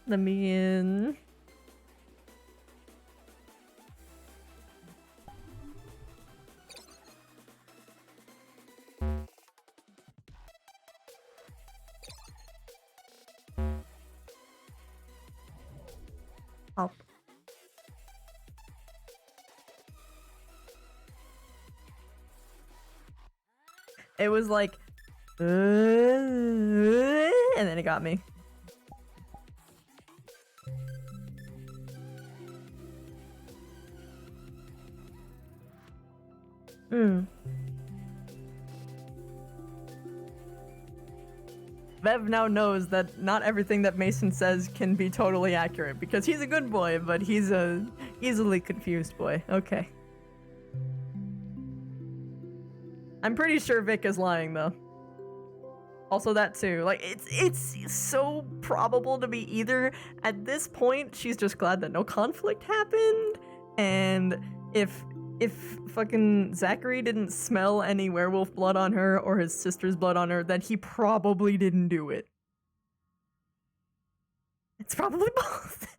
Let me in. Help. It was like, and then it got me. Vev now knows that not everything that Mason says can be totally accurate, because he's a good boy, but he's a easily confused boy. Okay. I'm pretty sure Vic is lying, though. Also that too. Like, it's so probable to be either. At this point, she's just glad that no conflict happened, and if fucking Zachary didn't smell any werewolf blood on her or his sister's blood on her, then he probably didn't do it. It's probably both.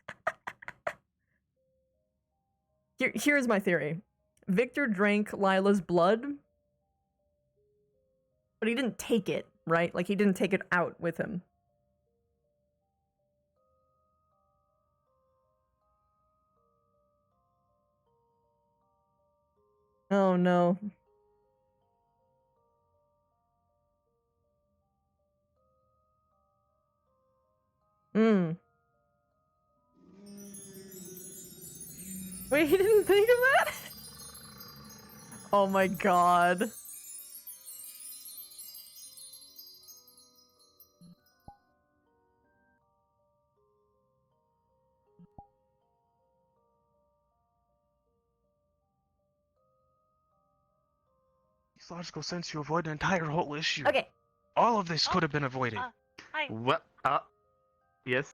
Here's my theory. Victor drank Lila's blood, but he didn't take it, right? Like, he didn't take it out with him. Oh no. Wait, he didn't think of that? Oh my god. Logical sense, you avoid an entire whole issue. Okay. All of this could have been avoided. Hi. What? Yes?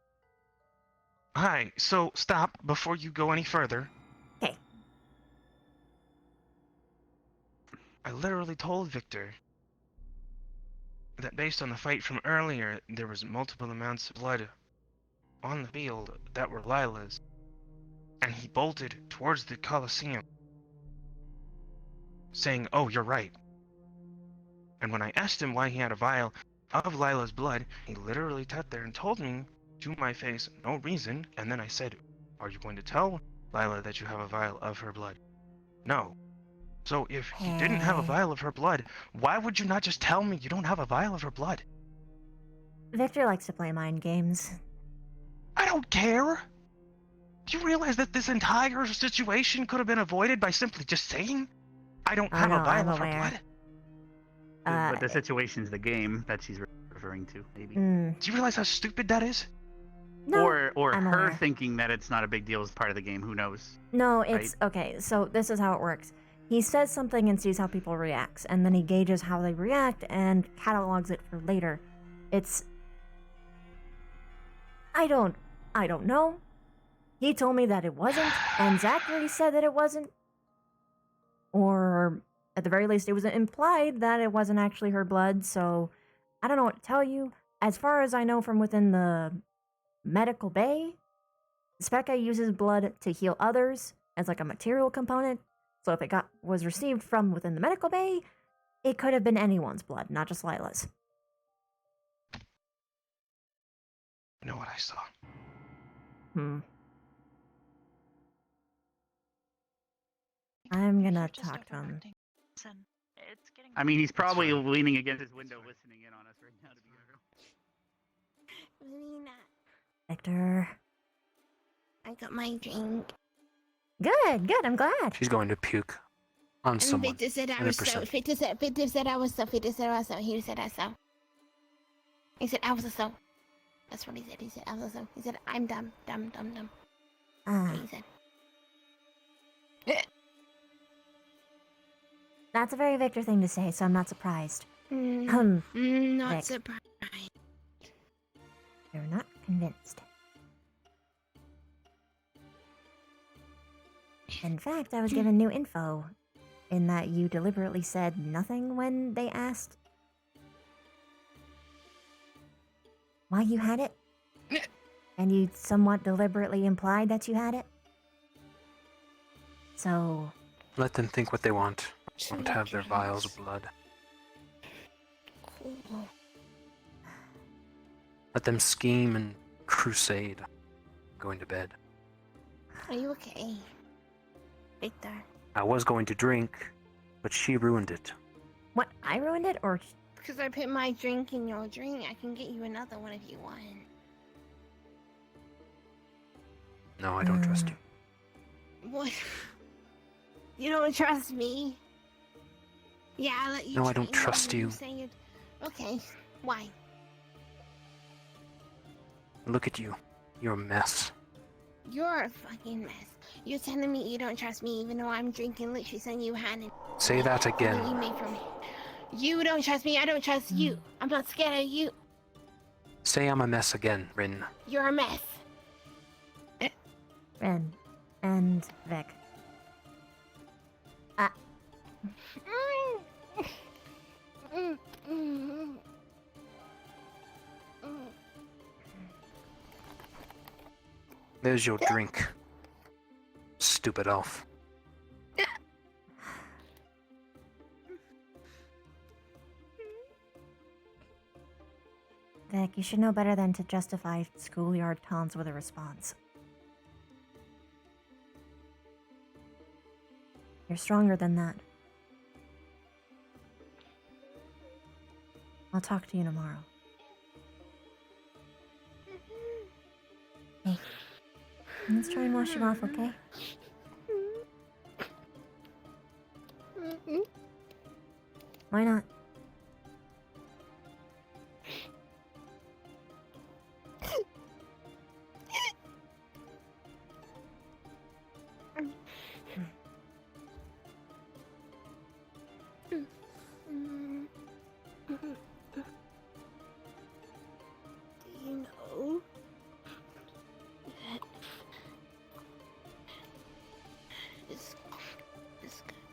Hi, so stop before you go any further. Okay. I literally told Victor that based on the fight from earlier, there was multiple amounts of blood on the field that were Lila's. And he bolted towards the Coliseum, saying, "Oh, you're right." And when I asked him why he had a vial of Lila's blood, he literally sat there and told me to my face no reason, and then I said, "Are you going to tell Lila that you have a vial of her blood?" No. So if he didn't have a vial of her blood, why would you not just tell me you don't have a vial of her blood? Victor likes to play mind games. I don't care! Do you realize that this entire situation could have been avoided by simply just saying, "I don't have a vial of her blood"? But the situation's the game that she's referring to, maybe. Do you realize how stupid that is? No, or I'm her aware. thinking that it's not a big deal as part of the game, who knows? No, it's okay. So this is how it works. He says something and sees how people react, and then he gauges how they react and catalogs it for later. It's I don't know. He told me that it wasn't, and Zachary said that it wasn't. Or at the very least, it was implied that it wasn't actually her blood, so I don't know what to tell you. As far as I know from within the medical bay, Specca uses blood to heal others as like a material component. So if it was received from within the medical bay, it could have been anyone's blood, not just Lila's. You know what I saw? I'm gonna talk to him. I mean, he's probably leaning against his window listening in on us right now, to be real. Victor. I got my drink. Good, I'm glad. She's going to puke on And someone. Victor said I was so. 100%. Victor said I was so. Victor said I was so. He said I so. He said I was a so. That's what he said. He said I was a so. He said I'm dumb. That's what he said. That's a very Victor thing to say, so I'm not surprised. Not Vic. surprised. You're not convinced. In fact, I was given new info, in that you deliberately said nothing when they asked why you had it. And you somewhat deliberately implied that you had it? So... Let them think what they want. Won't have their vials of blood. Cool. Let them scheme and crusade. Going to bed. Are you okay, Victor? I was going to drink, but she ruined it. What, I ruined it, or... Because I put my drink in your drink, I can get you another one if you want. No, I don't trust you. What? You don't trust me? Yeah, I'll let you. No, I don't trust you. Okay, why? Look at you. You're a mess. You're a fucking mess. You're telling me you don't trust me even though I'm drinking literally something you had in Say that again. you made for me. You don't trust me, I don't trust you. I'm not scared of you. Say I'm a mess again, Rin. You're a mess. Ren. And Vic. There's your drink. Stupid elf. Vic, you should know better than to justify schoolyard taunts with a response. You're stronger than that. I'll talk to you tomorrow. Hey, let's try and wash you off, okay? Why not? Do you know that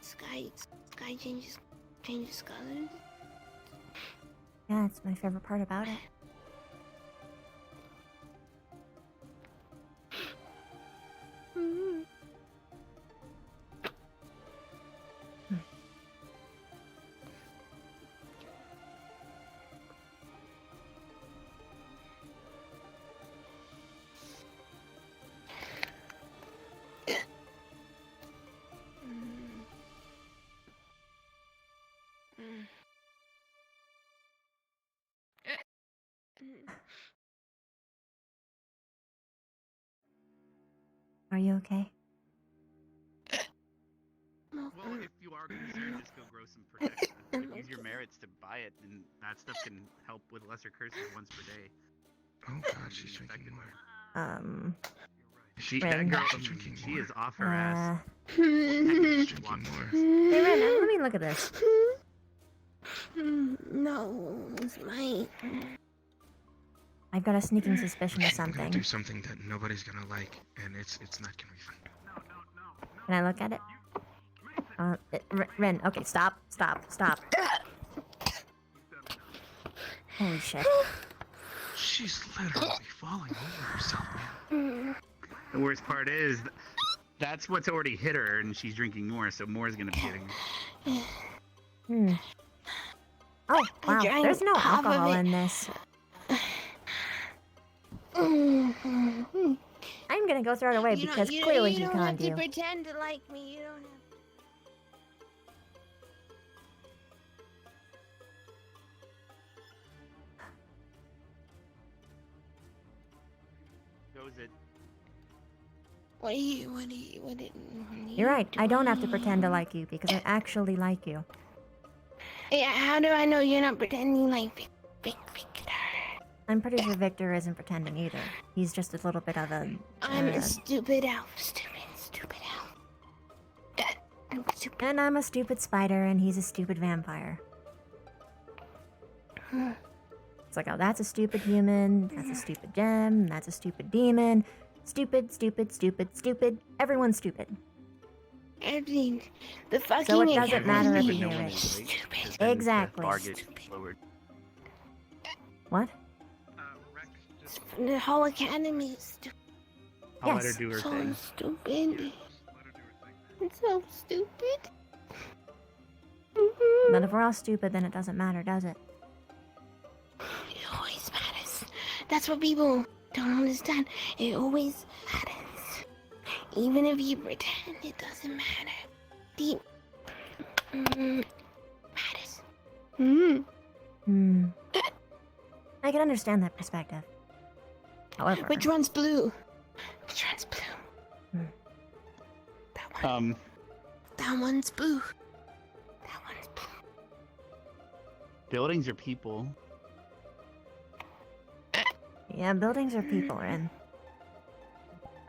sky changes colors? Yeah, it's my favorite part about it. Are you okay? Well, if you are concerned, just go grow some protection. Use your merits to buy it, and that stuff can help with lesser curses once per day. Oh god, she's drinking more. She, Ren. that girl, She's drinking she more. is off her ass. She's drinking more. Hey, Ren, let me look at this. No, it's mine. I've got a sneaking suspicion of I'm gonna do something. something that nobody's gonna like, and it's not gonna be fun. Can I look at it? Ren, okay, stop. Holy shit. She's literally falling over herself, man. The worst part is, that's what's already hit her, and she's drinking more, so more is gonna be hitting her. Oh, wow, drank there's no half of alcohol it. in this. I'm gonna go throw it away because clearly he you don't conned have to you. pretend to like me. You don't have. Goes it. What do you You're right, I don't have to doing? pretend to like you because I actually like you. Yeah, how do I know you're not pretending like Victor? I'm pretty sure Victor isn't pretending either. He's just a little bit of a... I'm a stupid elf. Stupid elf. I'm stupid. And I'm a stupid spider and he's a stupid vampire. It's like, oh, that's a stupid human, that's a stupid gem, that's a stupid demon. Stupid. Everyone's stupid. Everything. The fucking So it doesn't matter if you Academy hear is it. stupid. Exactly. Bar gets lowered. What? Rex just The whole academy is stupid. I'll let her Yes. do her So thing. stupid. It's so stupid. But if we're all stupid, then it doesn't matter, does it? It always matters. That's what people don't understand. It always matters. Even if you pretend, it doesn't matter. Deep matters. I can understand that perspective. However, Which one's blue? Which one's blue? That one. That one's blue. That one's blue. Buildings are people. yeah, buildings are people, Ren.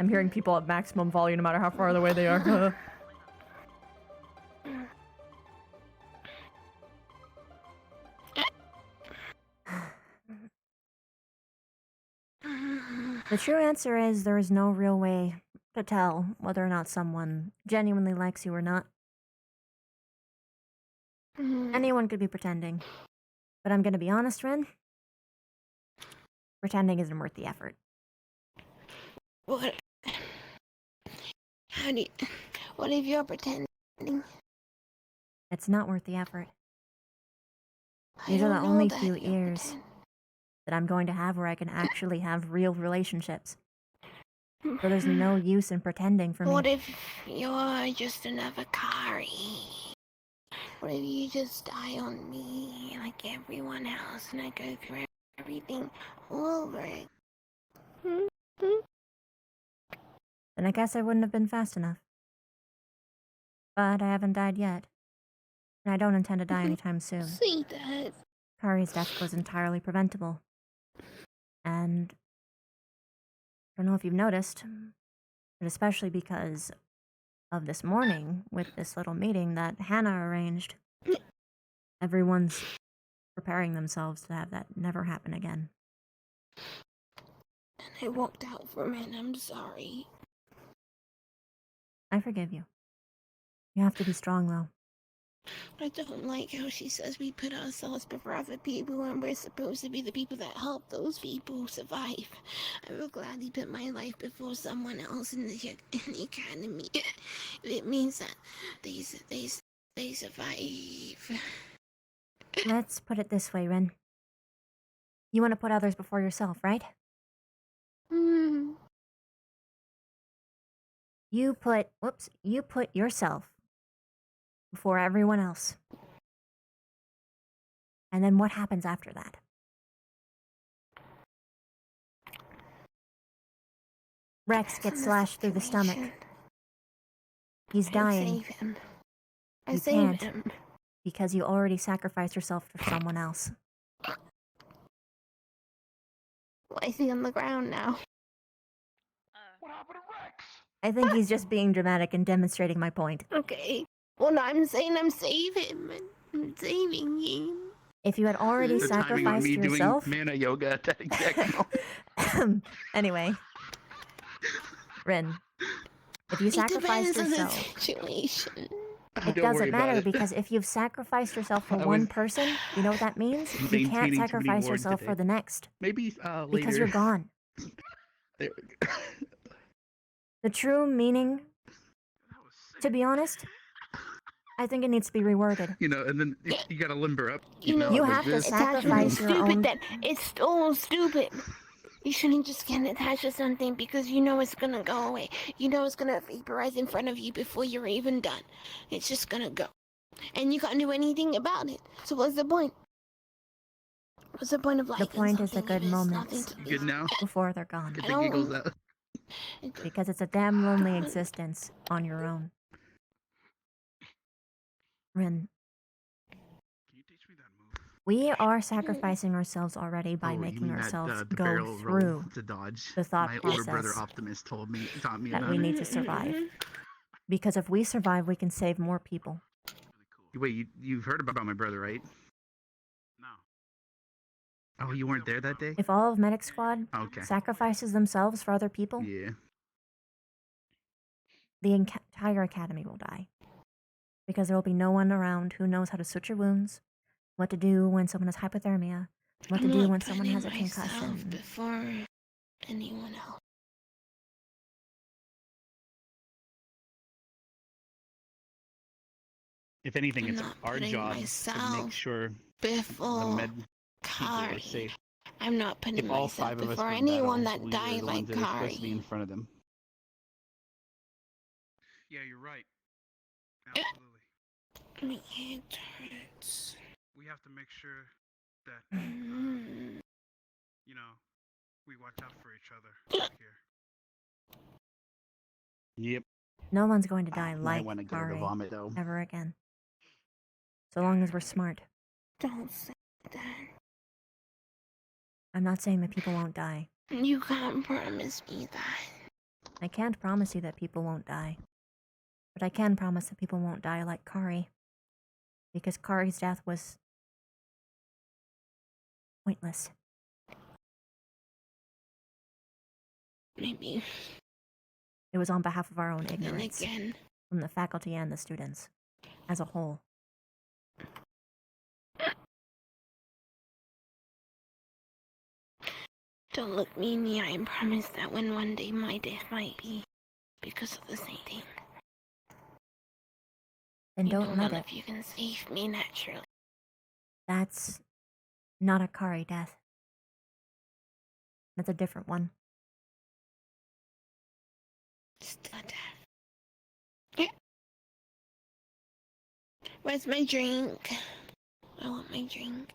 I'm hearing people at maximum volume no matter how far away they are. The true answer is there is no real way to tell whether or not someone genuinely likes you or not. Anyone could be pretending. But I'm gonna be honest, Ren. Pretending isn't worth the effort. What? How do you... What if you're pretending? It's not worth the effort. I These are the don't know only that few you're years pretending. that I'm going to have where I can actually have real relationships. So there's no use in pretending for What me. if you're just another Kari? What if you just die on me like everyone else and I go through everything all over again? Then I guess I wouldn't have been fast enough. But I haven't died yet. And I don't intend to die anytime soon. See that? Kari's death was entirely preventable. And I don't know if you've noticed, but especially because of this morning with this little meeting that Hannah arranged, everyone's preparing themselves to have that never happen again. And I walked out from it. I'm sorry. I forgive you. You have to be strong, though. I don't like how she says we put ourselves before other people when we're supposed to be the people that help those people survive. I will gladly put my life before someone else in the academy. It means that they survive. Let's put it this way, Ren. You want to put others before yourself, right? You put yourself before everyone else. And then what happens after that? Rex gets slashed through the stomach. He's I dying save him. I You save can't. him. because you already sacrificed yourself for someone else. Why is he on the ground now? What happened to Rex? I think he's just being dramatic and demonstrating my point. Okay. Well, no, I'm saying I'm saving him. I'm saving him. If you had already The timing of sacrificed me yourself... doing mana yoga at that exact moment. Anyway. Rin. If you It sacrificed depends on the yourself... situation. It Don't worry doesn't about matter it. because if you've sacrificed yourself for I one was person, you know what that means? You maintaining can't to be sacrifice warned yourself today. for the next Maybe later. because you're gone. There we go. The true meaning, That was sick. to be honest, I think it needs to be reworded. You know, and then you gotta limber up. You know, You like have to this. sacrifice your stupid own... then. It's all stupid. You shouldn't just get attached to something because you know it's gonna go away. You know it's gonna vaporize in front of you before you're even done. It's just gonna go. And you can't do anything about it. So what's the point? What's the point of life? point is the good moments. Good now. before they're gone. Get I the don't- giggles out. Because it's a damn lonely existence on your own. Rin, Can you teach me that move? we are sacrificing ourselves already by Oh, you making mean that, ourselves the go barrel roll through to dodge. the thought My older brother process Optimus taught me that about we it. need to survive. Because if we survive, we can save more people. Really cool. Wait, you've heard about my brother, right? No. Oh, you weren't there that day? If all of Medic Squad Okay. sacrifices themselves for other people, Yeah. the entire academy will die. Because there will be no one around who knows how to suture wounds, what to do when someone has hypothermia, what to do when someone has a concussion. Before anyone else. If anything, I'm it's not our putting job to make myself sure the before med people are Kari. safe. I'm not putting If all myself 5 of us before were in anyone battle, that we died were the like ones that are supposed to be in Kari. front of them. Yeah, you're right. Absolutely. My head hurts. We have to make sure that, Mm. you know, we watch out for each other out here. Yep. No one's going to die I like want to get her to Kari vomit though. ever again. So long as we're smart. Don't say that. I'm not saying that people won't die. You can't promise me that. I can't promise you that people won't die. But I can promise that people won't die like Kari. Because Kari's death was pointless. Maybe. It was on behalf of our own Then ignorance. again. From the faculty and the students. As a whole. Don't look me in the eye and promise that when one day my death might be because of the same thing. Then You don't let know it. if you can save me naturally. That's not a Kari death. That's a different one. Still a death. Yeah. Where's my drink? I want my drink.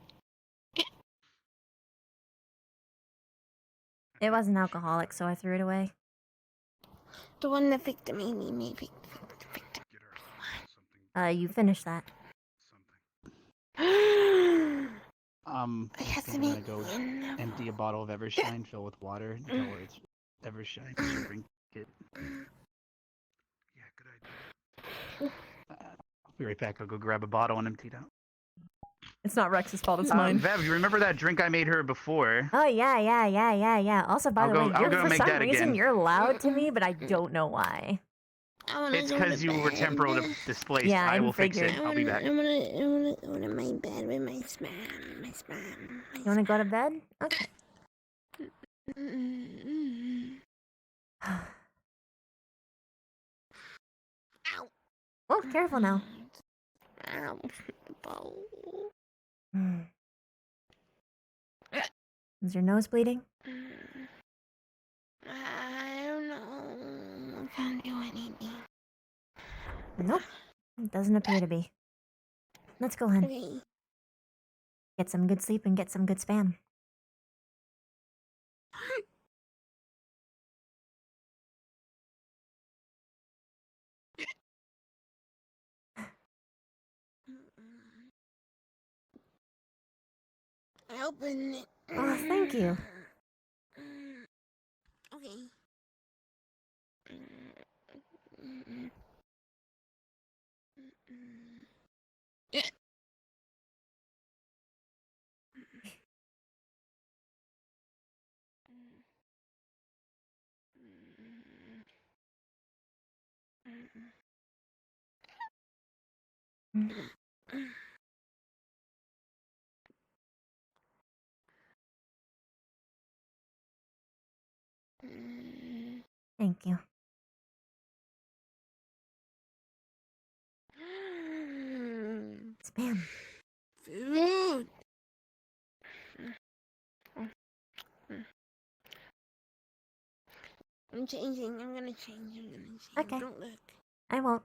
It wasn't alcoholic, so I threw it away. The one that victim made me, maybe. Victim. Get her something. You finished that. Something. I I had to think I'm make gonna go empty a bottle of Evershine, fill with water, and tell her it's Evershine. She'll drink it. Yeah, good idea. I'll be right back. I'll go grab a bottle and empty it out. It's not Rex's fault, it's mine. Vev, you remember that drink I made her before? Oh, yeah. Also, by the way, I'll go for make some that reason, again. you're loud to me, but I don't know why. I wanna It's go to because you were bed. temporal displaced. Yeah, I I will fix figured. it. I'll be back. I wanna go to my bed with my spam. You wanna go to bed? Okay. Ow. Oh, careful now. Ow. Bowl. Is your nose bleeding? I don't know. I can't do anything. Nope. It doesn't appear to be. Let's go, hun. Okay. Get some good sleep and get some good spam. I open it. Oh, thank you. Okay. Thank you. Spam. Food. I'm changing. I'm gonna change. Okay. Don't look. I won't.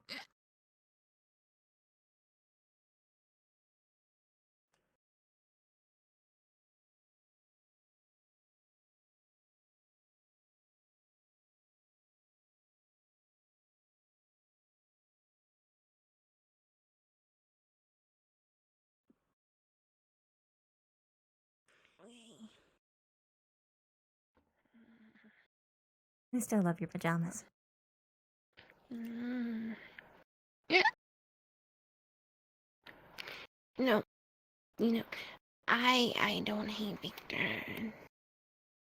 Okay. I still love your pajamas. Yeah. No. You know, I don't hate Victor.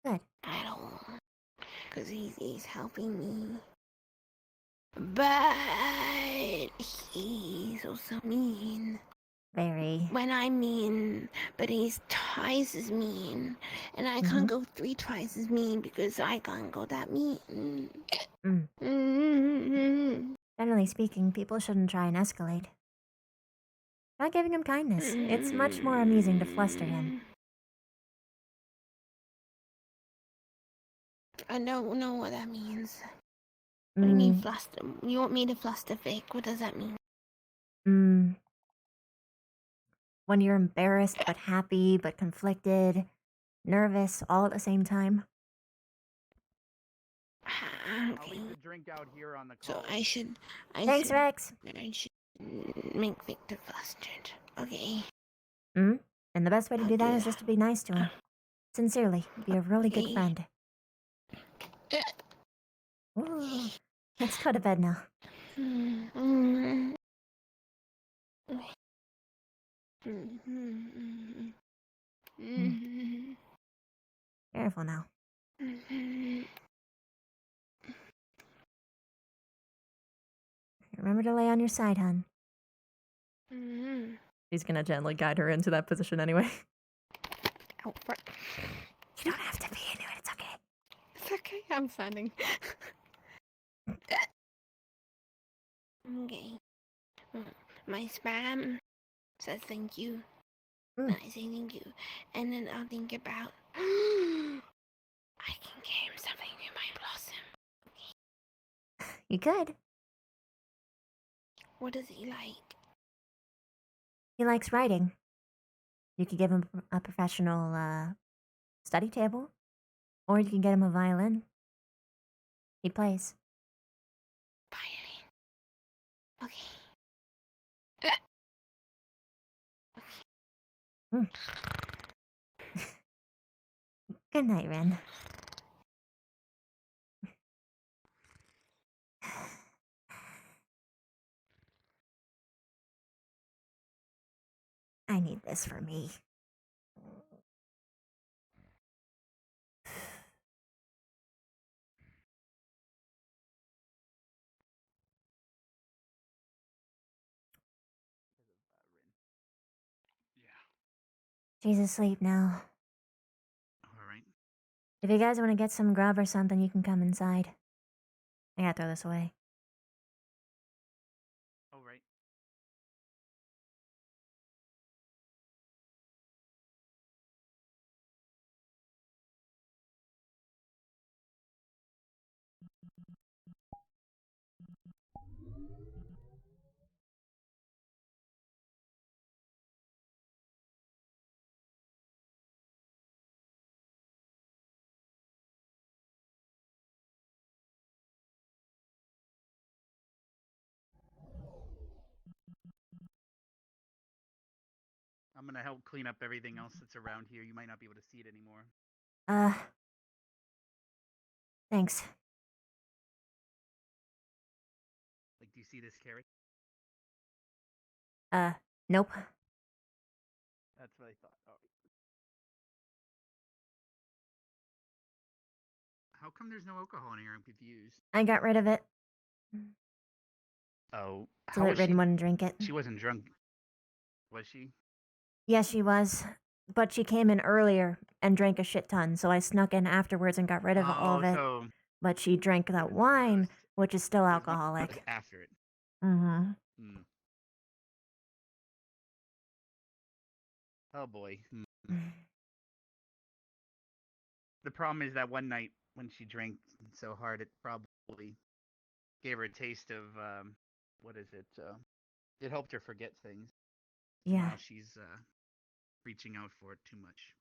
Good. I don't. Because he's helping me. But he's also mean. Very. when I'm mean, but he's twice as mean. And I can't go 3 twice as mean because I can't go that mean. Mm. Mm. Generally speaking, people shouldn't try and escalate. Try giving him kindness. It's much more amusing to fluster him. I don't know what that means. What do you mean fluster? You want me to fluster Vic? What does that mean? When you're embarrassed but happy but conflicted, nervous all at the same time. I'll Okay. leave the drink out here on the So call. I should Thanks, Rex. make Victor flustered. Okay. And the best way to I'll do that do is just to be nice to him. Sincerely, be a really good Okay. friend. Ooh, let's go to bed now. Careful now. Remember to lay on your side, hon. He's gonna gently guide her into that position anyway. Oh, You don't have to be into it, it's okay. it's okay. I'm standing. Okay. My spam says thank you. And I say thank you. And then I'll think about I can get him something in my blossom. You could. What does he like? He likes writing. You could give him a professional study table, or you can get him a violin. He plays. Violin. Okay. Good night, Ren. I need this for me. She's asleep now. Alright. If you guys want to get some grub or something, you can come inside. I gotta throw this away. Alright. I'm gonna help clean up everything else that's around here. You might not be able to see it anymore. Thanks. Like, do you see this carrot? Nope. That's what I thought. Oh. How come there's no alcohol in here? I'm confused. I got rid of it. Oh, So how that was Rin she? wouldn't drink it. She wasn't drunk, was she? Yes, she was. But she came in earlier and drank a shit ton, so I snuck in afterwards and got rid of all of it. So But she drank that wine, which is still there's one alcoholic. after it. Mm-hmm. Hmm. Oh boy. The problem is that one night when she drank so hard, it probably gave her a taste of what is it? It helped her forget things. Yeah. Now she's reaching out for it too much.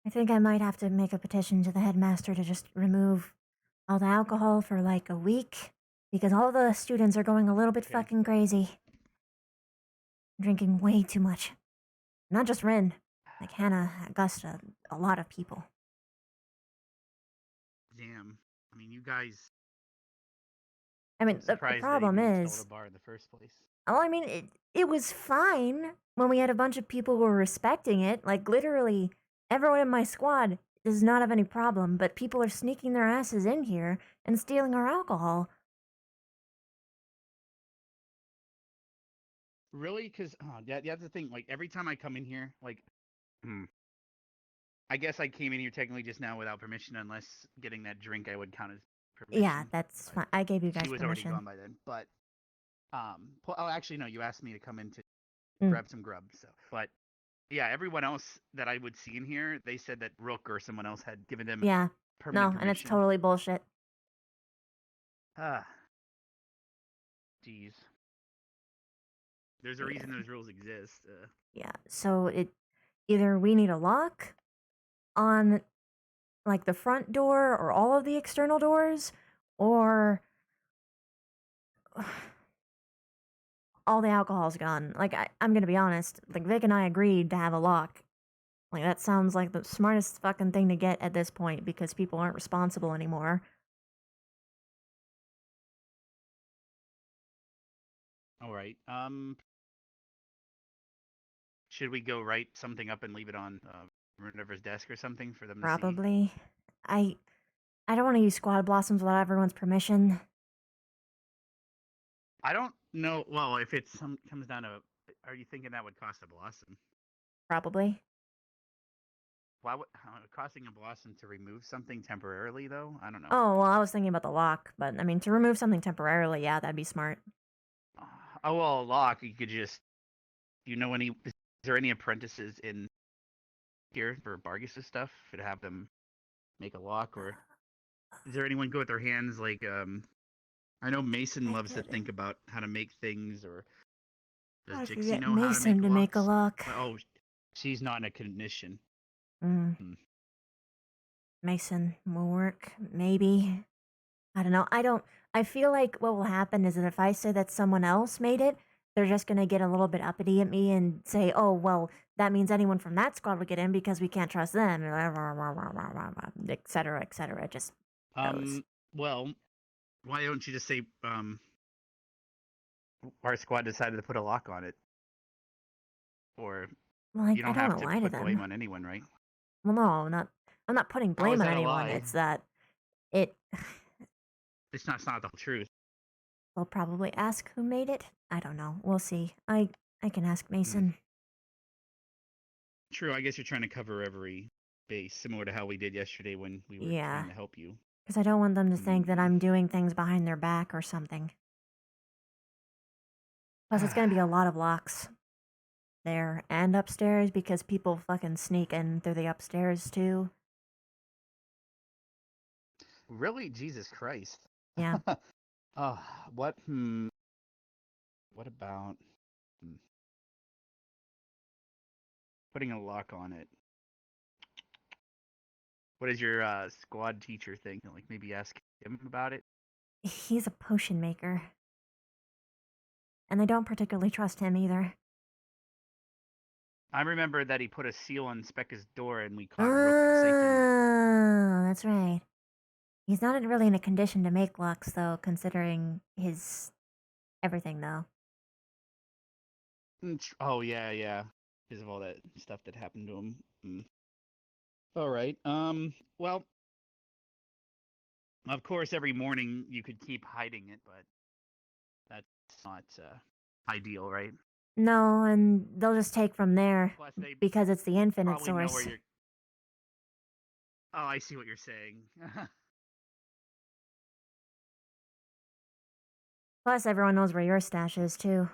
I think I might have to make a petition to the headmaster to just remove all the alcohol for like a week, because all the students are going a little bit fucking crazy. Drinking way too much. Not just Rin. Like Hannah, Augusta, a lot of people. Damn. I mean, you guys. I mean, I'm the surprised problem they even is... installed a bar in the first place. Well, I mean, it was fine when we had a bunch of people who were respecting it. Like, literally, everyone in my squad does not have any problem, but people are sneaking their asses in here and stealing our alcohol. Really? Because that's the thing. Like every time I come in here, like, I guess I came in here technically just now without permission, unless getting that drink I would count as permission. Yeah, that's but fine. I gave you guys She was permission. already gone by then. But oh, actually no, you asked me to come in to Mm. grab some grub. So, but yeah, everyone else that I would see in here, they said that Rook or someone else had given them Yeah. permanent No, and it's permission. totally bullshit. Ah, jeez. There's a reason Yeah. those rules exist. Yeah. So either we need a lock on like the front door or all of the external doors, or all the alcohol's gone. Like I'm gonna be honest. Like Vic and I agreed to have a lock. Like that sounds like the smartest fucking thing to get at this point because people aren't responsible anymore. All right. Should we go write something up and leave it on Minerva's desk or something for them to see? Probably. I don't want to use Squad Blossoms without everyone's permission. I don't know. Well, if it comes down to, are you thinking that would cost a blossom? Probably. Why would costing a blossom to remove something temporarily though? I don't know. Oh, well, I was thinking about the lock, but I mean, to remove something temporarily, yeah, that'd be smart. Oh well, a lock. You could just, is there any apprentices in here for Bargus's stuff to have them make a lock, or is there anyone go with their hands like I know Mason loves to think about how to make things, or does I could Jixie get know how Mason to to make a locks? lock. Oh, she's not in a condition. Mason will work, maybe. I don't know. I feel like what will happen is that if I say that someone else made it, they're just gonna get a little bit uppity at me and say, "Oh, well, that means anyone from that squad would get in because we can't trust them," etc., etc. Just goes. Well, why don't you just say our squad decided to put a lock on it, or Well, you don't I don't have wanna to lie to put blame them. on anyone, right? Well, no, I'm not putting How is blame on that a anyone. lie? It's that it. It's not the whole truth. We'll probably ask who made it. I don't know. We'll see. I can ask Mason. True. I guess you're trying to cover every base, similar to how we did yesterday when we were Yeah. trying to help you. Because I don't want them to think that I'm doing things behind their back or something. Plus, it's gonna be a lot of locks there and upstairs because people fucking sneak in through the upstairs too. Really? Jesus Christ. Yeah. What? What about putting a lock on it? What does your squad teacher think? Like maybe ask him about it? He's a potion maker. And they don't particularly trust him either. I remember that he put a seal on Specca's door and we caught Rook safely. Oh, that's right. He's not really in a condition to make locks, though, considering his everything, though. Oh, yeah. Because of all that stuff that happened to him. All right. Well, of course, every morning you could keep hiding it, but that's not ideal, right? No, and they'll just take from there Plus, they because it's the infinite probably know where source. you're. Oh, I see what you're saying. Plus, everyone knows where your stash is, too.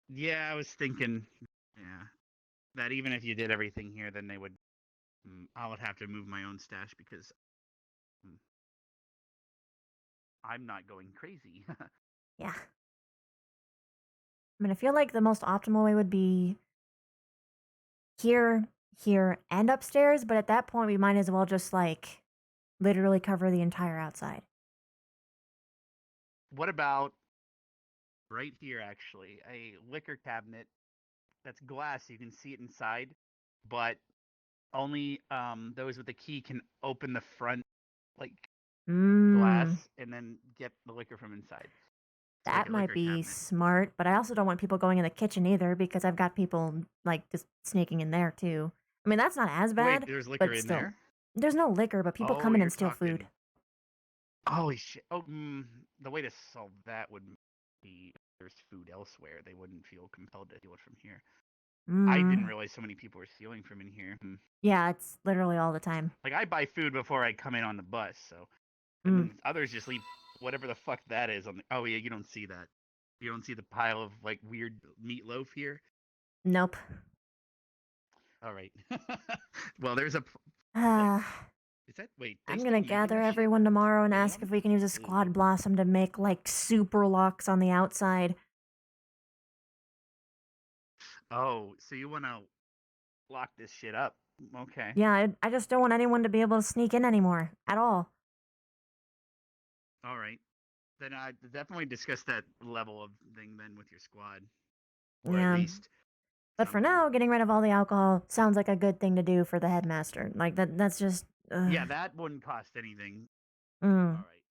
Yeah, I was thinking, that even if you did everything here, then they would. I would have to move my own stash because I'm not going crazy. Yeah. I mean, I feel like the most optimal way would be here, and upstairs, but at that point, we might as well just, like, literally cover the entire outside. What about right here, actually? A liquor cabinet that's glass, so you can see it inside, but only those with the key can open the front, like, glass and then get the liquor from inside. That might be smart, but I also don't want people going in the kitchen either because I've got people like just sneaking in there too. I mean, that's not as bad. Wait, there's liquor but in still. there? There's no liquor, but people come in and steal food. Holy shit! Oh, the way to solve that would be there's food elsewhere, they wouldn't feel compelled to steal it from here. I didn't realize so many people were stealing from in here. Yeah, it's literally all the time. Like, I buy food before I come in on the bus, so. And then others just leave whatever the fuck that is on the. Oh, yeah, you don't see that. You don't see the pile of, like, weird meatloaf here? Nope. All right. Well, there's a. Is that. Wait. They I'm still gonna making gather that shit? everyone tomorrow and ask Damn. if we can use a squad blossom to make, like, super locks on the outside. Oh, so you want to lock this shit up? Okay. Yeah, I just don't want anyone to be able to sneak in anymore. At all. All right. Then I definitely discuss that level of thing then with your squad. Or Yeah. at least. But for something. now, getting rid of all the alcohol sounds like a good thing to do for the headmaster. Like, that's just... Yeah, that wouldn't cost anything. Mm. All right.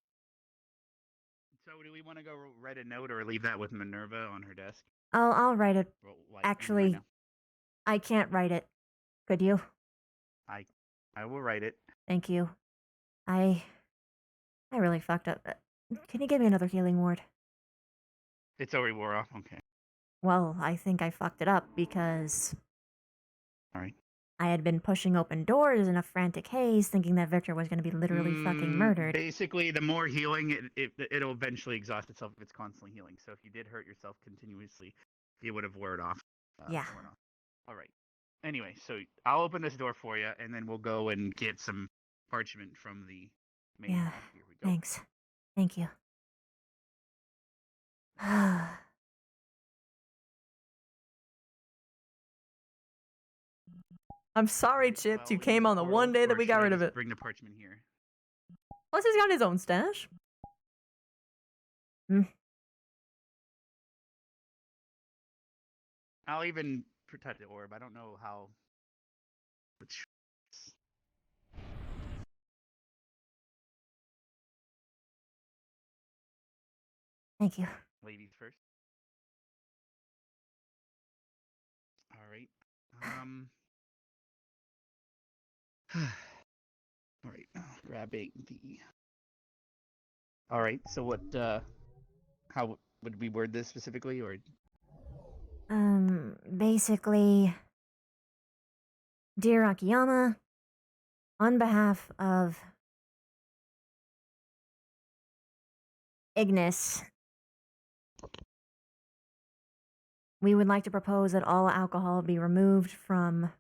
So do we want to go write a note or leave that with Minerva on her desk? I'll write it. Like, Actually, right now? I can't write it. Could you? I will write it. Thank you. I really fucked up. Can you give me another healing ward? It's already wore off. Okay. Well, I think I fucked it up because All right. I had been pushing open doors in a frantic haze, thinking that Victor was going to be literally fucking murdered. Basically, the more healing, it'll eventually exhaust itself if it's constantly healing. So if you did hurt yourself continuously, it would have wore it off. Yeah. Worn off. All right. Anyway, so I'll open this door for you, and then we'll go and get some parchment from the main Yeah. hall. Here we go. Thanks. Thank you. I'm sorry, Alright, Chips. well, You came on the portal, one day that or we should got I rid of just it. Bring the parchment here. Plus, he's got his own stash. I'll even protect the orb. I don't know how. Thank you. Ladies first. All right. All right. Grabbing the. All right. So what? How would we word this specifically, or? Basically, dear Akiyama, on behalf of Ignis, we would like to propose that all alcohol be removed from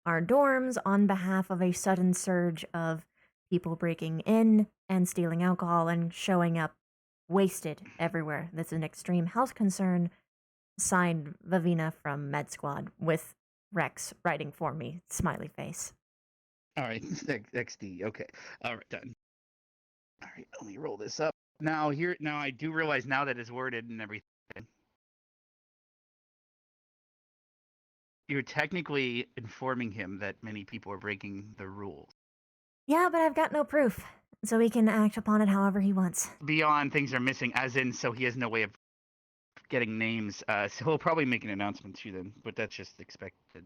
our dorms on behalf of a sudden surge of people breaking in and stealing alcohol and showing up wasted everywhere. That's an extreme health concern. Signed, Vavina from Med Squad, with Rex writing for me, smiley face. All right. XD. Okay. All right. Done. All right. Let me roll this up. Now I do realize now that it's worded and everything. You're technically informing him that many people are breaking the rules. Yeah, but I've got no proof, so he can act upon it however he wants. Beyond things are missing, as in, so he has no way of getting names. So he'll probably make an announcement to them, but that's just expected,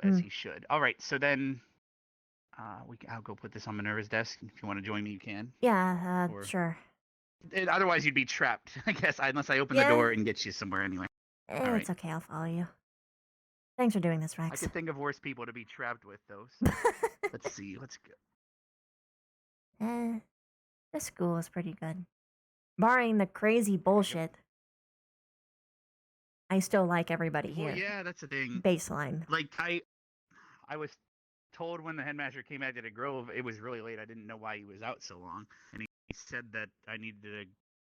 as he should. All right, so then I'll go put this on Minerva's desk. If you want to join me, you can. Yeah, sure. Otherwise, you'd be trapped, I guess, unless I open the door and get you somewhere anyway. It's okay, I'll follow you. Thanks for doing this, Rex. I could think of worse people to be trapped with, though. So let's see. Let's go. This school is pretty good. Barring the crazy bullshit, I still like everybody here. Well, yeah, that's the thing. Baseline. Like, I was told when the headmaster came back to the Grove, it was really late. I didn't know why he was out so long. And he said that I needed to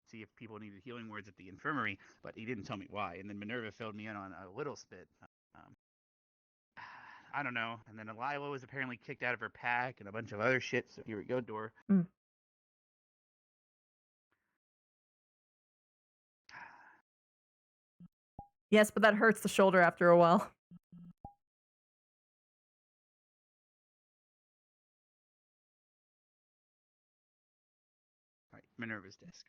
see if people needed healing words at the infirmary, but he didn't tell me why. And then Minerva filled me in on a little spit. I don't know. And then Lila was apparently kicked out of her pack and a bunch of other shit. So here we go, door. Yes, but that hurts the shoulder after a while. All right, Minerva's desk.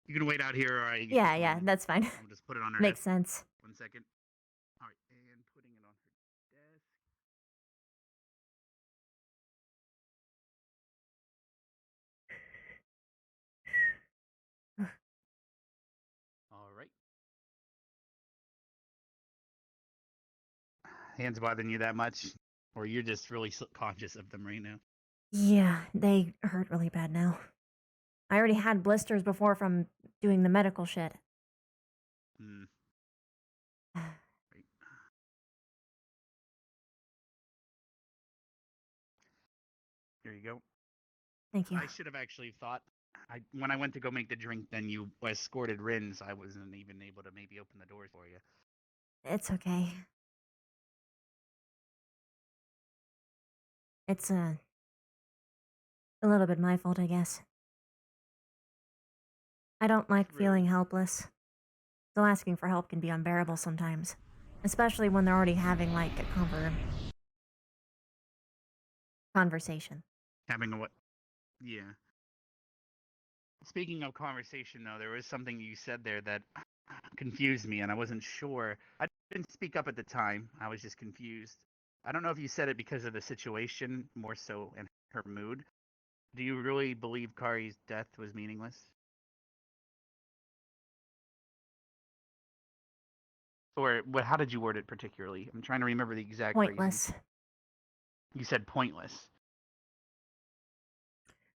You can wait out here, or I. Yeah, yeah, that's fine. I'll just put it on her Makes desk. sense. 1 second. All right, and putting it on her desk. All right. Hands bothering you that much, or you're just really conscious of them right now? Yeah, they hurt really bad now. I already had blisters before from doing the medical shit. Hmm. Right. Here you go. Thank you. I should have actually thought. When I went to go make the drink, then you escorted Rins. I wasn't even able to maybe open the doors for you. It's okay. It's a little bit my fault, I guess. I don't like True. feeling helpless. So asking for help can be unbearable sometimes. Especially when they're already having, like, a conversation. Having a what? Yeah. Speaking of conversation, though, there was something you said there that confused me, and I wasn't sure. I didn't speak up at the time. I was just confused. I don't know if you said it because of the situation, more so in her mood. Do you really believe Kari's death was meaningless? Or what? How did you word it particularly? I'm trying to remember the exact phrasing. Pointless. You said pointless.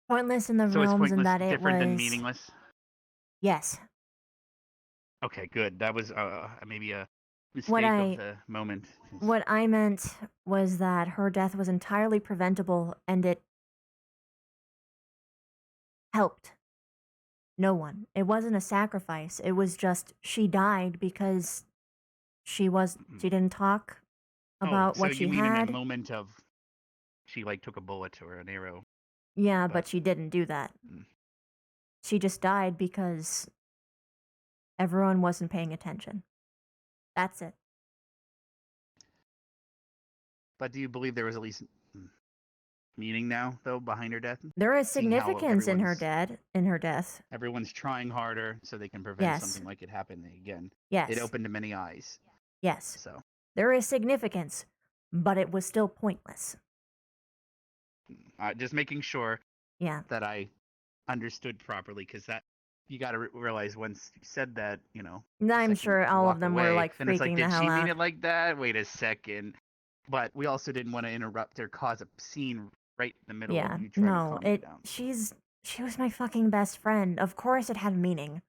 Pointless in the So is realms in pointless that it different than was... meaningless? Yes. Okay, good. That was maybe a What mistake of the moment. What I meant was that her death was entirely preventable and it helped no one. It wasn't a sacrifice. It was just she died because she didn't talk about so what you she mean in a had. moment of she like took a bullet or an arrow? Yeah, but- but she didn't do that. Mm. She just died because everyone wasn't paying attention. That's it. But do you believe there was at least meaning now, though, behind her death? There is Seeing how significance in her death. Everyone's trying harder so they can prevent Yes. something like it happening again. Yes. It opened many eyes. Yes. So There is significance, but it was still pointless. just making sure Yeah. that I understood properly, because that you got to realize once you said that, I'm sure all of them were like then it's like, freaking the did hell she mean out. it like that? Wait a second. But we also didn't want to interrupt or cause a scene right in the middle Yeah, of you trying to no, calm me down. she was my fucking best friend. Of course it had meaning.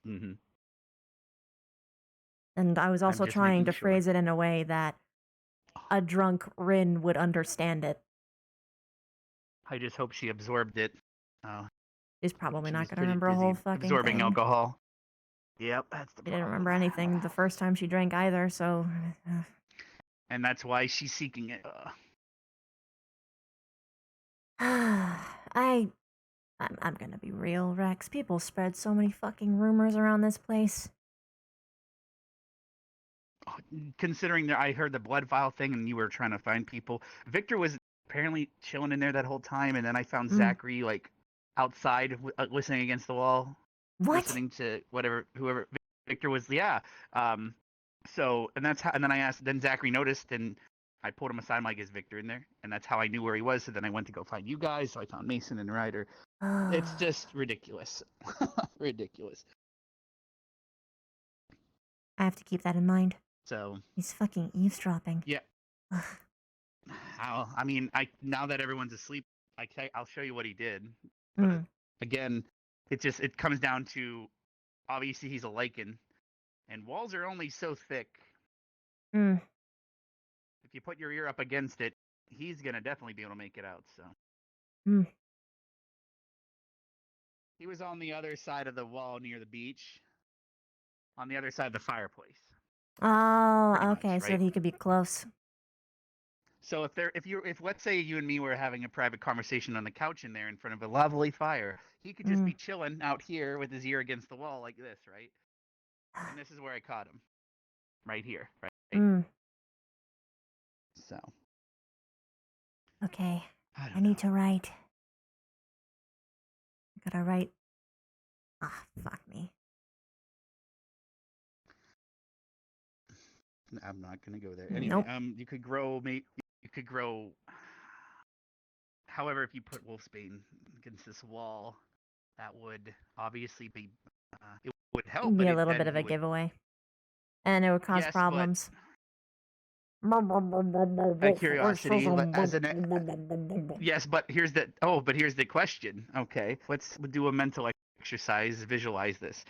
Mm-hmm. And I was also just trying making to sure. phrase it in a way that a drunk Rin would understand it. I just hope she absorbed it. She's probably She not was going to pretty remember a busy whole fucking absorbing thing. alcohol. Yep, that's the She problem. didn't remember anything the first time she drank either, so... And that's why she's seeking it. I'm gonna be real, Rex. People spread so many fucking rumors around this place. Considering that I heard the blood vial thing and you were trying to find people, Victor was apparently chilling in there that whole time, and then I found Zachary like outside listening against the wall. What? Listening to whoever Victor was. Yeah. So, and that's how, and then I asked, then Zachary noticed, and I pulled him aside. I'm like, is Victor in there? And that's how I knew where he was. So then I went to go find you guys. So I found Mason and Ryder. It's just ridiculous. Ridiculous. I have to keep that in mind. So He's fucking eavesdropping. yeah. Now that everyone's asleep, I'll show you what he did. But again, it comes down to, obviously he's a lichen, and walls are only so thick. If you put your ear up against it, he's gonna definitely be able to make it out. So he was on the other side of the wall near the beach, on the other side of the fireplace. Oh, Pretty okay, much, so right? he could be close. So if let's say you and me were having a private conversation on the couch in there in front of a lovely fire, he could just be chilling out here with his ear against the wall like this, right? And this is where I caught him, right here, right? So. Okay, I need to write. I gotta write Ah, fuck me. I'm not gonna go there. Anyway, Nope. you could grow you could grow. However, if you put Wolfsbane against this wall, that would obviously be it would help, Be but a little then bit of he a would. giveaway. And it would cause Yes, but problems. out of curiosity, as an yes, but here's the question. Okay, let's do a mental exercise. Visualize this.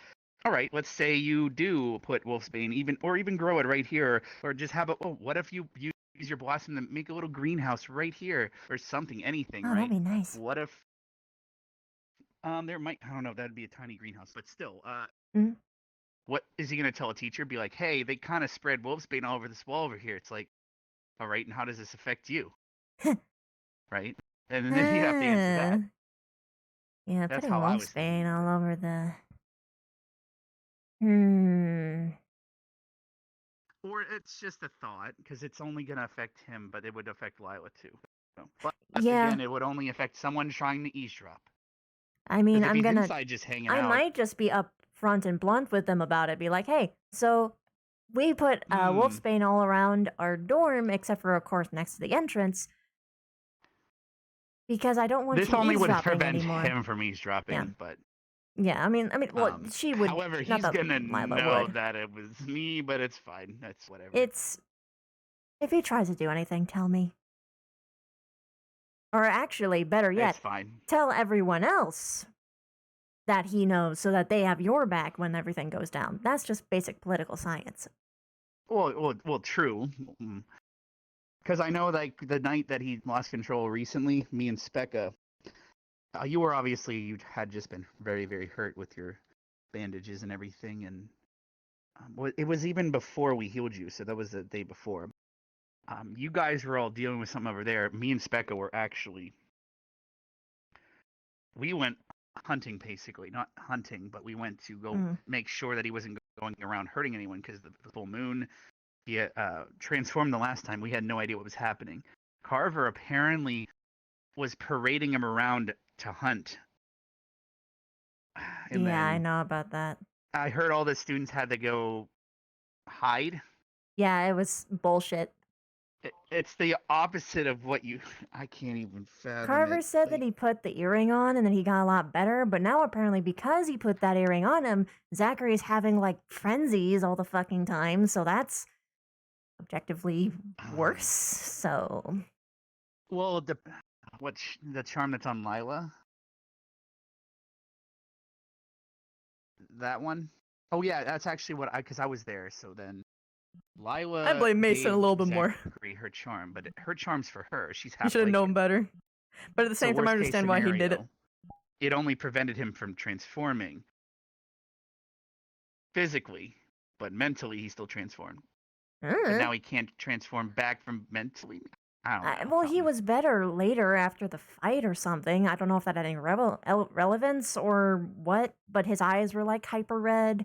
All right, let's say you do put Wolfsbane, even grow it right here, or just have a. Oh, what if you use your blossom to make a little greenhouse right here, or something, anything, Oh, right? that'd be nice. What if there might, I don't know, that'd be a tiny greenhouse, but still, Mm. what is he gonna tell a teacher? Be like, hey, they kind of spread Wolfsbane all over this wall over here. It's like, all right, and how does this affect you? Right? And then you have to answer that. Yeah, That's putting how I was thinking. Wolfsbane all over the. Or it's just a thought, because it's only going to affect him, but it would affect Lila too. So, but Yeah. again, it would only affect someone trying to eavesdrop. I mean, Because if I'm he's gonna. inside just hanging I out, might just be upfront and blunt with them about it. Be like, hey, so we put Wolfsbane all around our dorm, except for, of course, next to the entrance, because I don't want this you only would eavesdropping prevent anymore. him from eavesdropping. Yeah. But Yeah, I mean, well, she would. however, not he's that gonna Lila know would. that it was me, but it's fine. That's whatever. It's if he tries to do anything, tell me. Or actually, better yet, It's fine. tell everyone else that he knows so that they have your back when everything goes down. That's just basic political science. Well, true. Because I know, like, the night that he lost control recently, me and Specca, you had just been very, very hurt with your bandages and everything, and it was even before we healed you, so that was the day before. You guys were all dealing with something over there. Me and Specca were we went hunting, basically. Not hunting, but we went to go make sure that he wasn't going around hurting anyone, because the full moon, he transformed the last time. We had no idea what was happening. Carver apparently was parading him around to hunt. And yeah, I then know about that. I heard all the students had to go hide. Yeah, it was bullshit. It's the opposite of what I can't even fathom Carver it. said that he put the earring on and then he got a lot better, but now apparently because he put that earring on him, Zachary's having like frenzies all the fucking time, so that's objectively worse. So, well, what's the charm that's on Lila? That one? Oh yeah, that's actually because I was there. So then, Lila. I blame Mason a little bit more. Her charm, but her charm's for her. She's half. You should have known better. But at the same time, I worst case understand why he did it. scenario, It only prevented him from transforming physically, but mentally he still transformed. But now he can't transform back from mentally. I don't know. well, he was better later after the fight or something. I don't know if that had any relevance or what, but his eyes were like hyper red.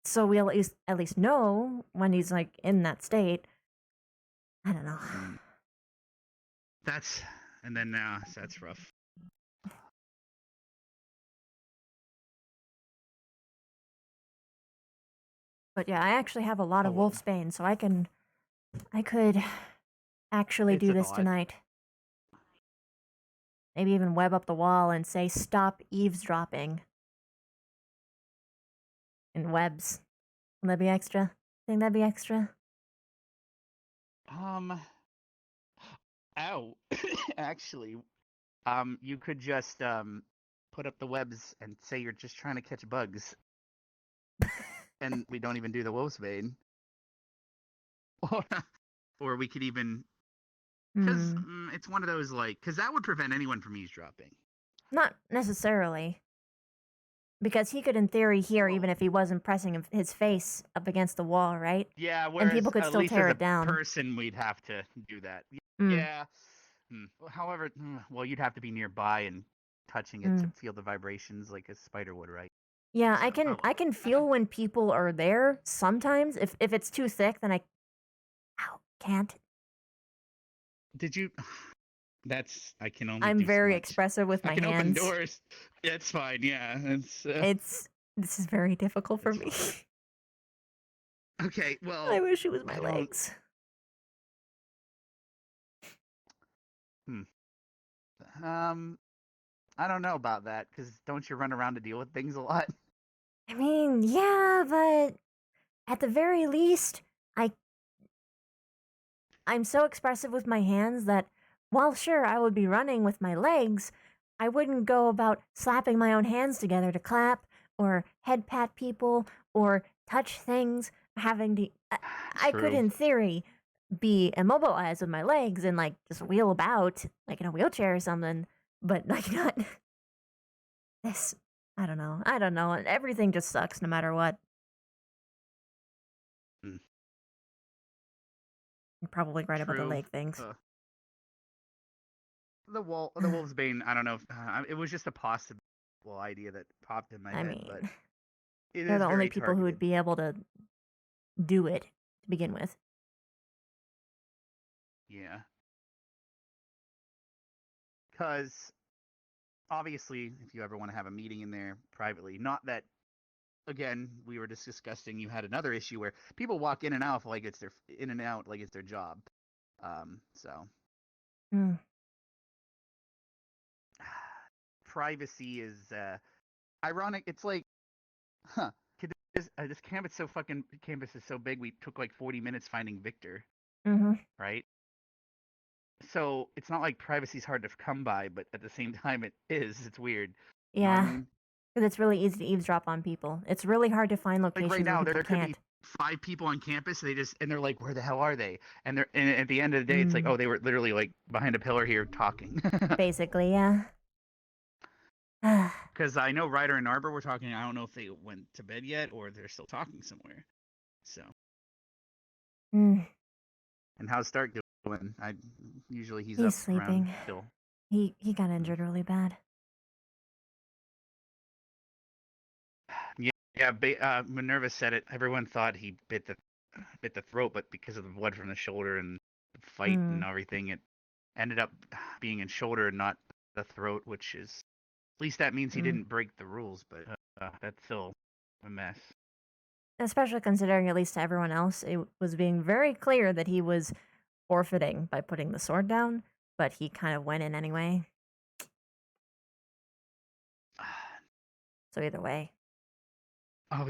So we'll at least know when he's like in that state. I don't know. And then now that's rough. But yeah, I actually have a lot of Wolfsbane, so I could actually do this tonight. Maybe even web up the wall and say, stop eavesdropping. In webs. Would that be extra? Think that'd be extra? Ow. Actually, you could just put up the webs and say you're just trying to catch bugs. And we don't even do the Wolfsbane. Or we could even, because it's one of those, like, because that would prevent anyone from eavesdropping. Not necessarily. Because he could, in theory, hear even if he wasn't pressing his face up against the wall, right? Yeah, and people could at still least tear as it down. Person, we'd have to do that. Yeah. However, well, you'd have to be nearby and touching it to feel the vibrations like a spider would, right? Yeah, I can feel when people are there sometimes. If it's too thick, then I can't. Did you I can only. I'm do very so much. expressive with my I can hands. open doors. It's fine. Yeah. This is very difficult for It's me. fine. Okay. Well, I wish it was my I don't- legs. I don't know about that because don't you run around to deal with things a lot? I mean, yeah, but at the very least, I'm so expressive with my hands that while sure I would be running with my legs, I wouldn't go about slapping my own hands together to clap or head pat people or touch things, having to I could True. in theory be immobilized with my legs and like just wheel about like in a wheelchair or something, but like not this. I don't know. I don't know. Everything just sucks no matter what. Hmm. You're probably right about the True. leg things. The wolf's bane. I don't know. It was just a possible idea that popped in my I head, mean, but it they're is the only very people who would targeted. be able to do it to begin with. Yeah. Because obviously, if you ever want to have a meeting in there privately, not that. Again, we were just discussing. You had another issue where people walk in and out like it's their job. So Mm. privacy is ironic. It's like, this campus is so big. We took like 40 minutes finding Victor, Mm-hmm. right? So it's not like privacy's hard to come by, but at the same time, it is. It's weird. You know what I Yeah, mean? because it's really easy to eavesdrop on people. It's really hard to find Like locations right now, where there people could can't. be 5 people on campus. And they're like, where the hell are they? And at the end of the day, it's like, oh, they were literally like behind a pillar here talking. Basically, yeah. Because I know Ryder and Arbor were talking. I don't know if they went to bed yet or they're still talking somewhere. So. Mm, And how's Stark doing? Usually he's he's up sleeping. around still. He got injured really bad. Yeah. Minerva said it. Everyone thought he bit the throat, but because of the blood from the shoulder and the fight and everything, it ended up being in shoulder and not the throat, which is at least that means he didn't break the rules. But that's still a mess. Especially considering, at least to everyone else, it was being very clear that he was forfeiting by putting the sword down, but he kind of went in anyway. So either way. Oh,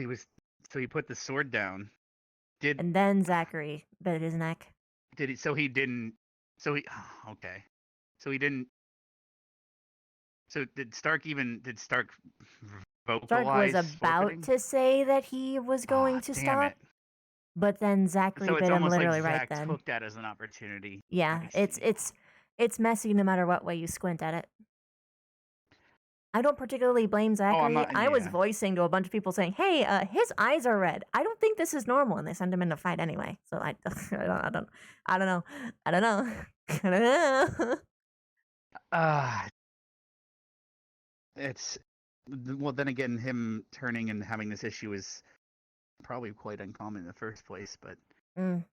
so he put the sword down. And then Zachary bit his neck. Did he? So he didn't. So he. Okay. So he didn't. So did Stark vocalize? Stark was about forfeiting? to say that he was going to damn stop, it. but then Zachary So it's bit him almost literally like right Zach then. took that as an opportunity. Yeah, I see. it's messy no matter what way you squint at it. I don't particularly blame Zachary. I was voicing to a bunch of people saying, "Hey, his eyes are red. I don't think this is normal," and they send him in a fight anyway. So I don't know. I don't know. It's well. Then again, him turning and having this issue is probably quite uncommon in the first place. But I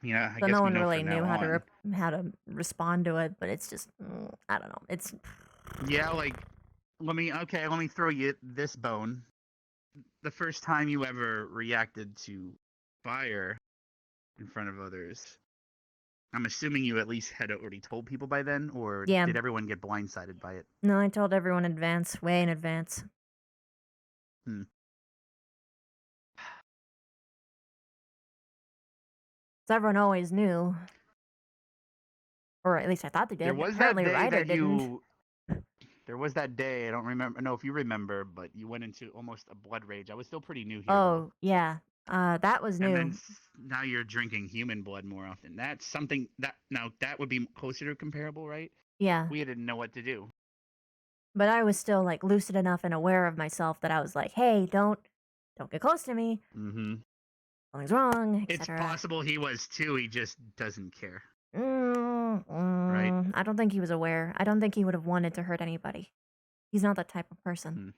So guess no we one know really from knew now how to respond to it, but it's just I don't know. It's yeah. Like let me throw you this bone. The first time you ever reacted to fire in front of others, I'm assuming you at least had already told people by then, or Yeah. did everyone get blindsided by it? No, I told everyone in advance, way in advance. So everyone always knew. Or at least I thought they did. There was Apparently that day Ryder that didn't. There was that day. I don't remember. No, if you remember, but you went into almost a blood rage. I was still pretty new here. Oh, yeah. That was new. And then now you're drinking human blood more often. That's something that would be closer to comparable, right? Yeah. We didn't know what to do. But I was still like lucid enough and aware of myself that I was like, "Hey, don't get close to me. Something's wrong." It's possible he was too. He just doesn't care. Right? I don't think he was aware. I don't think he would have wanted to hurt anybody. He's not that type of person.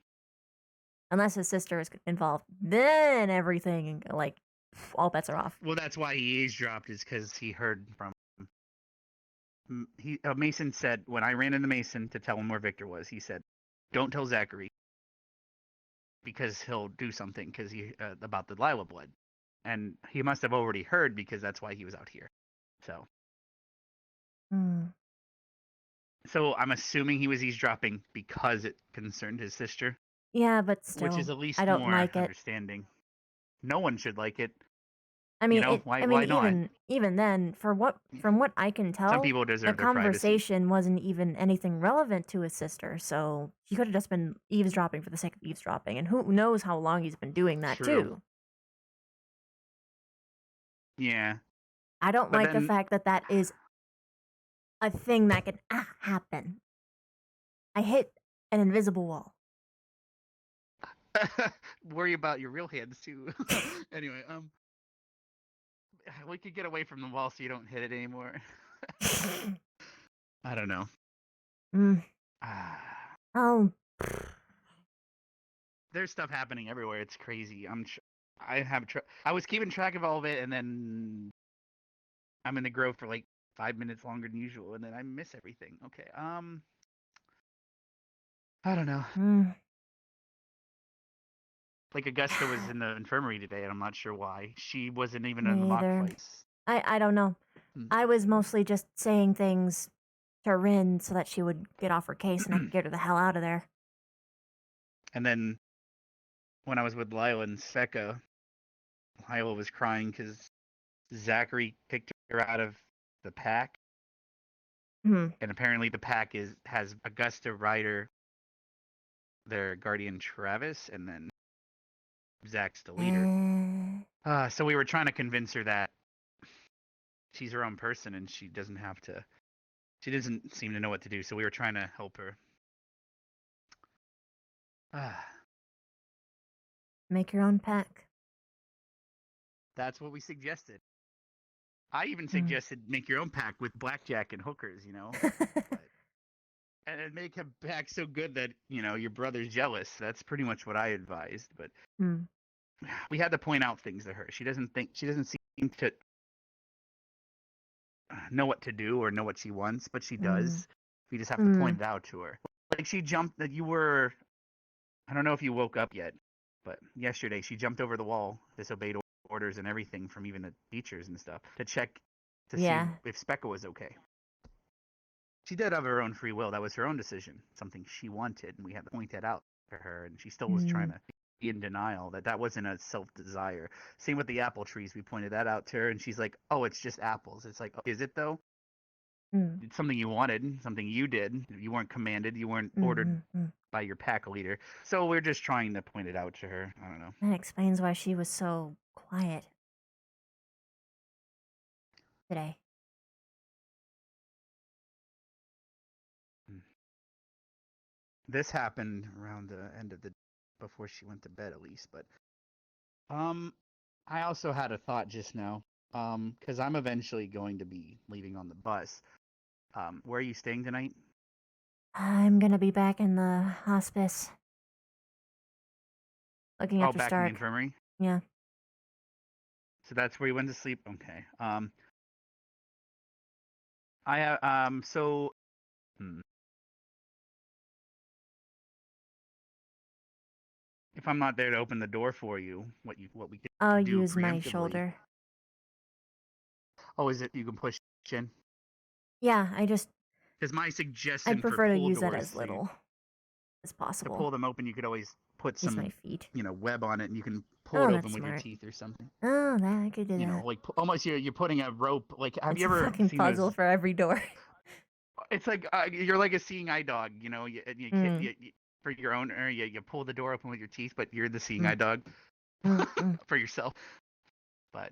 Unless his sister is involved, then everything like all bets are off. Well, that's why he eavesdropped, is because he heard from Mason said when I ran into Mason to tell him where Victor was, he said, "Don't tell Zachary because he'll do something because he about the Lila blood," and he must have already heard because that's why he was out here. So Hmm. So I'm assuming he was eavesdropping because it concerned his sister, Yeah, but which is still, at least I don't more like it. understanding. No one should like it. I mean, Why not? even then, from what I can Some tell, people the deserve their privacy. conversation wasn't even anything relevant to his sister, so he could have just been eavesdropping for the sake of eavesdropping, and who knows how long he's been doing that True. too. Yeah. I don't But like the then- fact that that is a thing that can happen. I hit an invisible wall. Worry about your real hands too. Anyway, we could get away from the wall so you don't hit it anymore. I don't know. Mm. Oh, There's stuff happening everywhere. It's crazy. I was keeping track of all of it, and then I'm in the grove for like 5 minutes longer than usual, and then I miss everything. Okay. I don't know. mm. Like Augusta was in the infirmary today, and I'm not sure why. She wasn't even Me in the mock either. fights. I don't know. Hmm. I was mostly just saying things to Rin so that she would get off her case and I could get her the hell out of there. And then when I was with Lila and Sveka, Lila was crying because Zachary kicked her out of the pack, Hmm. and apparently the pack has Augusta, Ryder, their guardian Travis, and then Zach's the leader. So we were trying to convince her that she's her own person and she doesn't seem to know what to do. So we were trying to help her. Make your own pack. That's what we suggested. I even suggested make your own pack with blackjack and hookers, and make a pack so good that your brother's jealous. That's pretty much what I advised. But Hmm. we had to point out things to her. She doesn't seem to know what to do or know what she wants, but she does. We just have to point it out to her. Like she jumped that you were. I don't know if you woke up yet, but yesterday she jumped over the wall, disobeyed orders and everything from even the teachers and stuff to check to see if Specca was okay. She did have her own free will. That was her own decision, something she wanted, and we had to point that out to her, and she still was trying to be in denial that wasn't a self-desire. Same with the apple trees. We pointed that out to her, and she's like, oh, it's just apples. It's like, is it though? It's something you wanted, something you did. You weren't commanded. You weren't ordered by your pack leader. So we're just trying to point it out to her. I don't know. That explains why she was so quiet today. This happened around the end of the before she went to bed, at least. But I also had a thought just now. Because I'm eventually going to be leaving on the bus. Where are you staying tonight? I'm gonna be back in the hospice. Looking after back in Stark. the infirmary? Yeah. So that's where you went to sleep? Okay. If I'm not there to open the door for you, what we could I'll do use my preemptively- shoulder. Oh, is it you can push in? Yeah, Because my suggestion I'd prefer for to pull use that doors as little as to possible. pull them open, you could always put Use some my feet. web on it, and you can pull Oh, it that's open with your smart. teeth or something. Oh, that I could do that. Like almost you're putting a rope. Like have It's you ever a fucking seen puzzle those? for every door. It's like you're like a seeing eye dog. You for your owner, you pull the door open with your teeth, but you're the seeing eye dog for yourself. But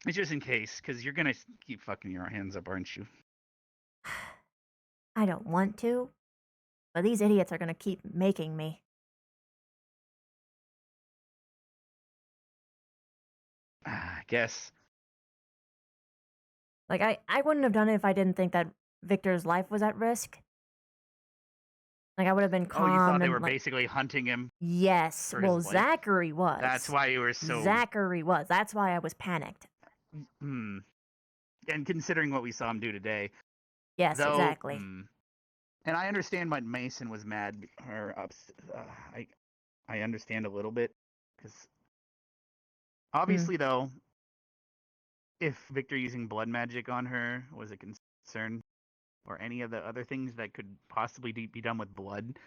it's just in case, because you're gonna keep fucking your hands up, aren't you? I don't want to, but these idiots are gonna keep making me. I guess. Like, I wouldn't have done it if I didn't think that Victor's life was at risk. Like, I would have been calm. Oh, you thought they and, were like, basically hunting him? Yes. for his Well, life? Zachary was. That's why you were so. Zachary was. That's why I was panicked. and considering what we saw him do today, Yes, though, exactly. and I understand why Mason was mad or I understand a little bit because obviously though, if Victor using blood magic on her was a concern, or any of the other things that could possibly be done with blood,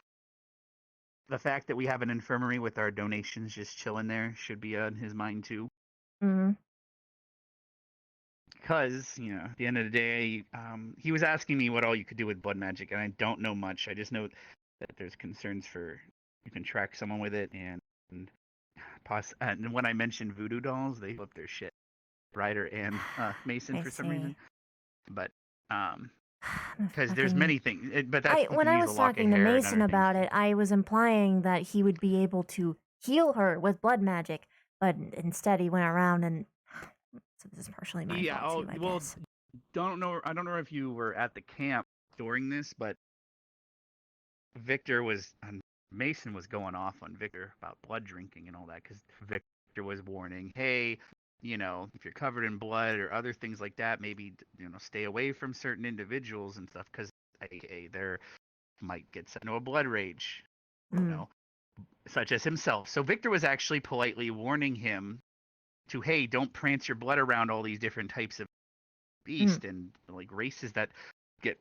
the fact that we have an infirmary with our donations just chilling there should be on his mind too. Mm-hmm. Because, at the end of the day, he was asking me what all you could do with blood magic, and I don't know much. I just know that there's concerns for you can track someone with it, and when I mentioned voodoo dolls, they flipped their shit. Ryder and Mason I for some reason. see. But because there's many things, but that's you when can I use was a lock of talking to hair and Mason other things. about it, I was implying that he would be able to heal her with blood magic, but instead he went around and so this is partially my fault too, I guess. I don't know if you were at the camp during this, but Mason was going off on Victor about blood drinking and all that, because Victor was warning, hey, if you're covered in blood or other things like that, maybe stay away from certain individuals and stuff, because there might get sent into a blood rage, such as himself. So Victor was actually politely warning him to, hey, don't prance your blood around all these different types of beast and like races that get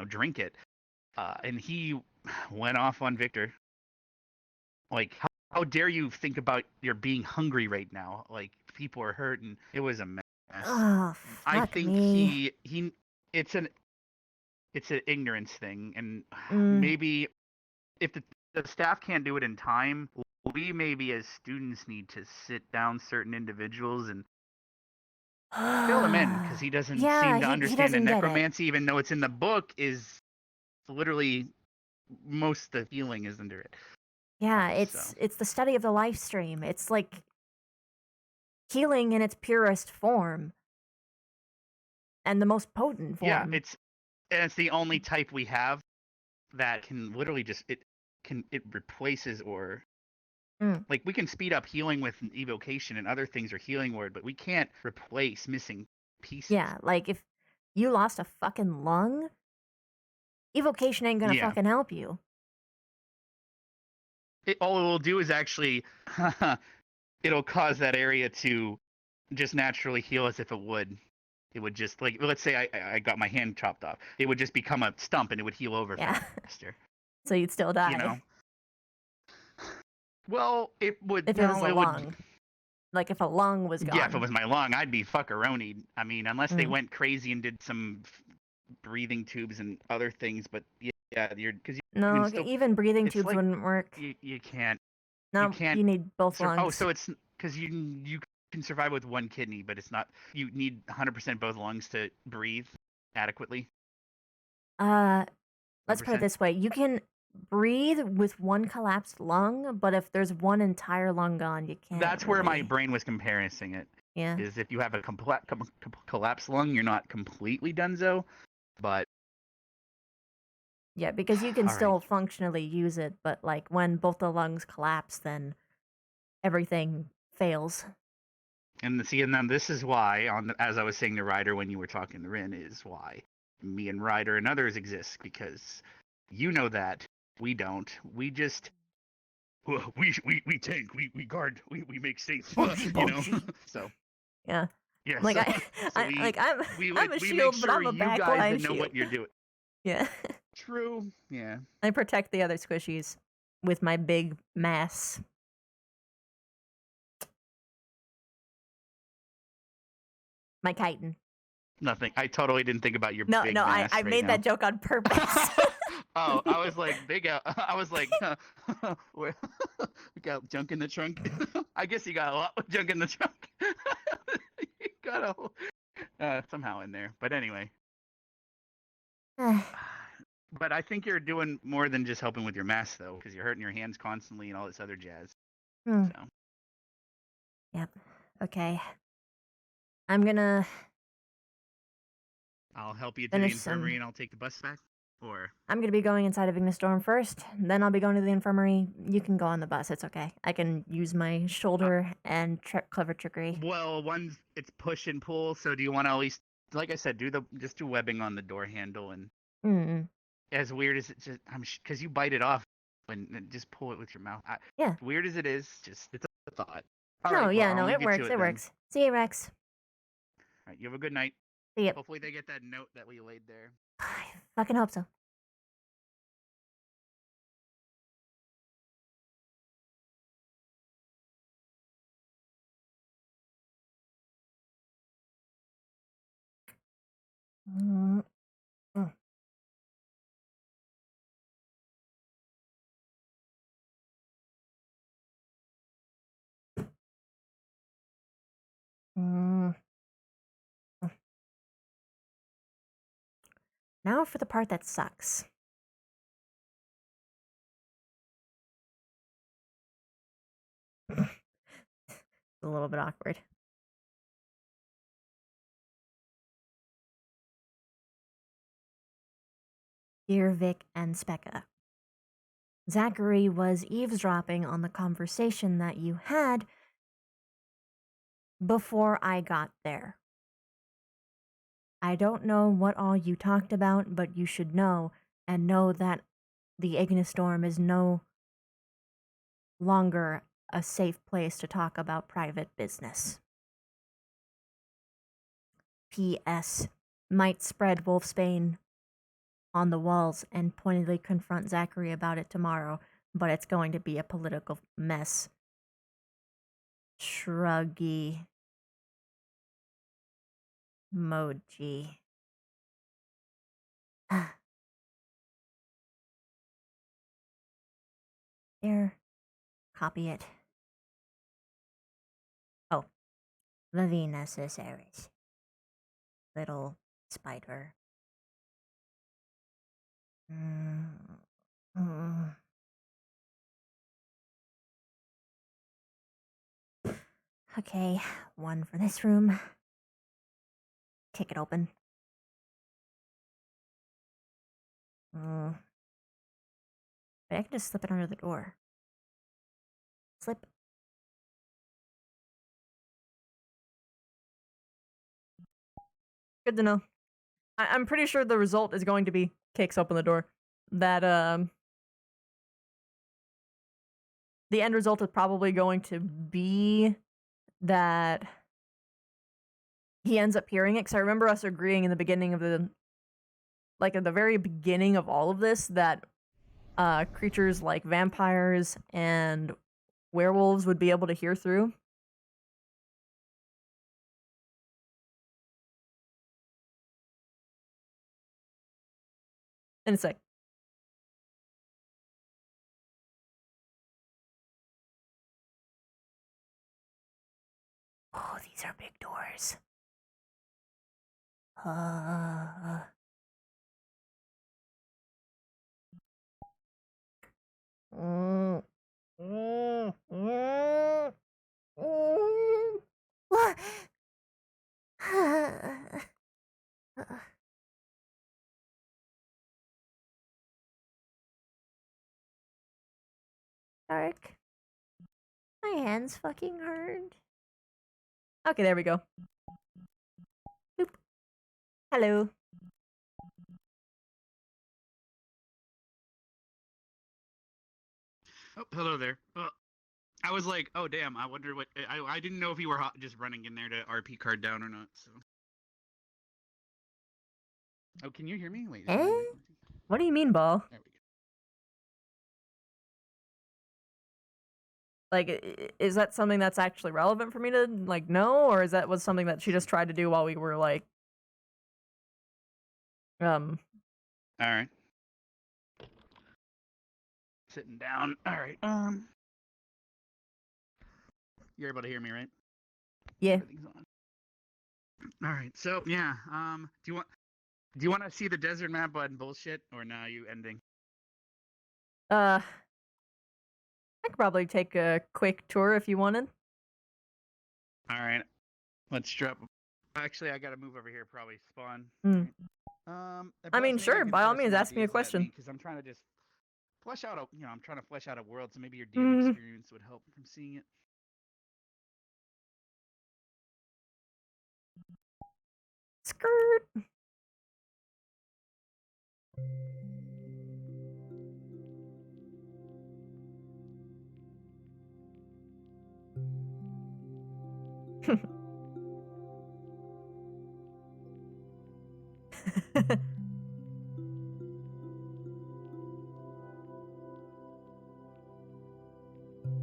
drink it. And he went off on Victor. Like, how dare you think about your being hungry right now? Like, people are hurting. It was a mess. Oh, I fuck think me. it's an ignorance thing, and Mm. maybe if the staff can't do it in time, we maybe as students need to sit down certain individuals and fill him in, because he doesn't seem to he understand that doesn't get it. necromancy, even though it's in the book, is literally most of the healing is under it. Yeah, So. it's the study of the life stream. It's like healing in its purest form. And the most potent form. Yeah, it's the only type we have that can literally just it replaces or like, we can speed up healing with evocation and other things, or healing word, but we can't replace missing pieces. Yeah, like if you lost a fucking lung, evocation ain't gonna fucking help you. All it will do is actually it'll cause that area to just naturally heal as if it would. It would just, like, let's say I got my hand chopped off. It would just become a stump and it would heal over faster. So you'd still die. Well, it would. If it was a lung. Like if a lung was gone. Yeah, if it was my lung, I'd be fuckaroni. I mean, unless they went crazy and did some breathing tubes and other things, but even breathing tubes wouldn't work. You can't. No, you need both lungs. Oh, so it's because you can survive with one kidney, but it's not. You need 100% both lungs to breathe adequately. Let's put it this way: you can breathe with one collapsed lung, but if there's one entire lung gone, you can't. That's where my brain was comparing it. Yeah. Is if you have a collapsed lung, you're not completely donezo, but. Yeah, because you can still functionally use it, but like when both the lungs collapse, then everything fails. And then this is why, as I was saying to Ryder when you were talking to Rin, is why me and Ryder and others exist, because you know that we don't. We just we tank, we guard, we make safe, So yeah. Yeah. Like so I'm a shield, but I'm a backline shield. Know what you're doing. Yeah. True. Yeah. I protect the other squishies with my big mass. My chitin. Nothing. I totally didn't think about your big mass. No, I right made now. that joke on purpose. Oh, I was like, big out. I was like, we got junk in the trunk. I guess you got a lot of junk in the trunk. You got somehow in there. But anyway. But I think you're doing more than just helping with your mass, though, because you're hurting your hands constantly and all this other jazz. So. Yep. Okay. I'm gonna. I'll help you to the infirmary and I'll take the bus back? Or. I'm gonna be going inside of Ignistorm first, then I'll be going to the infirmary. You can go on the bus, it's okay. I can use my shoulder and clever trickery. Well, it's push and pull, so do you want to at least like I said, just do webbing on the door handle, and Mm. as weird as it just, because you bite it off and just pull it with your mouth. Yeah. Weird as it is, it's a thought. All No, right, well, yeah, I'll no, leave it you works. to It then. works. See you, Rex. All right, you have a good night. See ya. Hopefully they get that note that we laid there. I fucking hope so. Mm. Mm. Mm. Mm. Now for the part that sucks. It's a little bit awkward. Dear Vic and Specca, Zachary was eavesdropping on the conversation that you had before I got there. I don't know what all you talked about, but you should know, and know that the Ignis Storm is no longer a safe place to talk about private business. P.S. Might spread Wolfsbane on the walls and pointedly confront Zachary about it tomorrow, but it's going to be a political mess. Shruggy. Moji. There. Copy it. Oh. The Venus is Aries. Little spider. Mm. Okay, one for this room. Kick it open. But I can just slip it under the door. Slip. Good to know. I'm pretty sure the result is going to be kicks open the door. That the end result is probably going to be that he ends up hearing it. Because I remember us agreeing in the beginning of the, like at the very beginning of all of this, that creatures like vampires and werewolves would be able to hear through. And it's like, oh, these are big doors. Dark. My hands fucking hurt. Okay, there we go. Boop. Hello. Oh, hello there. I was like, oh damn, I wonder what. I didn't know if you were just running in there to RP card down or not. So. Oh, can you hear me? Wait. Eh? What do you mean, Ball? There we go. Like, is that something that's actually relevant for me to, like, know? Or is that was something that she just tried to do while we were, like, All right. Sitting down. All right. You're able to hear me, right? Yeah. Everything's on. All right. So yeah. Do you want to see the desert map button bullshit, or now you ending? I could probably take a quick tour if you wanted. All right. Let's drop. Actually, I gotta move over here. Probably spawn. Mm. Right. I mean, sure. By all means, ask me a question. Because I'm trying to just flesh out I'm trying to flesh out a world, so maybe your DM experience would help from seeing it. Skirt.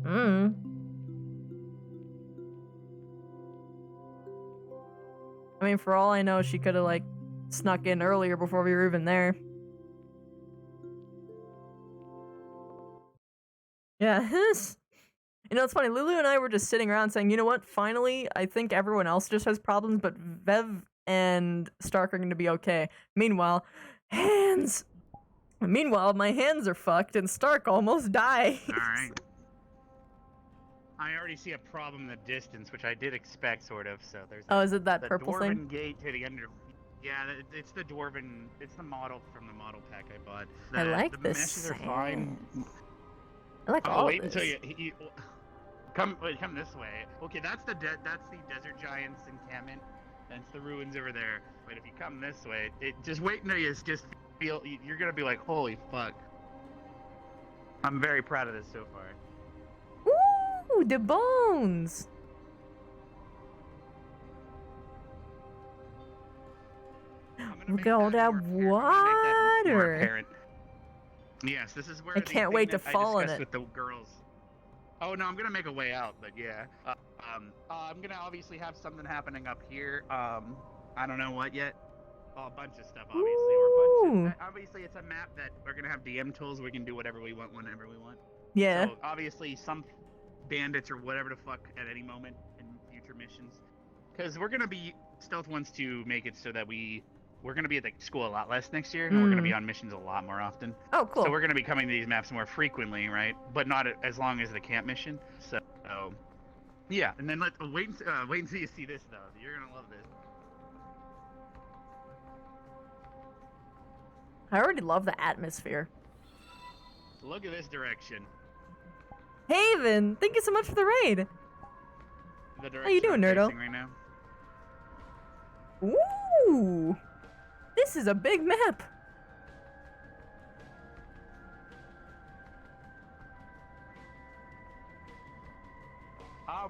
Mm. I mean, for all I know, she could have like snuck in earlier before we were even there. Yeah, you know, it's funny. Lulu and I were just sitting around saying, you know what? Finally, I think everyone else just has problems, but Vev and Stark are going to be okay. Meanwhile, my hands are fucked, and Stark almost died. All right. I already see a problem in the distance, which I did expect, sort of. So there's. Oh, is it that the purple dwarven thing? gate to the under. Yeah, it's the dwarven. It's the model from the model pack I bought. I like the this meshes are fine. I like Oh, all wait of until this. you come this way. Okay, that's the desert giants encampment. That's the ruins over there. But if you come this way, just wait until you just feel you're gonna be like, holy fuck. I'm very proud of this so far. Ooh, the bones. Look at all that water. Yes, this is where I can't wait to I fall in discussed it. with the girls. Oh no, I'm gonna make a way out, but yeah. I'm gonna obviously have something happening up here. I don't know what yet. A bunch of stuff, Ooh. obviously, it's a map that we're gonna have DM tools. We can do whatever we want whenever we want. Yeah. So obviously, some bandits or whatever the fuck at any moment in future missions, because we're gonna be stealth wants to make it so that we're gonna be at the school a lot less next year, and we're gonna be on missions a lot more often. Oh, cool. So we're gonna be coming to these maps more frequently, right? But not as long as the camp mission. So yeah, and then let's wait until you see this though. You're gonna love this. I already love the atmosphere. Look at this direction. Haven, thank you so much for the raid. The direction How you doing, I'm Nerdo? facing right now. Ooh, this is a big map.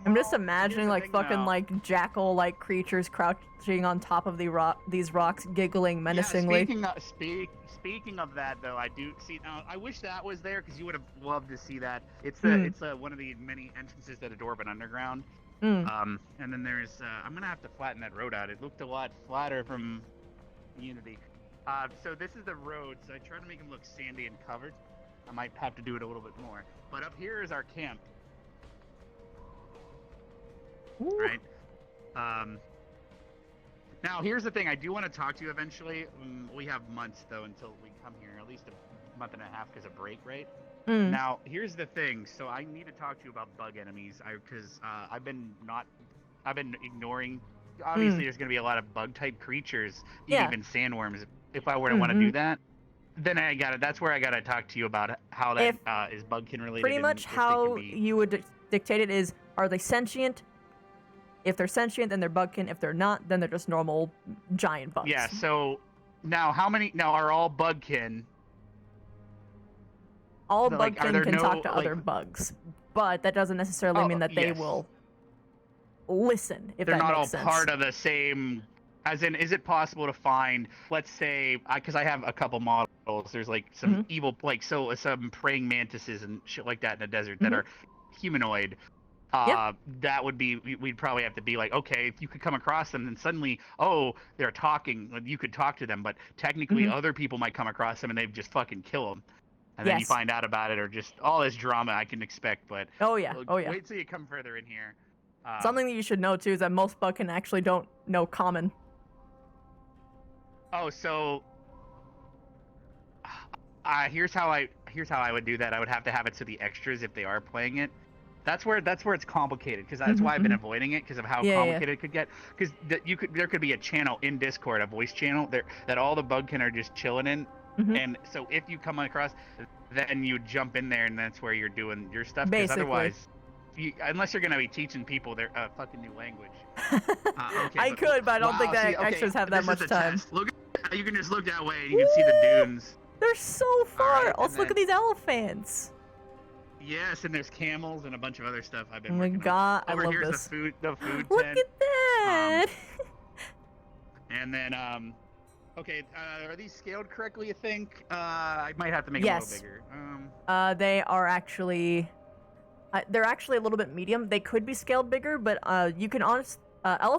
I'm just imagining like fucking like jackal-like creatures crouching on top of these rocks, giggling menacingly. Yeah, speaking of that though, I do see. I wish that was there because you would have loved to see that. It's one of the many entrances to the Dwarven Underground. And then there's I'm gonna have to flatten that road out. It looked a lot flatter from Unity. So this is the road. So I try to make them look sandy and covered. I might have to do it a little bit more. But up here is our camp. Ooh. Right. Now here's the thing. I do want to talk to you eventually. We have months though until we come here, at least a month and a half because of break, right? Now here's the thing. So I need to talk to you about bug enemies. Because I've been ignoring. Obviously, there's going to be a lot of bug type creatures, even sandworms. If I were to want to do that, then that's where I gotta talk to you about how that is bugkin related. Pretty much how you would dictate it is: are they sentient? If they're sentient, then they're bugkin. If they're not, then they're just normal giant bugs. Yeah. So now, are all bugkin? All bugkin can talk to other bugs, but that doesn't necessarily mean that they will listen. If they're that not makes all sense. part of the same. As in, is it possible to find, let's say, because I have a couple models. There's like some evil, some praying mantises and shit like that in the desert that are humanoid. That would be, we'd probably have to be like, okay, if you could come across them, then suddenly, they're talking, you could talk to them, but technically other people might come across them and they'd just fucking kill them. And then you find out about it, or just all this drama I can expect, but wait till you come further in here. Something that you should know too is that most bugkin actually don't know common. Oh, so here's how I would do that. I would have to have it so the extras, if they are playing it, that's where it's complicated, because that's why I've been avoiding it, because of how complicated it could get. Because there could be a channel in Discord, a voice channel there that all the bugkin are just chilling in, and so if you come across, then you jump in there, and that's where you're doing your stuff. Because otherwise, unless you're gonna be teaching people their fucking new language, Okay, I could, but I don't think wow, that see, okay, extras have that this is much the time. test. Look at, you can just look that way and you can see the dunes. They're so far. Alright, Also, and look at then- these elephants. Yes, and there's camels and a bunch of other stuff I've been Oh my working god, on. Over I love here's this. the food Look tent. at that. And then, okay, are these scaled correctly, you think? I might have to make them a little Yes. bigger. They are actually, they're actually a little bit medium. They could be scaled bigger, but you can elephant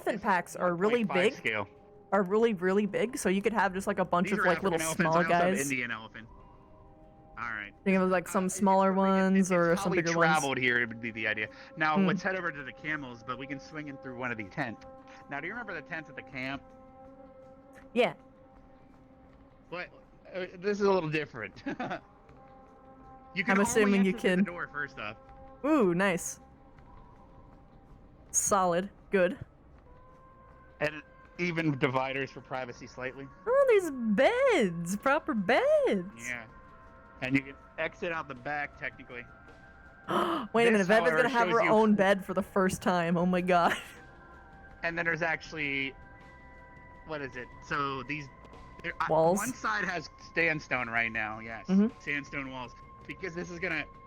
This is packs are really 1.5 big. Scale. Are really big. So you could have just like a bunch These of are like little African elephants. small I also have guys. Indian elephant. All right. Think of like some smaller ones or some bigger ones. Traveled here would be the idea. Now Hmm. let's head over to the camels, but we can swing in through one of these tents. Now, do you remember the tents at the camp? Yeah. What? This is a little different. You can I'm assuming only you enter through can- the door first off. Ooh, nice. Solid. And even dividers for privacy slightly. Oh, these beds. Proper beds. Yeah. And you can exit out the back technically. Wait a This, minute. Bev is however, gonna have shows her you- own bed for the first time. Oh my god. And then there's actually, what is it? So these Walls? One side has sandstone right now. Yes, Mhm. sandstone walls. Because this is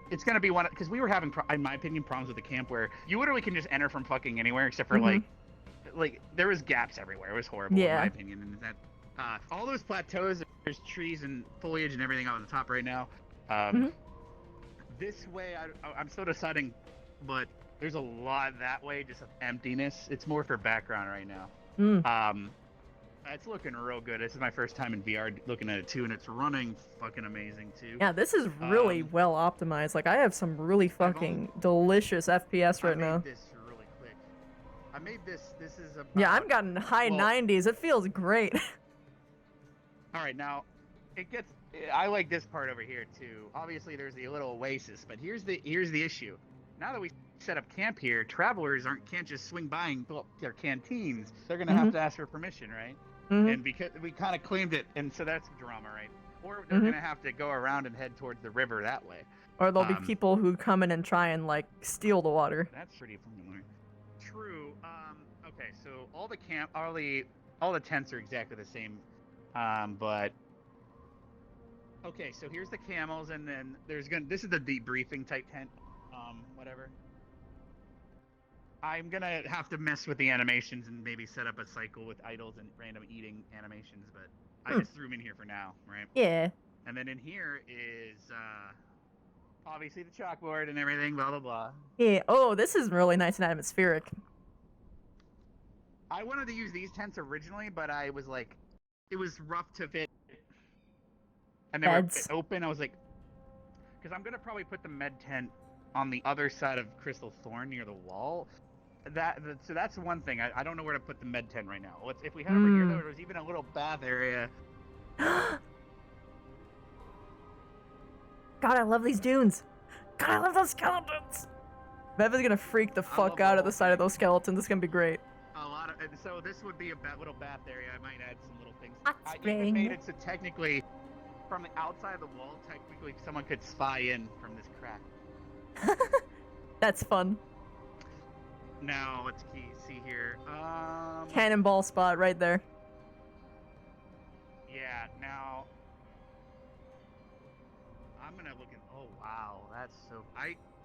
it's gonna be one. Because we were having, in my opinion, problems with the camp where you literally can just enter from fucking anywhere except for Mhm. like there was gaps everywhere. It was horrible in Yeah. my opinion. And that all those plateaus, there's trees and foliage and everything on the top right now. Mhm. This way, I'm still deciding, but there's a lot that way, just of emptiness. It's more for background right now. Mm. It's looking real good. This is my first time in VR looking at it too, and it's running fucking amazing too. Yeah, this is really well optimized. Like I have some really fucking delicious FPS right I made now. this really quick. I made this. This is about. Yeah, I've gotten high well- 90s. It feels great. All right, now it gets. I like this part over here too. Obviously, there's the little oasis, but here's the issue. Now that we set up camp here, travelers can't just swing by and fill up their canteens. They're gonna have to ask for permission, right? Mhm. And because we kind of claimed it, and so that's drama, right? Or they're gonna have to go around and head towards the river that way. Or there'll be Um, people who come in and try and like steal the water. That's pretty familiar. True. Okay, so all the tents are exactly the same, but okay. So here's the camels, and then this is the debriefing type tent. Whatever. I'm gonna have to mess with the animations and maybe set up a cycle with idols and random eating animations, but I just threw them in here for now, right? Yeah. And then in here is obviously the chalkboard and everything, blah blah blah. Yeah. Oh, this is really nice and atmospheric. I wanted to use these tents originally, but I was like, it was rough to fit. And they Beds. were open. I was like, because I'm gonna probably put the med tent on the other side of Crystal Thorn near the wall. So that's one thing. I don't know where to put the med tent right now. If we head over here, though, there was even a little bath area. God, I love these dunes. God, I love those skeletons. Bev is gonna freak the love fuck the out of whole the sight of thing. those skeletons. It's gonna be great. A lot of, and so this would be a little bath area. I might add some little things. Hot I even spring. made it so technically, from the outside of the wall, technically someone could spy in from this crack. That's fun. Now let's see here. Cannonball spot right there. Yeah. Now I'm gonna look at. Oh wow, that's so.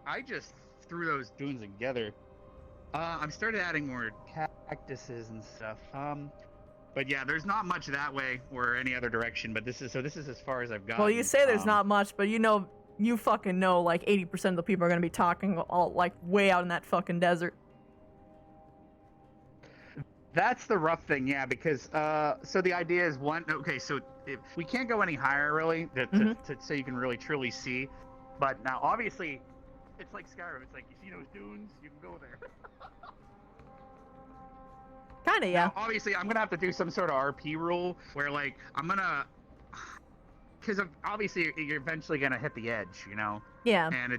I just threw those dunes together. I'm started adding more cactuses and stuff. But yeah, there's not much that way or any other direction. But this is as far as I've got. Well, you say there's not much, but you fucking know like 80% of the people are gonna be talking all like way out in that fucking desert. That's the rough thing, yeah, because so the idea is okay, so if we can't go any higher really so you can really truly see, but now obviously it's like Skyrim. It's like you see those dunes, you can go there. Kinda, yeah. Now, obviously, I'm gonna have to do some sort of RP rule where like because obviously you're eventually gonna hit the edge, you know. Yeah. And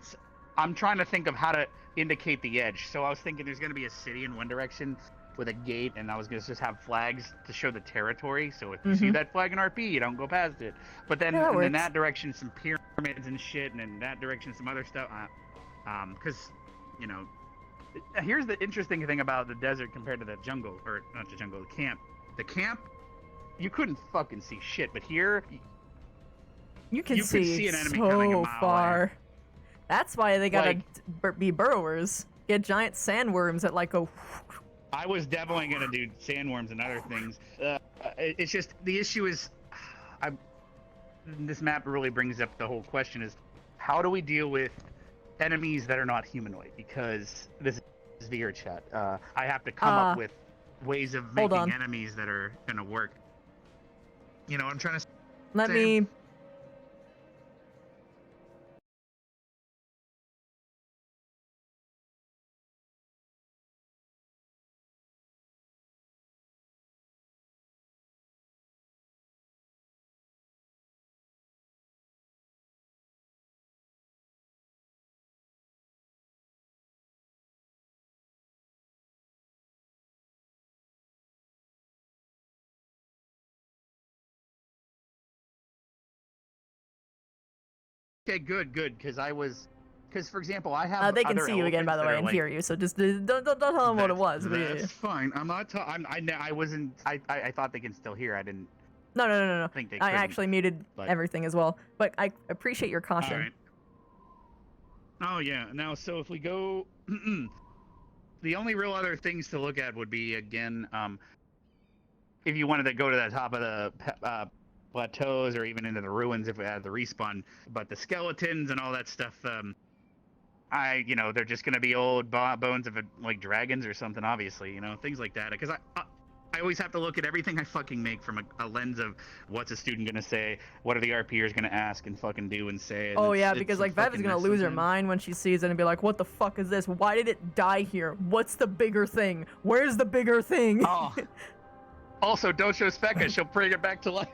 I'm trying to think of how to indicate the edge. So I was thinking there's gonna be a city in one direction with a gate, and I was gonna just have flags to show the territory. So if you see that flag in RP, you don't go past it. But then Yeah, that in works. that direction, some pyramids and shit, and in that direction, some other stuff. Because here's the interesting thing about the desert compared to the jungle, or not the jungle, the camp. The camp, you couldn't fucking see shit, but here, You can You could see, see an enemy coming a so mile far. away. That's why they gotta Like- be burrowers. Get giant sandworms that like go. I was definitely gonna do sandworms and other things. It's just the issue is, this map really brings up the whole question: is how do we deal with enemies that are not humanoid? Because this is VR chat. I have to come up with ways of hold making on. enemies that are gonna work. You know what I'm trying to say? Let Same. me. Okay, good, because for example, I have. They can other see you again, by elephants the that way, are and like, hear you. So just don't tell them what it was. But That's fine. I'm not. I wasn't. I thought they can still hear. I didn't no. think they. I couldn't, actually muted but- everything as well. But I appreciate your caution. All right. Oh yeah. Now, so if we go, the only real other things to look at would be again, if you wanted to go to the top of the plateaus or even into the ruins if we had the respawn, but the skeletons and all that stuff, they're just gonna be old bones of like dragons or something, obviously, things like that. Because I always have to look at everything I fucking make from a lens of what's a student gonna say, what are the RPers gonna ask and fucking do and say. And Oh it's- yeah, it's because a like Bev is fucking gonna mess lose her sometimes. mind when she sees it and be like, "What the fuck is this? Why did it die here? What's the bigger thing? Where's the bigger thing?" Oh. Also, don't show Specca. She'll bring it back to life.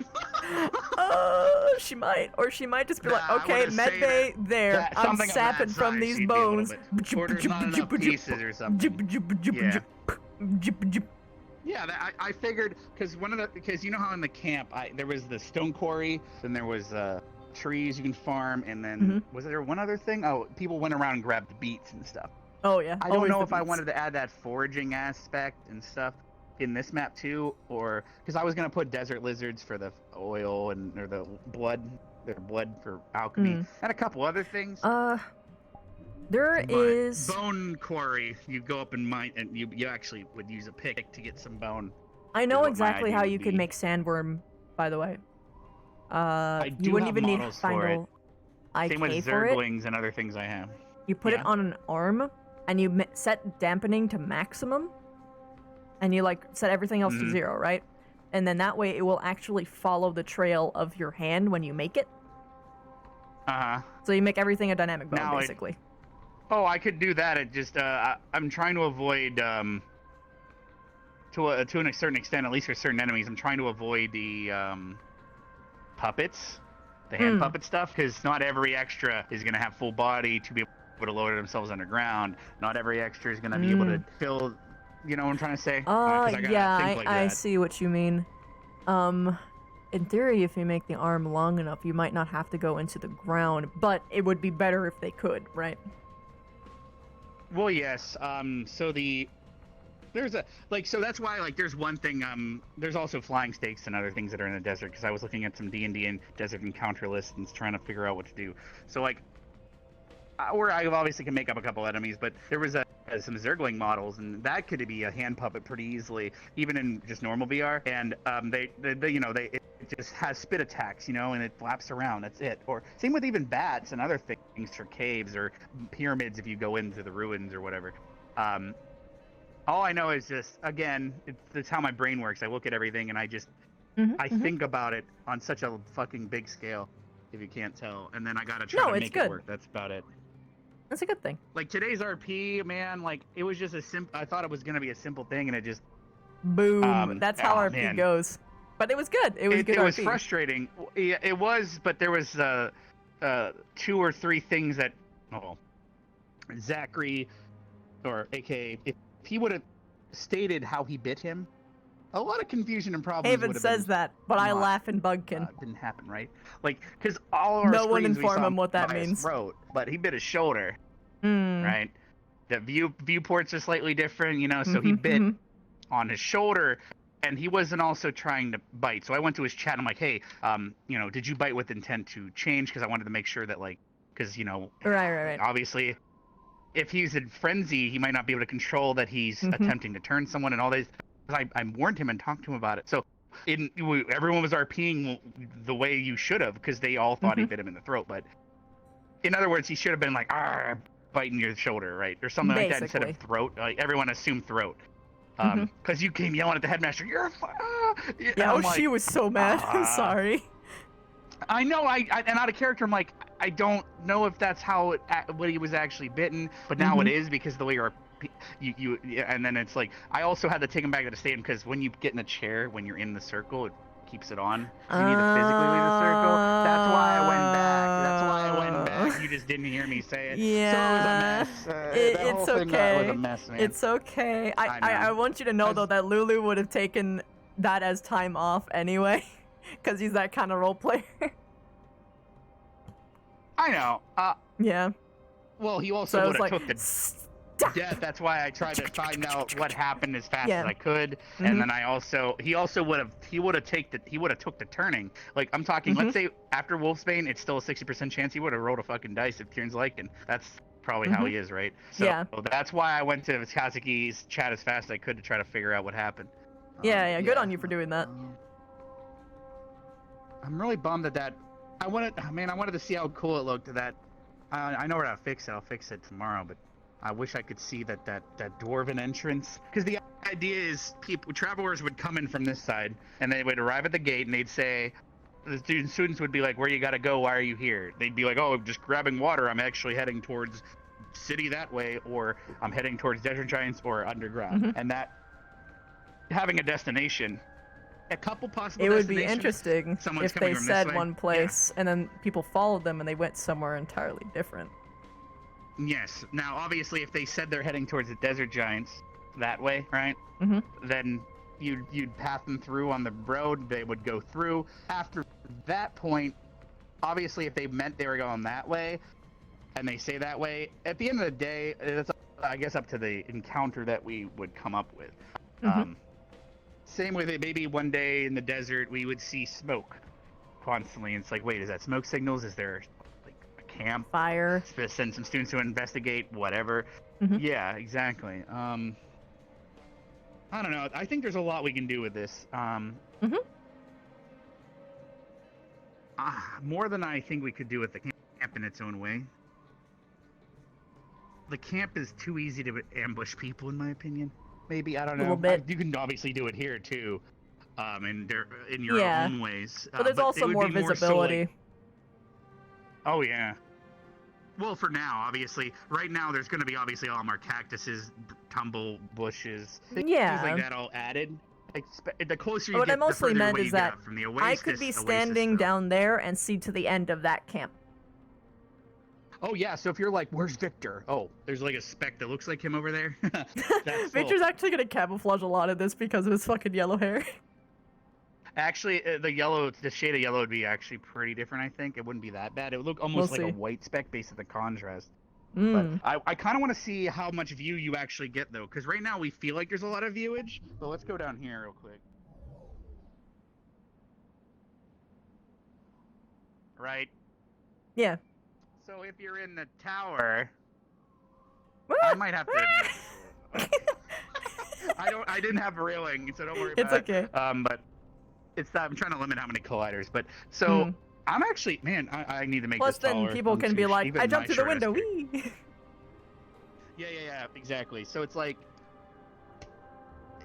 She might, or she might just be like, Nah, I "Okay, wouldn't say medbay there. that- I'm something of that sapping from size, these she'd be a little bones." bit. Or there's not enough pieces or something. Yeah. Yeah, I figured because you know how in the camp there was the stone quarry, then there was trees you can farm, and then was there one other thing? Oh, people went around and grabbed beets and stuff. Oh yeah. I don't always know the if I beats. wanted to add that foraging aspect and stuff in this map too, or because I was gonna put desert lizards for the oil or the blood, their blood for alchemy, and a couple other things. There But is. bone quarry. You go up and mine, and you actually would use a pick to get some bone. I is know what my exactly idea how would you could be. make sandworm. By the way. I do You wouldn't have even need models for it. final IK Same with for it. zerglings and other things I have. You put it Yeah. on an arm, and you set dampening to maximum, and you like set everything else to Mhm. 0, right? And then that way it will actually follow the trail of your hand when you make it. So you make everything a dynamic bone, Now basically. Oh, I could do that. It just I'm trying to avoid to a certain extent, at least for certain enemies, I'm trying to avoid the puppets, the hand puppet stuff, because not every extra is gonna have full body to be able to lower themselves underground. Not every extra is gonna be able to fill. You know what I'm trying to say? 'Cause I gotta Yeah, think like I that. see what you mean. In theory, if you make the arm long enough, you might not have to go into the ground, but it would be better if they could, right? Well, yes. So there's so that's why there's one thing. There's also flying stakes and other things that are in the desert, because I was looking at some D&D and desert encounter lists and trying to figure out what to do. So or I obviously can make up a couple enemies, but there was some zergling models, and that could be a hand puppet pretty easily, even in just normal VR. And it just has spit attacks, and it flaps around. That's it. Or same with even bats and other things for caves or pyramids if you go into the ruins or whatever. All I know is just, again, it's how my brain works. I look at everything and I think about it on such a fucking big scale, if you can't tell, and then I gotta try to it's make good. it work. That's about it. That's a good thing. Like today's RP, man, it was just I thought it was gonna be a simple thing, and it just Boom. That's how RP man. goes. But it was good. It was good It was RP. frustrating. Yeah, it was, but there was 2 or 3 things that Zachary, or AKA, if he would have stated how he bit him, a lot of confusion and problems Haven would have says been that, but I not, laugh in Bugkin. didn't happen, right? Because all our No one screens we inform saw him what that by his means. throat, but he bit his shoulder, Mm. right? the viewports are slightly different, you know. So he bit on his shoulder, and he wasn't also trying to bite. So I went to his chat. And I'm like, hey, you know, did you bite with intent to change? Because I wanted to make sure that, like, because you know, Right. obviously, if he's in frenzy, he might not be able to control that he's attempting to turn someone and all this. I warned him and talked to him about it. So everyone was RPing the way you should have, because they all thought he bit him in the throat. But in other words, he should have been like, biting your shoulder, right? Or something like that instead of throat. Like, everyone assumed throat. Because you came yelling at the headmaster, you're yeah, she was so mad. I'm sorry. I know, and out of character, I'm like, I don't know if that's how what he was actually bitten, but now it is, because the way you and then it's like, I also had to take him back to the stadium, because when you get in a chair, when you're in the circle, it keeps it on. So you need to physically leave the circle. That's why I went back. You just didn't hear me say it. Yeah. So it was a mess. It's okay. Was a mess, man. It's okay. I want you to know, though, that Lulu would have taken that as time off anyway, because he's that kind of role player. I know. Yeah. Well, he also would have took the Stop. death. That's why I tried to find out what happened as fast as I could, and then he also would have took the turning. Like, I'm talking, let's say after Wolfsbane, it's still a 60% chance he would have rolled a fucking dice if Tyrion's Lycan. That's probably how he is, right? So that's why I went to Kazuki's chat as fast as I could to try to figure out what happened. Yeah. Good on you for doing that. I'm really bummed that I wanted to see how cool it looked. That I know where to fix it. I'll fix it tomorrow, but I wish I could see that dwarven entrance, because the idea is travelers would come in from this side, and they would arrive at the gate, and they'd say, the students would be like, where you gotta go, why are you here? They'd be like, oh, I'm just grabbing water, I'm actually heading towards city that way, or I'm heading towards Desert Giants or underground. And that, having a destination, a couple possible It would be interesting if they said one way. place and then people followed them and they went somewhere entirely different. Yes. Now, obviously, if they said they're heading towards the Desert Giants that way, right? Then you'd pass them through on the road. They would go through. After that point, obviously, if they meant they were going that way, and they say that way, at the end of the day, it's, I guess, up to the encounter that we would come up with. Same with it. Maybe one day in the desert, we would see smoke constantly. And it's like, wait, is that smoke signals? Is there camp, fire, send some students to investigate, whatever. Yeah, exactly. I don't know, I think there's a lot we can do with this. More than I think we could do with the camp in its own way. The camp is too easy to ambush people, in my opinion. Maybe, I don't know. A little bit. You can obviously do it here too, in your own ways. But there's also more visibility. Oh, yeah. Well, for now, obviously. Right now, there's going to be obviously all more cactuses, tumble bushes, things like that all added. The closer you what get, I mostly the further meant away is you that get from the oasis, I could be standing down there and see to the end of that camp. Oh, yeah, so if you're like, where's Victor? Oh, there's like a speck that looks like him over there. Victor's actually going to camouflage a lot of this because of his fucking yellow hair. Actually, the shade of yellow would be actually pretty different, I think. It wouldn't be that bad. It would look almost like a white speck based on the contrast. But I kind of want to see how much view you actually get, though, because right now we feel like there's a lot of viewage. But let's go down here real quick. Right? Yeah. So if you're in the tower, I might have to... I didn't have a railing, so don't worry about it. It's okay. But... It's that I'm trying to limit how many colliders, but so I'm actually, man, I need to make Plus, this taller. then people can be like, I jumped through the window. Wee. Yeah, exactly. So it's like,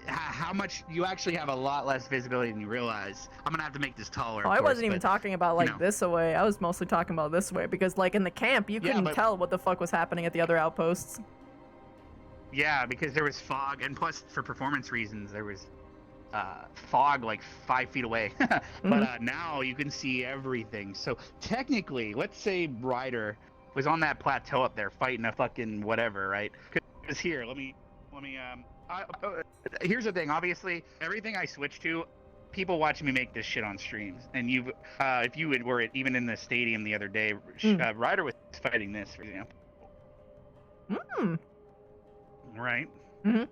how much you actually have a lot less visibility than you realize. I'm gonna have to make this taller. Oh, I wasn't even talking about like this away. I was mostly talking about this way because, like, in the camp, you couldn't tell what the fuck was happening at the other outposts. Yeah, because there was fog, and plus, for performance reasons, there was fog like 5 feet away. But now you can see everything. So technically, let's say Ryder was on that plateau up there fighting a fucking whatever, right? Because here, here's the thing. Obviously, everything I switch to, people watch me make this shit on streams. And if you were even in the stadium the other day, Ryder was fighting this, for example. right? Mm-hmm.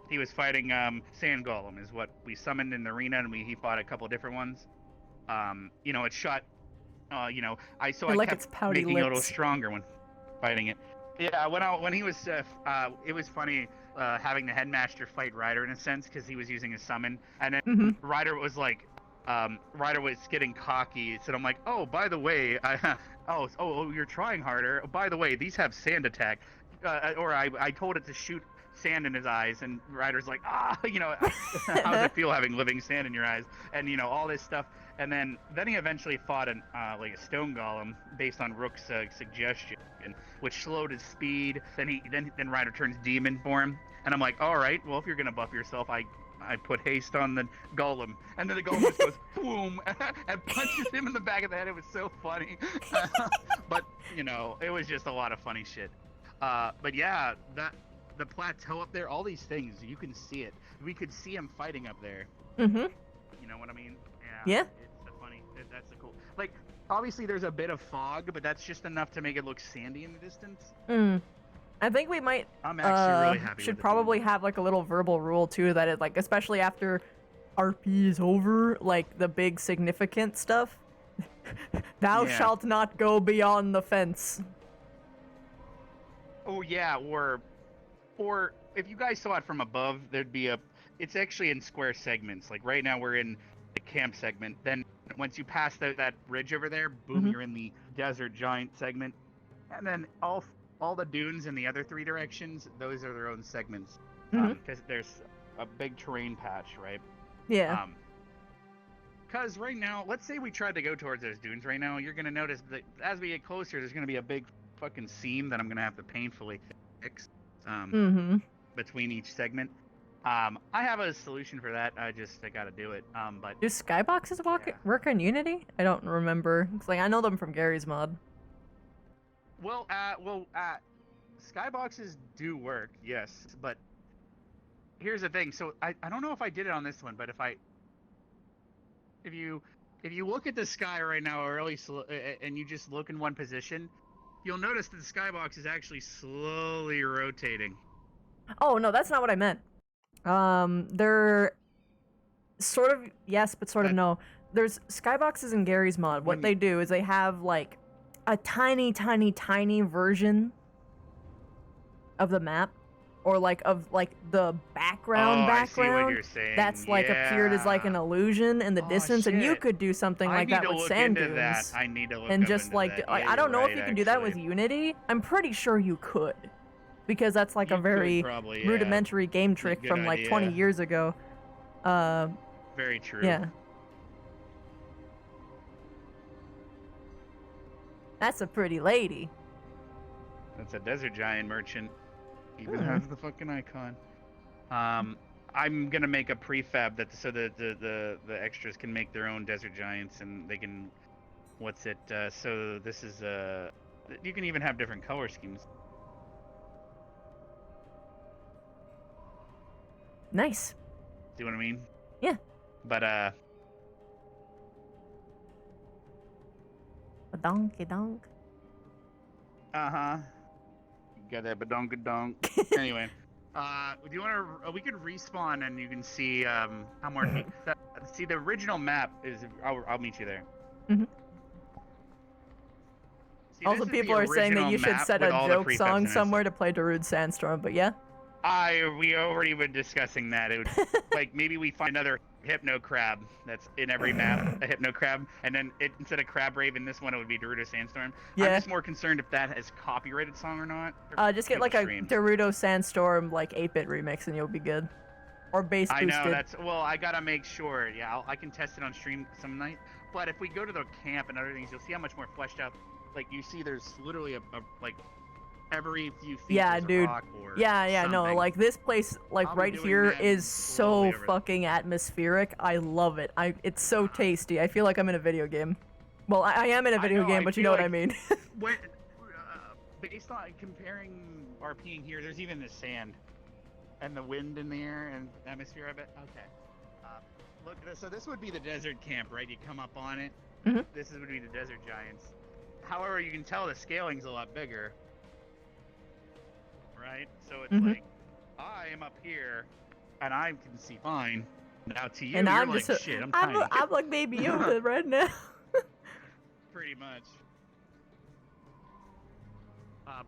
He was fighting Sand Golem, is what we summoned in the arena, and he fought a couple different ones. You know, it shot. You know, I I like kept its pouty making it a little lips. stronger when fighting it. Yeah, when he was, it was funny having the headmaster fight Ryder in a sense because he was using a summon, and then Mm-hmm. Ryder was like, Ryder was getting cocky, so I'm like, oh, by the way, you're trying harder. By the way, these have sand attack, or I told it to shoot sand in his eyes, and Ryder's like, you know, how does it feel having living sand in your eyes, and you know all this stuff. And then he eventually fought an like a stone golem based on Rook's suggestion, which slowed his speed. Then Ryder turns demon for him, and I'm like, all right, well if you're gonna buff yourself, I put haste on the golem, and then the golem just goes boom and punches him in the back of the head. It was so funny, but you know it was just a lot of funny shit. But yeah, the plateau up there, all these things, you can see it. We could see him fighting up there. Mm-hmm. You know what I mean? Yeah. It's the funny. That's the cool. Like, obviously there's a bit of fog, but that's just enough to make it look sandy in the distance. I think we might. I'm actually really happy. Should with probably have like a little verbal rule too that it like, especially after RP is over, like the big significant stuff. Thou Yeah. shalt not go beyond the fence. Oh yeah, or if you guys saw it from above, there'd be it's actually in square segments. Like right now we're in the camp segment. Then once you pass that ridge over there, boom, Mhm. you're in the desert giant segment. And then all the dunes in the other three directions, those are their own segments. Because there's a big terrain patch, right? Yeah. Because right now, let's say we tried to go towards those dunes right now, you're going to notice that as we get closer, there's going to be a big fucking seam that I'm going to have to painfully fix between each segment. I have a solution for that. I got to do it. But Do skyboxes work on Unity? I don't remember. It's like I know them from Gary's mod. Well, skyboxes do work, yes. But here's the thing. So I don't know if I did it on this one, but if you look at the sky right now, and you just look in one position, you'll notice that the skybox is actually slowly rotating. Oh no, that's not what I meant. They're sort of yes, but sort of no. There's skyboxes in Gary's mod. What they do is they have like a tiny, tiny, tiny version of the map, or like of like the background. I see what you're saying. That's like appeared as like an illusion in the distance, and you shit. could do something I like need that to with look sand into dunes. that. I need to look And up just into like that. I Yeah, don't know you're if you right, can do that with actually. Unity. I'm pretty sure you could, because that's like You a could very probably, yeah. rudimentary game trick Good from like 20 idea. years ago. Very true. Yeah. That's a pretty lady. That's a desert giant merchant. Even Hmm. has the fucking icon. I'm gonna make a prefab so that the extras can make their own desert giants, and they can. So this is you can even have different color schemes. Nice. See what I mean? Yeah. But A donkey donk. got that badonkadonk. Anyway, do you want to? We could respawn, and you can see how more. See, the original map is. I'll meet you there. Mhm. See, Also, this is people the are saying that original you should map set with a all the joke prefabs song and somewhere to play Darude Sandstorm, but yeah. We already been discussing that. It would, like maybe we find another hypno crab that's in every map, a hypno crab, and then instead of Crab Rave in this one, it would be Darude Sandstorm. Yeah. I'm just more concerned if that is copyrighted song or not. Just get like a Streams. Darude Sandstorm like 8-bit remix and you'll be good. Or bass I boosted. know I gotta make sure. Yeah, I can test it on stream some night. But if we go to the camp and other things, you'll see how much more fleshed out. Like you see, there's literally a like every few feet. Yeah, there's a dude. rock or Yeah, no, something. like this place, like I'll be right doing here that is slowly so over- fucking atmospheric. I love it. It's so tasty. I feel like I'm in a video game. Well, I am in a I video know, game, I but you feel know what I like- mean. When, based on comparing RPing here, there's even the sand and the wind in the air and atmosphere of it. Okay. Look at this. So this would be the desert camp, right? You come up on it. Mhm. This would be the desert giants. However, you can tell the scaling's a lot bigger. right? So it's Mhm. like, I am up here, and I can see fine. Now to you, And you're I'm like, just, shit, I'm I'm, tiny. I'm like Baby Yoda right now. Pretty much.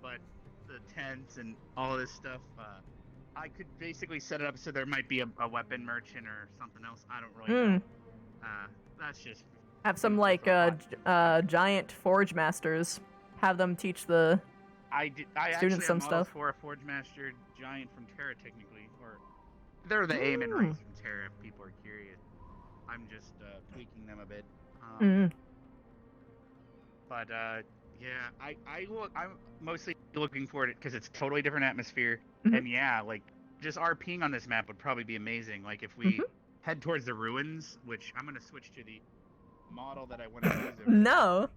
But the tents and all of this stuff, I could basically set it up so there might be a weapon merchant or something else. I don't really know. That's just Have some food for thought. giant forge masters. Have them teach the I students actually have some models stuff. for a Forge Master giant from Terra, technically, or they're the Aemon race from Terra. If people are curious, I'm just tweaking them a bit. But yeah, I'm mostly looking forward to it because it's a totally different atmosphere, and yeah, like just RPing on this map would probably be amazing. Like if we head towards the ruins, which I'm gonna switch to the model that I want to use. No.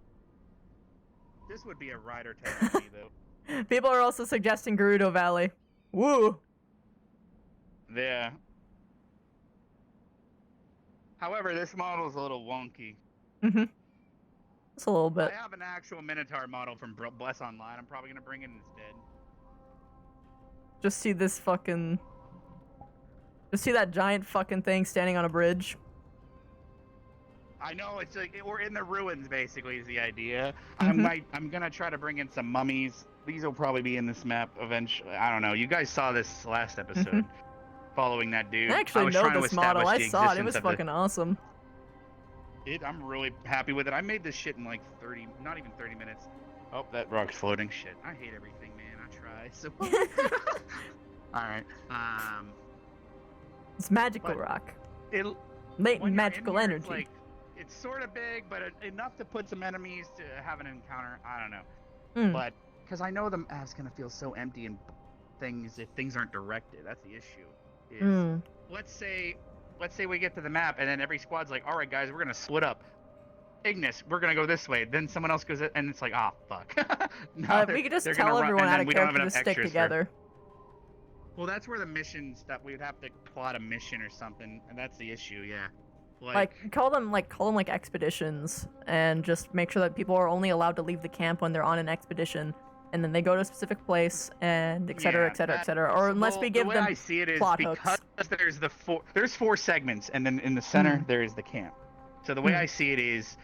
This would be a rider technically, though. People are also suggesting Gerudo Valley. Woo! Yeah. However, this model is a little wonky. Just a little bit. I have an actual Minotaur model from Bless Online. I'm probably gonna bring it instead. Just see this fucking... Just see that giant fucking thing standing on a bridge. I know, it's like we're in the ruins. Basically, is the idea. Mm-hmm. I'm gonna try to bring in some mummies. These will probably be in this map eventually. I don't know. You guys saw this last episode, following that dude. I actually know this model. I saw it. It was fucking awesome. I'm really happy with it. I made this shit in like 30, not even 30 minutes. Oh, that rock's floating. Shit, I hate everything, man. I try. So. All right. It's magical But rock. When Latent you're in magical here, energy. It's sort of big, but enough to put some enemies to have an encounter. I don't know. But because I know the map's gonna feel so empty and if things aren't directed. That's the issue. Is let's say we get to the map and then every squad's like, all right, guys, we're gonna split up. Ignis, we're gonna go this way. Then someone else goes, and it's like, ah, fuck. We could just tell everyone out of character to stick together. Well, that's where the mission stuff. We would have to plot a mission or something, and that's the issue. Yeah. Like call them like expeditions, and just make sure that people are only allowed to leave the camp when they're on an expedition, and then they go to a specific place, and et cetera, et cetera, et cetera. Or unless we give them the way I see it is plot because hooks. there's four segments, and then in the center there is the camp. So the way I see it is,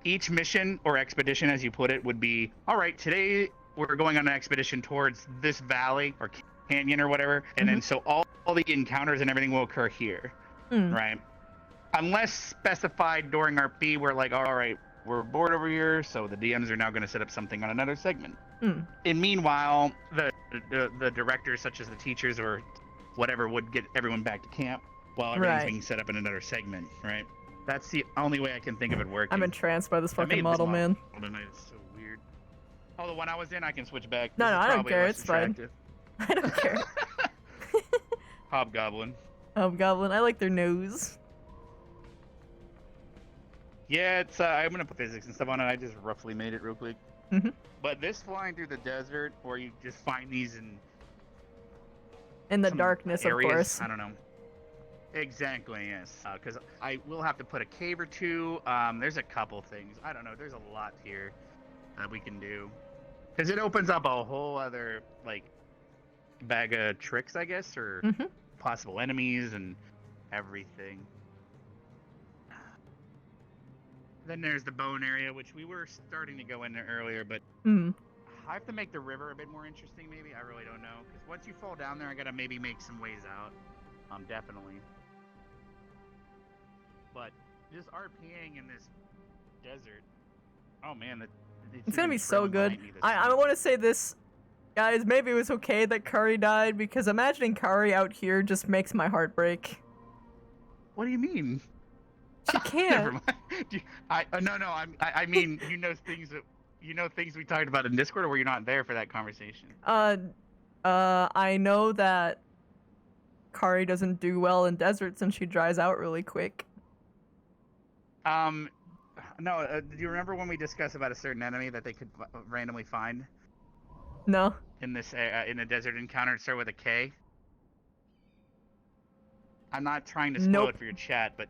each mission or expedition, as you put it, would be, all right, today we're going on an expedition towards this valley or canyon or whatever, and then so all the encounters and everything will occur here, right? Unless specified during RP, we're like, all right, we're bored over here, so the DMs are now going to set up something on another segment. And meanwhile, the directors, such as the teachers or whatever, would get everyone back to camp while everything's being set up in another segment, right? That's the only way I can think of it working. I'm entranced by this fucking model, man. Tonight is so weird. Oh, the one I was in, I can switch back. No, I don't care. It's fine. I don't care. Hobgoblin. Hobgoblin. I like their nose. Yeah, it's I'm gonna put physics and stuff on it. I just roughly made it real quick. But this flying through the desert, where you just find these in the darkness, areas, of course. I don't know. Exactly, yes. Because I will have to put a cave or two. There's a couple things. I don't know. There's a lot here that we can do. Because it opens up a whole other bag of tricks, I guess, or possible enemies and everything. Then there's the bone area, which we were starting to go into earlier, but I have to make the river a bit more interesting, maybe. I really don't know. Because once you fall down there, I gotta maybe make some ways out. Definitely. But just RPing in this desert, oh man, it's gonna be so good. I want to say this, guys. Maybe it was okay that Kari died, because imagining Kari out here just makes my heart break. What do you mean? She can't. Never mind. I mean, things we talked about in Discord, or were you not there for that conversation? I know that Kari doesn't do well in deserts and she dries out really quick. No. Do you remember when we discussed about a certain enemy that they could randomly find? No. In this in a desert encounter, start with a K. I'm not trying to spoil it for your chat, but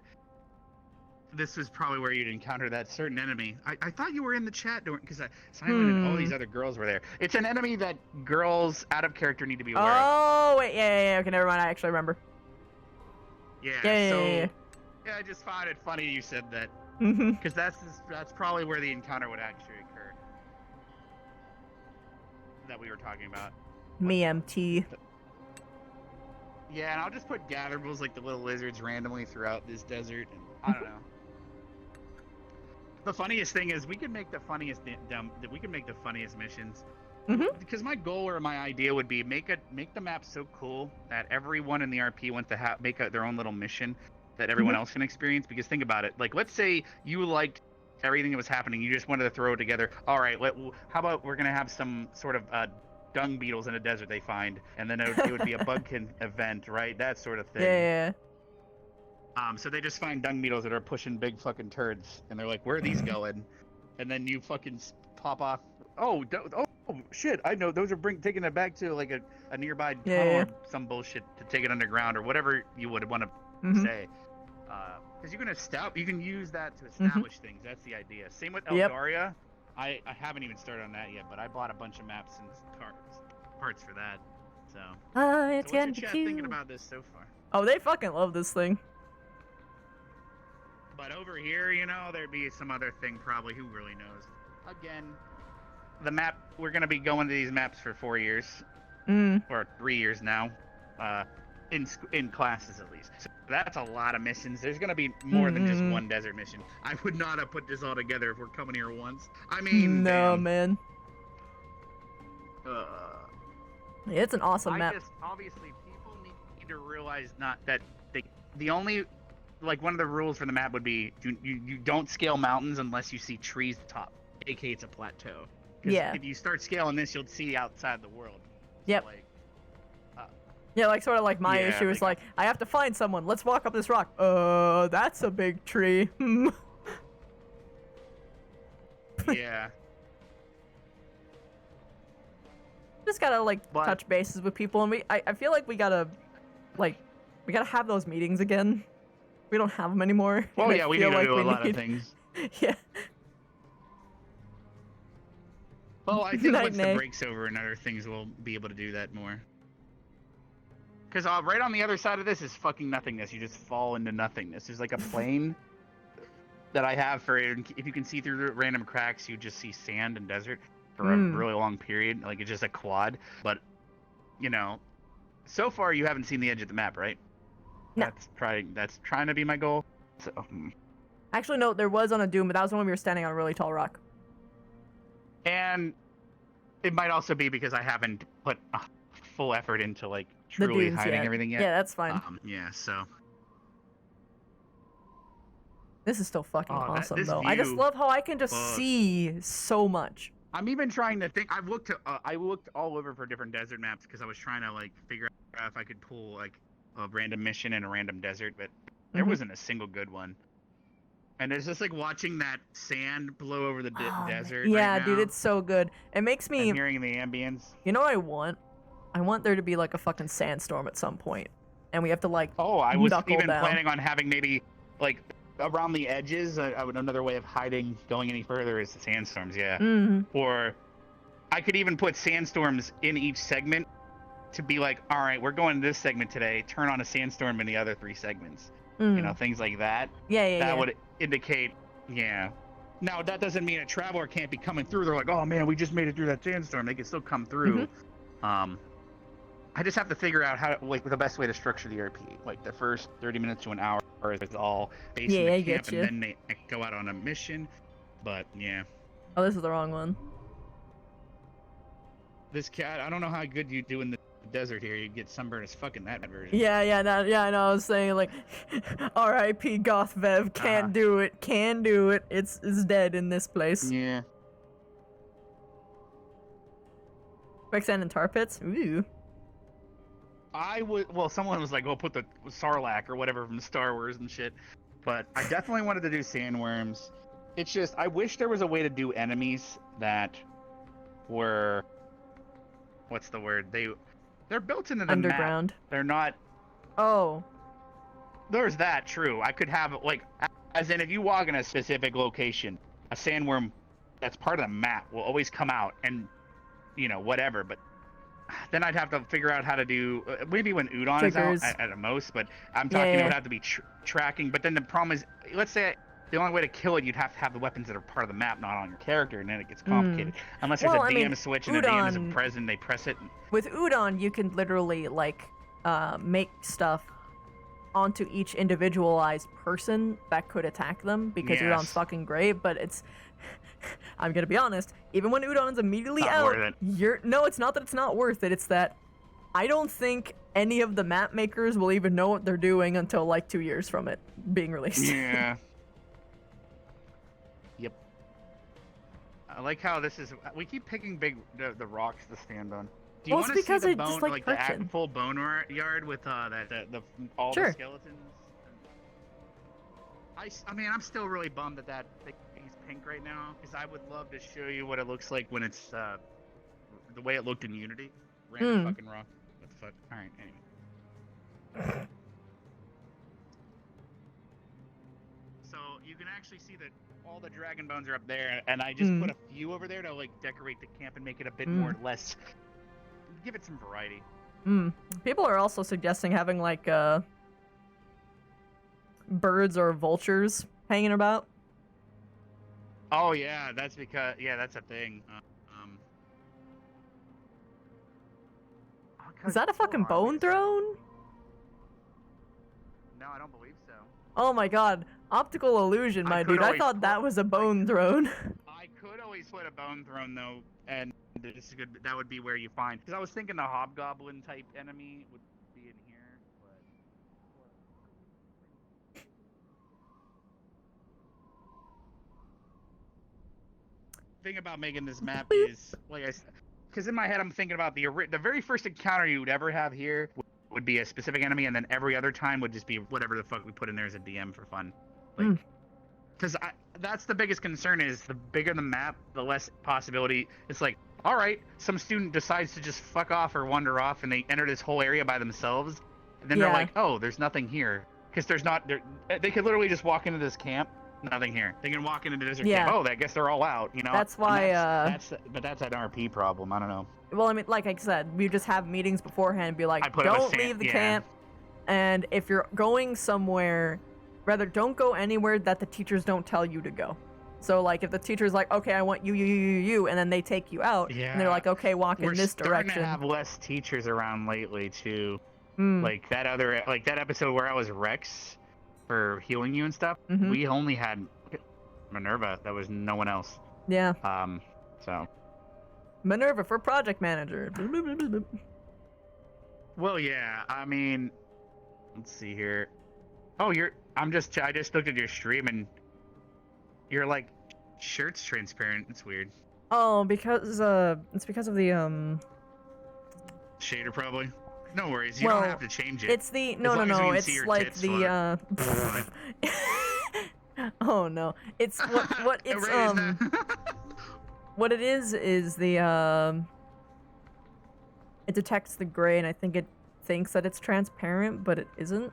this was probably where you'd encounter that certain enemy. I thought you were in the chat because Simon and all these other girls were there. It's an enemy that girls out of character need to be aware of. Oh, wait, yeah. Okay, never mind. I actually remember. Yeah, Yeah. Yeah, I just found it funny you said that. Mm-hmm. Because that's probably where the encounter would actually occur. That we were talking about. Me, MT. Yeah, and I'll just put gatherables like the little lizards randomly throughout this desert, and I don't know. The funniest thing is we can make the funniest missions. Because my goal or my idea would be make the map so cool that everyone in the RP wants to make their own little mission that everyone else can experience. Because think about it, like let's say you liked everything that was happening, you just wanted to throw it together. All right, how about we're gonna have some sort of dung beetles in a desert they find, and then it would be a bugkin event, right? That sort of thing. Yeah. So they just find dung beetles that are pushing big fucking turds, and they're like, "Where are these going?" And then you fucking pop off. Oh shit! I know those are taking it back to like a nearby tunnel or some bullshit to take it underground or whatever you would want to say. Because you can use that to establish things. That's the idea. Same with Elgaria. I haven't even started on that yet, but I bought a bunch of maps and parts for that. So. It's so what's getting your chat cute. thinking about this so far? Oh, they fucking love this thing. But over here, there'd be some other thing probably. Who really knows? Again, the map. We're gonna be going to these maps for 4 years, or 3 years now, in classes at least. So that's a lot of missions. There's gonna be more than just one desert mission. I would not have put this all together if we're coming here once. I mean, no, damn. man. It's an awesome map. Obviously, people need to realize the only. Like one of the rules for the map would be you don't scale mountains unless you see trees at the top, aka it's a plateau. Yeah. If you start scaling this, you'll see outside the world. Yep. So sort of like my issue is like I have to find someone. Let's walk up this rock. That's a big tree. Yeah. Just gotta touch bases with people, and I feel like we gotta have those meetings again. We don't have them anymore. Well, yeah, we need to do a lot of things. Yeah. Well, I think once the break's over and other things, we'll be able to do that more. Because right on the other side of this is fucking nothingness. You just fall into nothingness. There's like a plane that I have for if you can see through the random cracks, you just see sand and desert for a really long period. Like it's just a quad. But, so far you haven't seen the edge of the map, right? No. That's trying to be my goal. So. Actually, no, there was on a Doom, but that was when we were standing on a really tall rock. And it might also be because I haven't put full effort into truly hiding everything yet. Yeah, that's fine. So. This is still fucking awesome, though. View, I just love how I can just see so much. I'm even trying to think. I looked all over for different desert maps because I was trying to figure out if I could pull a random mission in a random desert, but there wasn't a single good one. And it's just watching that sand blow over the desert. Yeah, right dude, now. It's so good. It makes me And hearing the ambience. You know what I want? I want there to be a fucking sandstorm at some point, and we have to Oh, I was even down. planning on having maybe around the edges. Another way of hiding, going any further, is the sandstorms. Yeah. Or I could even put sandstorms in each segment. To be all right, we're going to this segment today. Turn on a sandstorm in the other 3 segments. Things like that. Yeah. That would indicate, Now that doesn't mean a traveler can't be coming through. They're like, oh man, we just made it through that sandstorm. They can still come through. I just have to figure out how, the best way to structure the RP. The first 30 minutes to an hour is all based in the camp, and then they go out on a mission. But yeah. Oh, this is the wrong one. This cat, I don't know how good you do in the desert here. You get sunburned as fucking that version. Yeah, I know. I was saying R.I.P. Goth Vev, can't do it. It's dead in this place. Yeah. Quicksand and tar pits? Ooh. Someone was like, put the Sarlacc or whatever from Star Wars and shit. But I definitely wanted to do sandworms. It's just, I wish there was a way to do enemies that were, what's the word? They're built into the underground. Map. They're not. Oh. There's that, true. I could have, As in, if you walk in a specific location, a sandworm that's part of the map will always come out and, whatever. But then I'd have to figure out how to do maybe when Udon Triggers. is out at the most. But I'm talking it would have to be tracking. But then the problem is, let's say the only way to kill it, you'd have to have the weapons that are part of the map, not on your character, and then it gets complicated. Unless there's Well, a I DM mean, switch and the DM Udon- is present, they press it. With Udon, you can literally make stuff onto each individualized person that could attack them because Yes. Udon's fucking great, but it's I'm gonna be honest, even when Udon's immediately Not out, worth it. no, it's not that it's not worth it, it's that I don't think any of the map makers will even know what they're doing until like 2 years from it being released. Yeah. Yep. I like how this is. We keep picking the rocks to stand on. Do you Well, it's want to see because the I bone, just like the friction. full bone yard with all Sure. the skeletons? I mean, I'm still really bummed that he's pink right now because I would love to show you what it looks like when it's the way it looked in Unity. Random fucking rock. What the fuck? All right. Anyway. So you can actually see that all the dragon bones are up there, and I just put a few over there to like decorate the camp and make it a bit more less. Give it some variety. People are also suggesting having like birds or vultures hanging about. Oh yeah, that's because that's a thing. Is that a fucking bone throne? No, I don't believe so. Oh my god, optical illusion, my dude. I always thought that was a bone throne. I could always put a bone throne though, and this is good. That would be where you find. Because I was thinking the hobgoblin type enemy would be in here, but. Thing about making this map is, like I said, because in my head I'm thinking about the very first encounter you would ever have here would be a specific enemy, and then every other time would just be whatever the fuck we put in there as a DM for fun. Like, because that's the biggest concern is the bigger the map, the less possibility. It's like, all right, some student decides to just fuck off or wander off, and they enter this whole area by themselves, and then they're like, oh, there's nothing here, because there's not. They could literally just walk into this camp. Nothing here. They can walk into the desert camp. Oh, I guess they're all out. That's why. But that's an RP problem. I don't know. Well, I mean, like I said, we just have meetings beforehand and be like, don't leave the camp, and if you're going somewhere, rather don't go anywhere that the teachers don't tell you to go. So, like, if the teacher's like, okay, I want you, and then they take you out, and they're like, okay, walk in this direction. We're starting to have less teachers around lately too. Like that episode where I was Rex for healing you and stuff. We only had Minerva. That was no one else. Yeah. So. Minerva for project manager. Well, yeah. I mean, let's see here. Oh, I just looked at your stream and your like shirt's transparent. It's weird. Oh, because it's because of the shader probably. No worries, you don't have to change it. It's the no. It's like the oh no, it's what it's what it is the it detects the gray, and I think it thinks that it's transparent, but it isn't.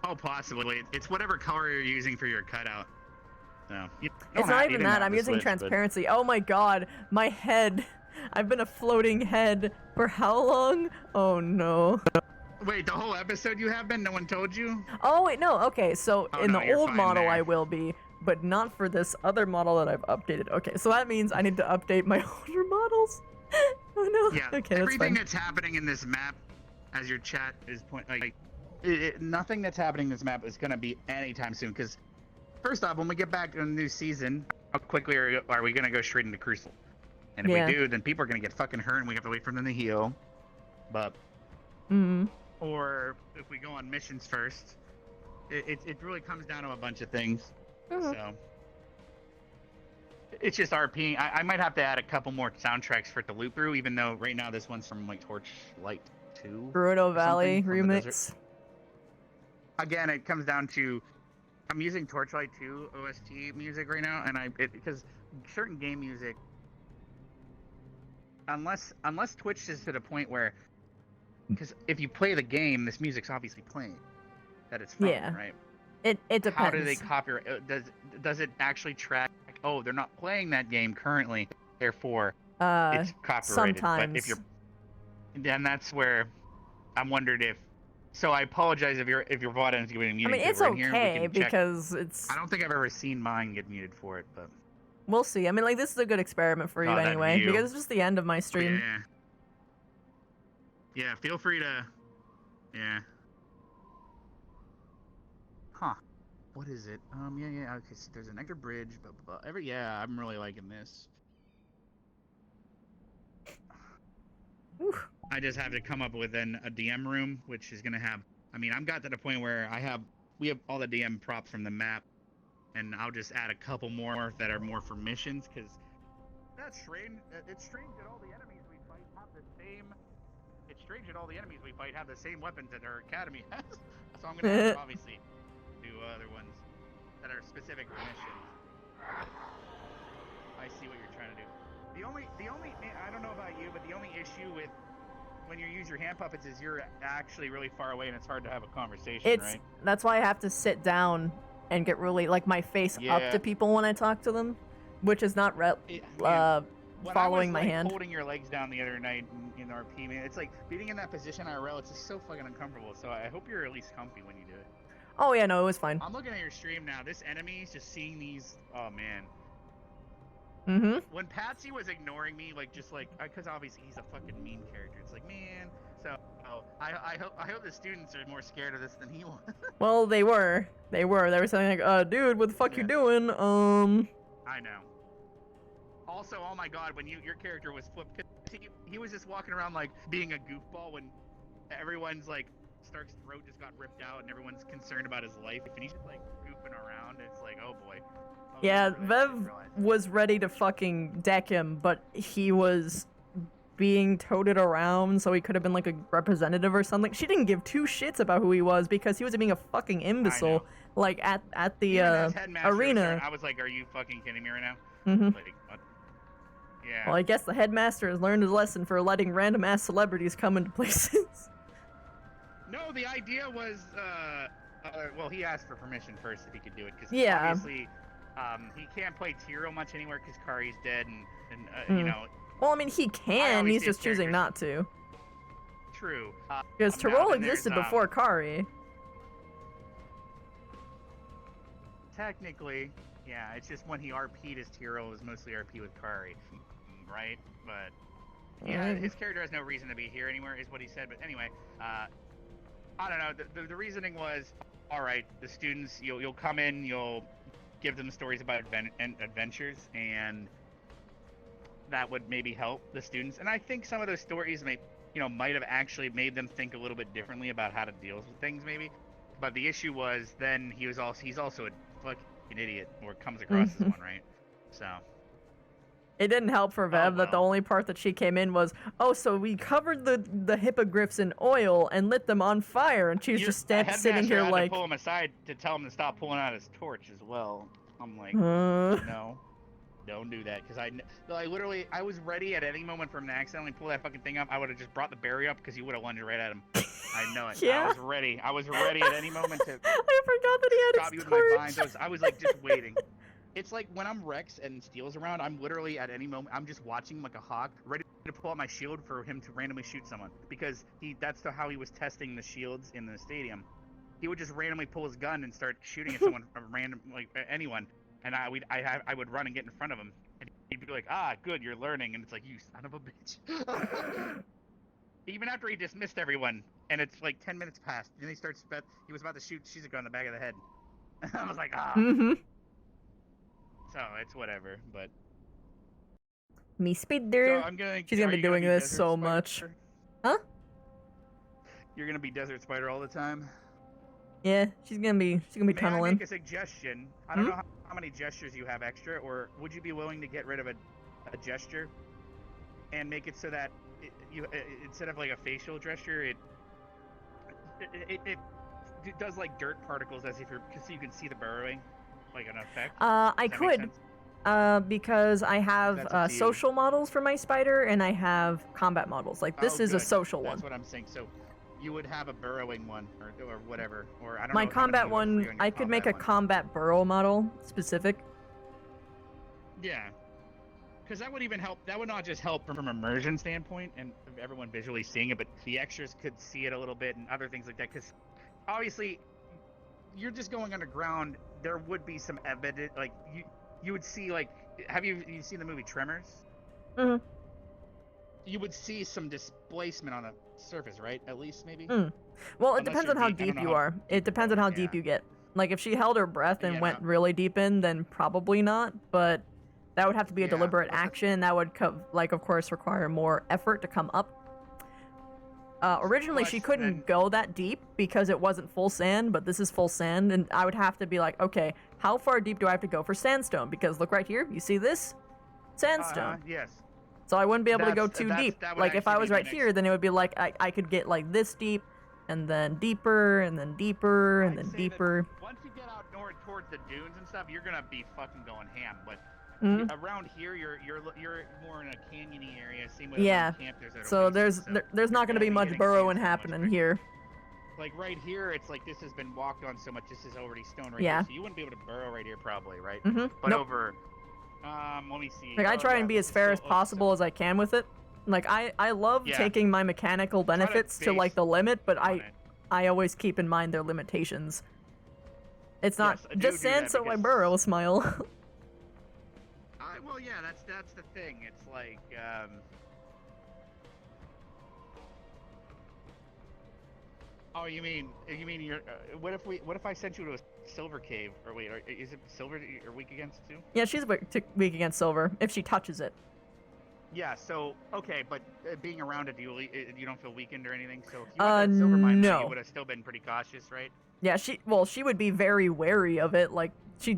Oh, possibly. It's whatever color you're using for your cutout. So it's not even that. I'm using transparency. Oh my god, my head. I've been a floating head for how long? Oh no. Wait, the whole episode you have been? No one told you? Oh wait, no. Okay, so in the old model there. I will be, but not for this other model that I've updated. Okay, so that means I need to update my older models. Oh no. Yeah. Okay, everything that's happening in this map, as your chat is nothing that's happening in this map is gonna be anytime soon. Because first off, when we get back to a new season, how quickly are we gonna go straight into Crucible? And if we do, then people are gonna get fucking hurt, and we have to wait for them to heal. But, or if we go on missions first, it really comes down to a bunch of things. So it's just RP. I might have to add a couple more soundtracks for it to loop through, even though right now this one's from like Torchlight 2. Bruno Valley remix. Again, it comes down to I'm using Torchlight 2 OST music right now, and because certain game music. Unless Twitch is to the point where, because if you play the game, this music's obviously playing, that it's from, right? It depends. How do they copyright? Does it actually track? Oh, they're not playing that game currently, therefore it's copyrighted. Sometimes. But if you're, then that's where I'm wondering if. So I apologize if your VOD ends up getting muted. I mean, it's okay because it's. I don't think I've ever seen mine get muted for it, but We'll see. I mean, like, this is a good experiment for you that anyway, view. because it's just the end of my stream. Yeah, feel free to. Yeah. Huh. What is it? Yeah. Okay, so there's an extra bridge, blah, blah, blah. Yeah, I'm really liking this. Whew. I just have to come up with a DM room, which is gonna have. I mean, I'm got to the point where we have all the DM props from the map, and I'll just add a couple more that are more for missions, because that's strange. It's strange that all the enemies we fight have the same. It's strange that all the enemies we fight have the same weapons that our academy has. So I'm gonna have to obviously do other ones that are specific for missions. I see what you're trying to do. The only I don't know about you, but the only issue with when you use your hand puppets is you're actually really far away and it's hard to have a conversation, right? That's why I have to sit down and get really like my face up to people when I talk to them, which is not following my hand. Holding your legs down the other night in RP, man, it's like being in that position IRL. It's just so fucking uncomfortable. So I hope you're at least comfy when you do it. Oh yeah, no, it was fine. I'm looking at your stream now. This enemy is just seeing these. Oh man. Mm-hmm. When Patsy was ignoring me, because obviously he's a fucking mean character. It's like, man. So I hope the students are more scared of this than he was. Well, they were saying like, dude, what the fuck you doing? I know. Also, oh my god, when your character was flipped, 'cause he was just walking around like being a goofball when everyone's like Stark's throat just got ripped out and everyone's concerned about his life, and he's just like goofing around. It's like, oh boy. Yeah, Vev was ready to fucking deck him, but he was being toted around, so he could have been like a representative or something. She didn't give two shits about who he was because he was being a fucking imbecile, like at the arena. I was like, are you fucking kidding me right now? Mm-hmm. Like, what? Yeah. Well, I guess the headmaster has learned his lesson for letting random ass celebrities come into places. No, the idea was, well, he asked for permission first if he could do it, because obviously, he can't play Tiro much anymore because Kari's dead, and you know. Well, I mean, he can. He's just choosing not to. True. Because Tyrol existed before Kari. Technically, yeah. It's just when he RP'd his Tiro, it was mostly RP with Kari, right? But yeah, his character has no reason to be here anymore, is what he said. But anyway, I don't know. The reasoning was, all right, the students, you'll come in, you'll give them stories about adventures, and that would maybe help the students. And I think some of those stories might have actually made them think a little bit differently about how to deal with things, maybe. But the issue was then he's also a fucking idiot, or comes across as one, right? So it didn't help for Vev that the only part that she came in was, oh, so we covered the hippogriffs in oil and lit them on fire, and she's just sitting here had like. To pull him aside to tell him to stop pulling out his torch as well. I'm like, no, don't do that, because I was ready at any moment for him to accidentally pull that fucking thing up. I would have just brought the barrier up because he would have lunged right at him. I know it. Yeah. I was ready. I was ready at any moment to. I forgot that he had stop his you torch. with my vines. I was like just waiting. It's like when I'm Rex and Steel's around, I'm literally at any moment, I'm just watching like a hawk, ready to pull out my shield for him to randomly shoot someone, because that's how he was testing the shields in the stadium. He would just randomly pull his gun and start shooting at someone, anyone, and I would run and get in front of him, and he'd be like, ah, good, you're learning, and it's like, you son of a bitch. Even after he dismissed everyone, and it's like 10 minutes passed, and he was about to shoot Shizuka on the back of the head. I was like, ah. Mm-hmm. So it's whatever, but me speeder. So She's gonna be doing this so much. Huh? You're gonna be Desert Spider all the time? Yeah, she's gonna be tunneling. May I make a suggestion? I don't know how many gestures you have extra, or would you be willing to get rid of a gesture and make it so that you instead of like a facial gesture, it does like dirt particles as if so you can see the burrowing, like an effect. I could, because I have social models for my spider, and I have combat models. Like this is a social one. That's what I'm saying. So you would have a burrowing one or whatever, or I don't My know. how many combat you have free one, on your I could make a combat one. combat burrow model specific. Yeah, because that would even help. That would not just help from immersion standpoint and of everyone visually seeing it, but the extras could see it a little bit and other things like that. Because obviously, you're just going underground. There would be some evidence, like you would see, like, have you seen the movie Tremors? Mm-hmm. You would see some displacement on the surface, right? At least maybe. Well, it Unless depends you're on how deep- I don't deep know you how are. It depends on how yeah. deep you get. Like, if she held her breath and Yeah, went no. really deep in, then probably not. But that would have to be a Yeah, deliberate well, that's- action. That would, like, of course, require more effort to come up. Originally, she Plus, couldn't then- go that deep because it wasn't full sand, but this is full sand, and I would have to be like, okay, how far deep do I have to go for sandstone? Because look right here, you see this? Sandstone. Yes. So I wouldn't be able to go That's- too that's- deep. that would Like, if I actually was be my right next- here, then it would be like, I could get, like, this deep, and then deeper, and then deeper, and I'd then say that deeper. Once you get out north towards the dunes and stuff, you're gonna be fucking going ham. But Mhm. around here, you're more in a canyony area. Same with Yeah. around camp. There's So oasis, there's not going to be you're much getting burrowing sandstone much happening quicker. here. Like right here, it's like this has been walked on so much. This is already stone right Yeah. here, so you wouldn't be able to burrow right here, probably, right? Mm-hmm. But Nope. over, let me see. Like, I try yeah, and be as fair as possible as I can with it. Like, I love Yeah. taking my mechanical benefits to, like, base the limit, but on it. I always keep in mind their limitations. It's not Yes, I do just do sand that so I because- burrow, smile. Well, yeah, that's the thing. It's like, oh, you mean you're? What if I sent you to a silver cave? Or wait, is it silver that you're weak against too? Yeah, she's weak against silver if she touches it. Yeah. So okay, but being around it, you don't feel weakened or anything. So if you went to silver mine, no. you would have still been pretty cautious, right? Yeah, she would be very wary of it. Like, she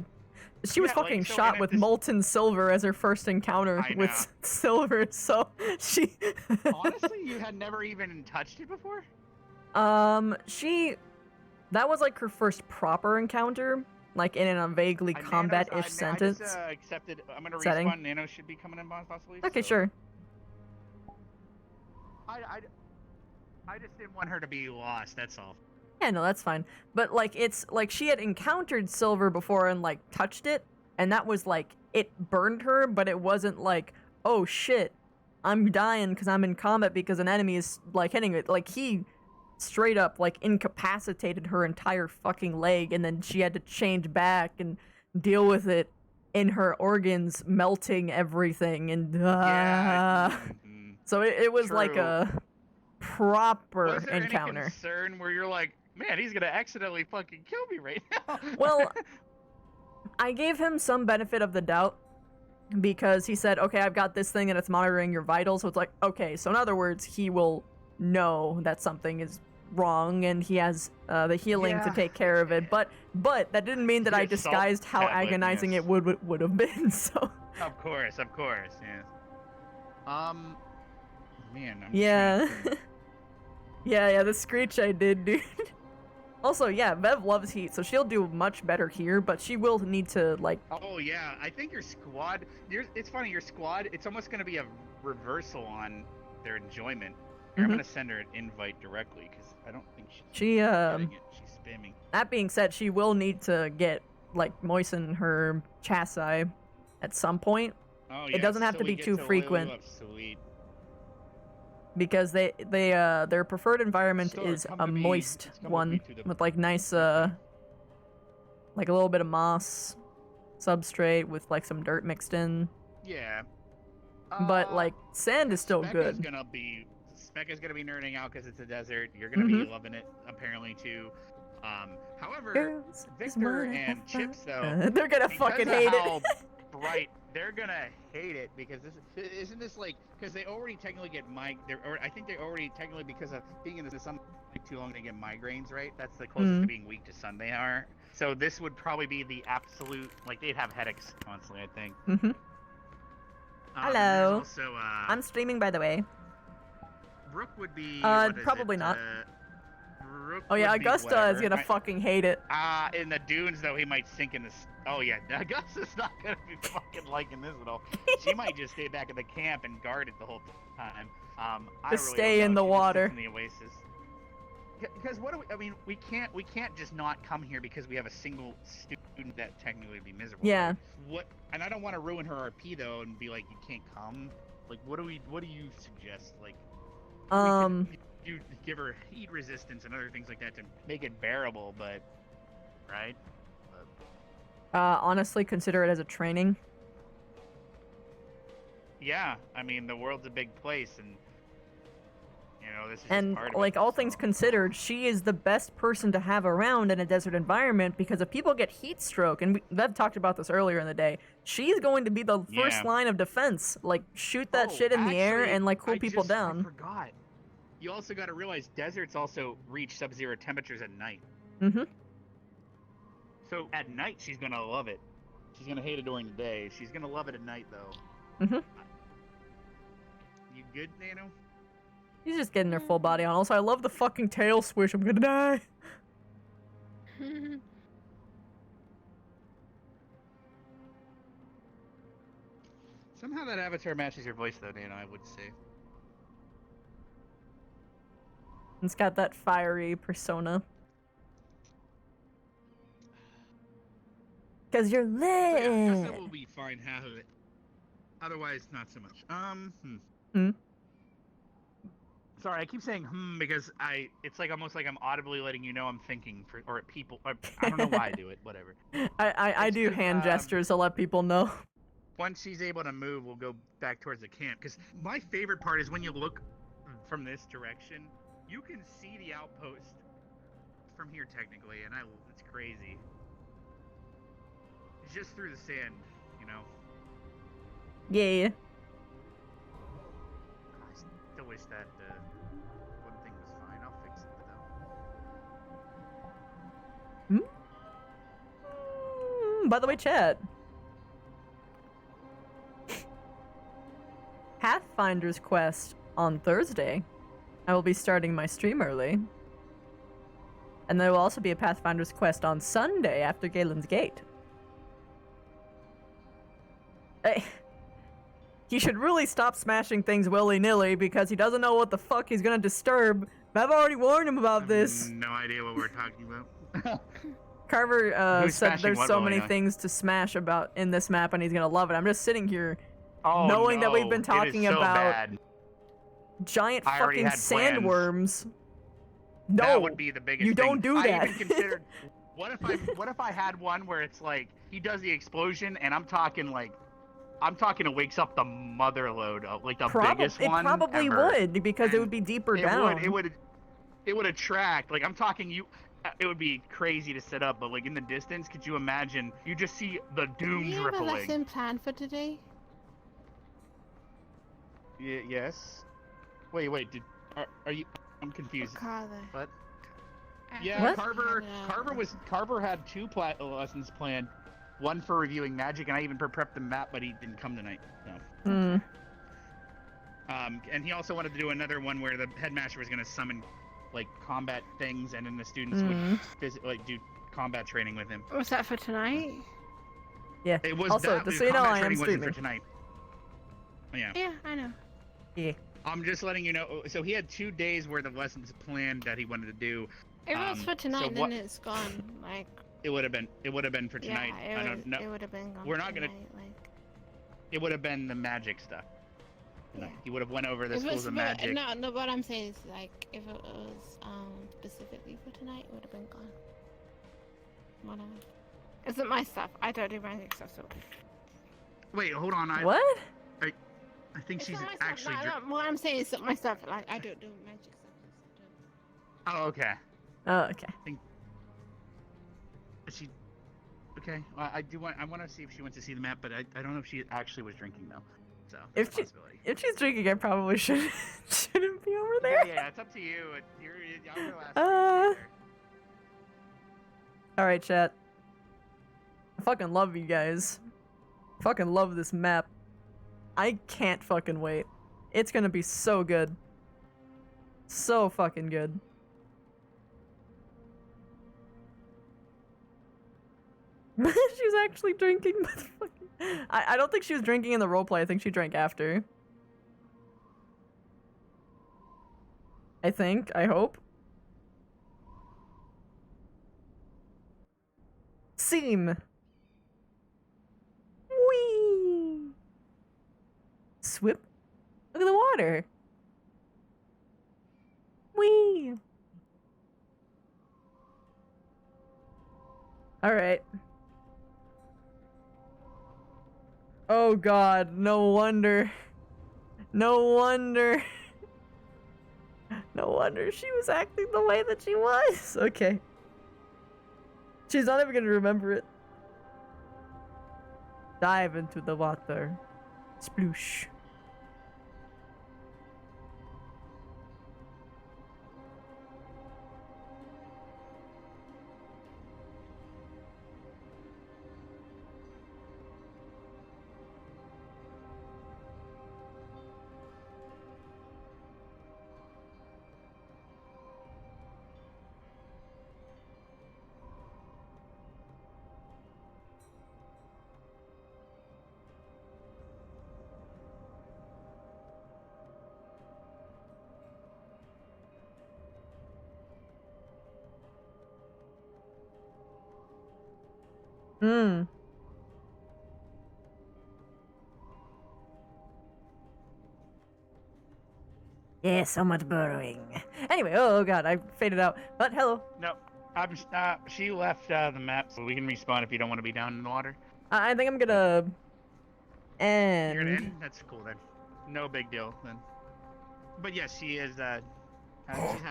was Yeah, like, fucking so, shot and if with this- molten silver as her first encounter I with know. silver, so she Honestly, you had never even touched it before. that was like her first proper encounter, like in a vaguely combat-ish sentence. I just accepted. I'm gonna setting. respawn. Nano should be coming in possibly. Okay, so- sure. I just didn't want her to be lost. That's all. Yeah, no, that's fine. But like, it's like she had encountered silver before and like touched it, and that was like, it burned her, but it wasn't like, oh shit, I'm dying because I'm in combat because an enemy is like hitting it. Like, he straight up like incapacitated her entire fucking leg, and then she had to change back and deal with it in her organs melting everything, and Yeah. mhm. so it was like True. a proper Was there encounter. any concern where you're like, man, he's gonna accidentally fucking kill me right now? Well, I gave him some benefit of the doubt because he said, okay, I've got this thing and it's monitoring your vitals. So it's like, okay, so in other words, he will know that something is wrong and he has the healing to Yeah. take care of it. But that didn't mean that I Yes, salt disguised how tablet, agonizing yes. it would have been. So Of course, yes. Man, I'm yeah. trying to- yeah, the screech I did, dude. Also, yeah, Bev loves heat, so she'll do much better here, but she will need to, like, Oh yeah, I think your squad. It's funny. Your squad. It's almost gonna be a reversal on their enjoyment. Here, I'm Mhm. gonna send her an invite directly because I don't think she's She, getting it. She's spamming. that being said, she will need to get, like, moisten her chassis at some point, Oh, It doesn't have so to we be get too to oil frequent. up, Sweet. because their preferred environment Store, is come a to me. moist Come with one me to the- with, like, nice, like a little bit of moss substrate with, like, some dirt mixed in. Yeah. But, like, sand is still Specca's good. gonna be nerding out because it's a desert. You're gonna Mm-hmm. be loving it apparently too. However, Girls, it's Victor mine, and have Chips fun. though, They're gonna because fucking of hate how it. bright, they're gonna hate it because isn't this like because they already technically get I think they already technically because of being in the sun like too long they get migraines, right? That's the closest Mhm. to being weak to sun they are. So this would probably be the absolute like they'd have headaches constantly. I think. Mm-hmm. There's Hello. Also, I'm streaming, by the way. Rook would be. Probably not. Rook Oh yeah, would be Augusta is whatever. gonna fucking hate it. In the dunes though, he might sink in this. Oh yeah, Augusta's not gonna be fucking liking this at all. She might just stay back at the camp and guard it the whole time. I Just really stay don't in know. the She just sits water. in the oasis. Because what do we? I mean, we can't just not come here because we have a single student that technically would be miserable. Yeah. Right? What? And I don't want to ruin her RP though, and be like, you can't come. Like, what do you suggest? Like, you give her heat resistance and other things like that to make it bearable, but right? Honestly, consider it as a training. Yeah, I mean, the world's a big place, and you know, this is And just part of like it, all things so. considered, she is the best person to have around in a desert environment because if people get heat stroke, and I've talked about this earlier in the day, she's going to be the first Yeah. line of defense. Like shoot that shit in the air Actually, and like cool people I down. forgot. You also got to realize deserts also reach sub-zero temperatures at night. Mm-hmm. So at night she's gonna love it. She's gonna hate it during the day. She's gonna love it at night though. Mm-hmm. You good, Nano? She's just getting her full body on. Also, I love the fucking tail swish. I'm gonna die. Somehow that avatar matches your voice though, Nano, I would say. It's got that fiery persona. Cause you're lit. So yeah, I guess that will be fine half of it. Otherwise, not so much. Sorry, I keep saying because it's like almost like I'm audibly letting you know I'm thinking or people. I don't know why I do it. Whatever. I It's do 'cause, hand gestures to let people know. Once she's able to move, we'll go back towards the camp. Because my favorite part is when you look from this direction, you can see the outpost from here technically, and it's crazy. It's just through the sand, you know. Yeah. I still wish that one thing was fine. I'll fix it though. By the way, chat. Pathfinder's quest on Thursday. I will be starting my stream early. And there will also be a Pathfinder's quest on Sunday after Galen's Gate. Hey, he should really stop smashing things willy-nilly because he doesn't know what the fuck he's gonna disturb. I've already warned him about this. No idea what we're talking about. Carver Who's said smashing there's what so many willy-nilly? things to smash about in this map and he's gonna love it. I'm just sitting here Oh, knowing that we've no, been it is talking so about bad. giant I already fucking had plans. sandworms. No, That would be the biggest you thing. don't do I that. even considered what if I had one where it's like he does the explosion and I'm talking it wakes up the mother load, like the biggest it one. probably ever. would because it And would be deeper It down. would attract. Like I'm talking you. It would be crazy to set up, but like in the distance, could you imagine? You just see the Do dooms you have a rippling. lesson planned for today? Yes. Wait. Are you? I'm confused. Carver. What? I Yeah, thought What? you had, Carver had two lessons planned, one for reviewing magic, and I even prepped the map, but he didn't come tonight. No. And he also wanted to do another one where the headmaster was going to summon, like combat things, and then the students would do combat training with him. Was that for tonight? Yeah. It was Also, that, just the so you know, combat I am training wasn't for streaming. tonight. Yeah. Yeah, I know. Yeah. I'm just letting you know. So he had 2 days worth of lessons planned that he wanted to do. If it was for tonight, so then it's gone. Like, It would have been for tonight. yeah, I don't know. it would have been gone. We're not gonna- tonight, like. It would have been the magic stuff. Yeah. He would have went over the If schools it's of for- magic. No, what I'm saying is like if it was specifically for tonight, it would have been gone. Whatever. It's not my stuff. I don't do magic stuff, so. Wait, hold on. What? I think It's she's not my stuff. actually. No, what I'm saying is not my stuff. Like I don't do magic stuff. Oh, okay. Oh, okay. Is she? Okay. Well, I want to see if she went to see the map, but I don't know if she actually was drinking though. So If that's a she- possibility. If she's drinking, I probably shouldn't be over there. Yeah, it's up to you. You're the last. Uh, All right, chat. I fucking love you guys. I fucking love this map. I can't fucking wait. It's gonna be so good. So fucking good. She's actually drinking. I don't think she was drinking in the roleplay. I think she drank after. I hope. seem. Whee! Swip. Look at the water. Whee! Alright. Oh god, no wonder. No wonder. No wonder she was acting the way that she was. Okay. She's not even gonna remember it. Dive into the water. Sploosh. Hmm. Yeah, so much burrowing. Anyway, oh god, I faded out. But hello. No, she left the map, so we can respawn if you don't want to be down in the water. I think I'm gonna end. You're gonna end? That's cool then. No big deal then. But yes, she is. She's had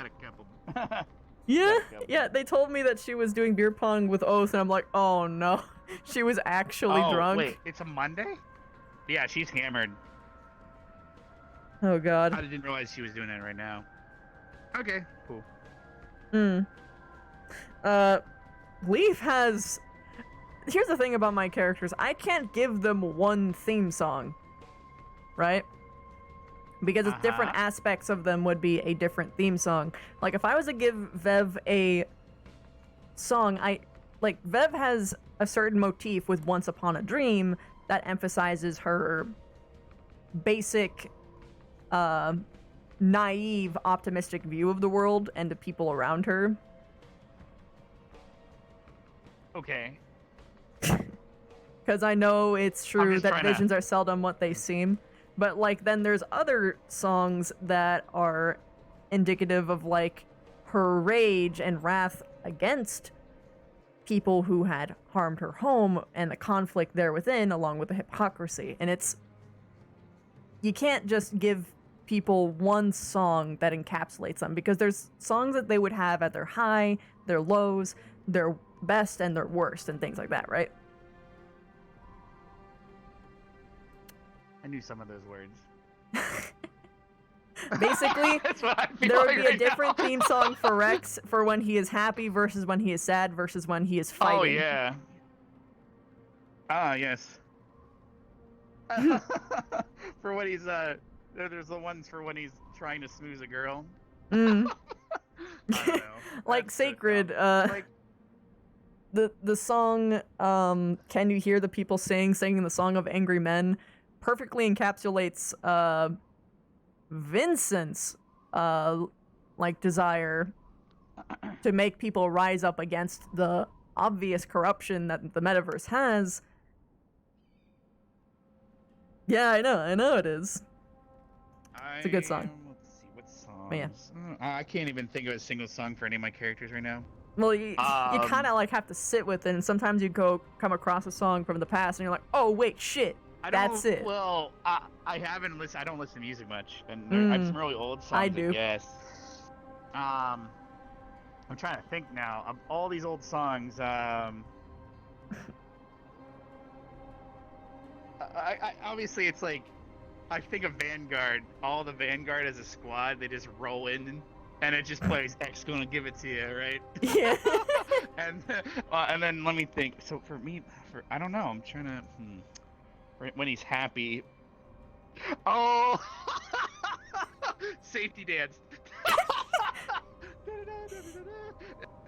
a couple. Yeah, couple. yeah. They told me that she was doing beer pong with Oath, and I'm like, oh no, she was actually drunk. Wait, it's a Monday? Yeah, she's hammered. Oh god. I didn't realize she was doing that right now. Okay, cool. Leaf has. Here's the thing about my characters. I can't give them one theme song, right? Because it's different aspects of them would be a different theme song. Like if I was to give Vev a song, Vev has a certain motif with Once Upon a Dream that emphasizes her basic, naive, optimistic view of the world and the people around her. Okay. Because I know it's true just that trying to- visions are seldom what they seem. But, like, then there's other songs that are indicative of, like, her rage and wrath against people who had harmed her home and the conflict there within, along with the hypocrisy. And it's... You can't just give people one song that encapsulates them, because there's songs that they would have at their high, their lows, their best, and their worst, and things like that, right? I knew some of those words. Basically, That's what I feel there would like be a right different now. theme song for Rex for when he is happy versus when he is sad versus when he is fighting. Oh yeah. Ah yes. For when he's there's the ones for when he's trying to smooze a girl. Mm. I don't know. Like That's so Sacred, dumb. Like, the song Can You Hear the People singing the Song of Angry Men perfectly encapsulates Vincent's like desire to make people rise up against the obvious corruption that the metaverse has. Yeah, I know it is. It's a good song. Let's see what songs. But yeah. I can't even think of a single song for any of my characters right now. Well, you kind of like have to sit with it, and sometimes you come across a song from the past, and you're like, oh wait, shit. That's it. Well, I haven't listened. I don't listen to music much, and I have some really old songs. I do. Yes. I'm trying to think now of all these old songs. I obviously it's like I think of Vanguard. All the Vanguard as a squad, they just roll in, and it just plays X gonna give it to you, right? Yeah. and then let me think. So for me, I don't know. I'm trying to. When he's happy. Oh! Safety dance.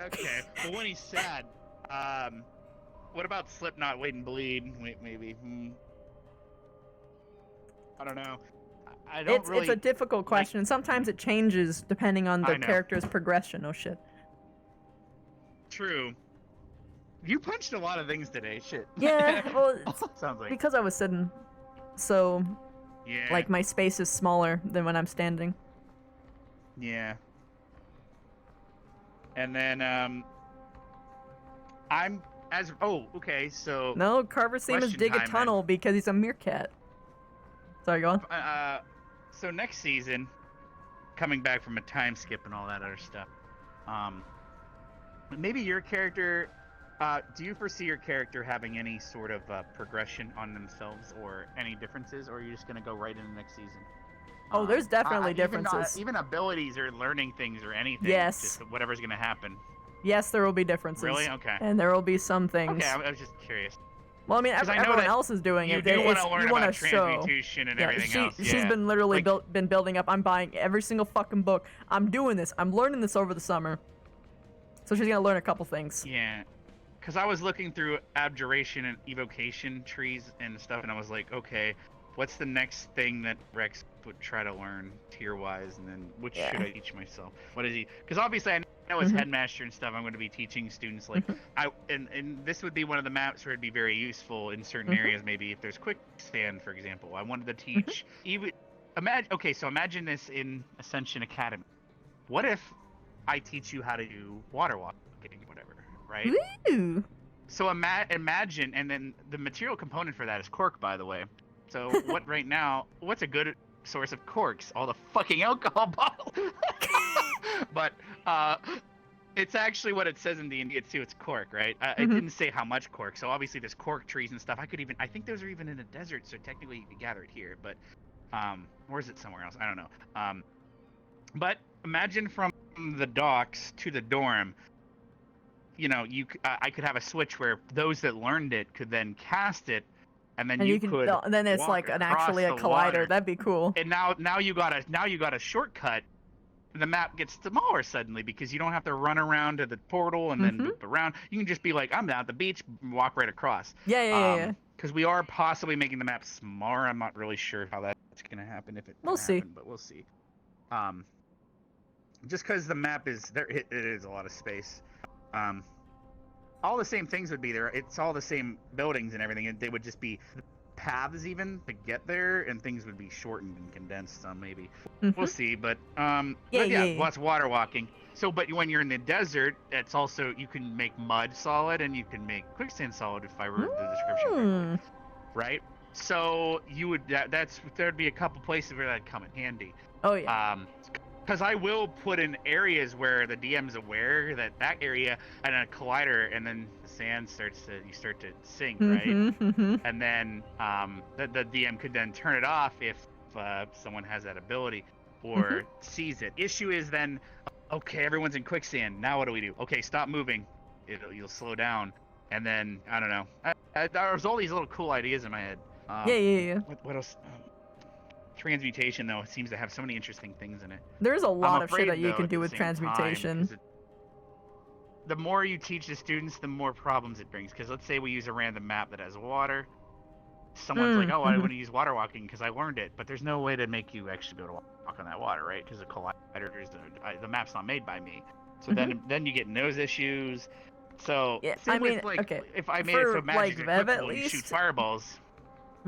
Okay. Well, when he's sad, what about Slipknot, Wait and Bleed? Wait, maybe. I don't know. I don't really. It's a difficult question, and sometimes it changes depending on the I know. character's progression. Oh shit. True. You punched a lot of things today. Shit. Yeah, well, it's Sounds like. because I was sitting, so Yeah. like my space is smaller than when I'm standing. Yeah. And then I'm as okay, so No, Carver Seamus Question dig a time, tunnel because he's a meerkat. Sorry, go on. so next season, coming back from a time skip and all that other stuff, maybe your character, do you foresee your character having any sort of progression on themselves or any differences, or are you just gonna go right into next season? Oh, there's definitely even, differences. even abilities or learning things or anything. Yes. Just whatever's gonna happen. Yes, there will be differences. Really? Okay. And there will be some things. Okay, I was just curious. Well, I mean, 'Cause I know everyone that else is doing You it. do want It's- to learn you wanna about show. transmutation and Yeah, everything else. she's Yeah. been literally Like- been building up. I'm buying every single fucking book. I'm doing this. I'm learning this over the summer. So she's gonna learn a couple things. Yeah. Because I was looking through abjuration and evocation trees and stuff, and I was like, okay, what's the next thing that Rex would try to learn tier-wise, and then which should I teach myself? What is he? Because obviously I know as headmaster and stuff, I'm going to be teaching students like and this would be one of the maps where it'd be very useful in certain areas. Maybe if there's quicksand, for example, I wanted to teach even. Imagine this in Ascension Academy. What if I teach you how to do water walking, whatever, right? Woo! So imagine, and then the material component for that is cork, by the way. So what's a good source of corks? All the fucking alcohol bottles. But it's actually what it says in D&D too. It's cork, right? It didn't say how much cork. So obviously there's cork trees and stuff. I think those are even in a desert. So technically you could gather it here, but or is it somewhere else? I don't know. But imagine from the docks to the dorm. You know, I could have a switch where those that learned it could then cast it, and then you could. Then it's walk like across actually a the collider. water. That'd be cool. And now you got a shortcut. The map gets smaller suddenly because you don't have to run around to the portal and then loop around. You can just be like, I'm down at the beach, walk right across. Yeah. Because we are possibly making the map smaller. I'm not really sure how that's gonna happen if it. We'll see. But we'll see. Just because the map is there, it is a lot of space. All the same things would be there. It's all the same buildings and everything, and they would just be paths even to get there, and things would be shortened and condensed some maybe. We'll see, but lots of water walking. So, but when you're in the desert, it's also you can make mud solid and you can make quicksand solid. If I wrote the description correctly, right? So you would there'd be a couple places where that'd come in handy. Oh yeah. Because I will put in areas where the DM's aware that area and a collider, and then the sand you start to sink, right? And then the DM could then turn it off if someone has that ability or sees it. Issue is then, okay, everyone's in quicksand. Now what do we do? Okay, stop moving. You'll slow down, and then I don't know. There's all these little cool ideas in my head. Yeah. What else? Transmutation, though, seems to have so many interesting things in it. There's a lot of shit afraid, that you though, can at do the with same transmutation. time, 'cause the more you teach the students, the more problems it brings. Because let's say we use a random map that has water. Someone's like, oh, I want to use water walking because I learned it. But there's no way to make you actually be able to walk on that water, right? Because the collider, the map's not made by me. So then you get nose issues. So Yeah, same I mean, with, like, okay, if I made it for, so magic like, Vev at equipable, you shoot least- fireballs.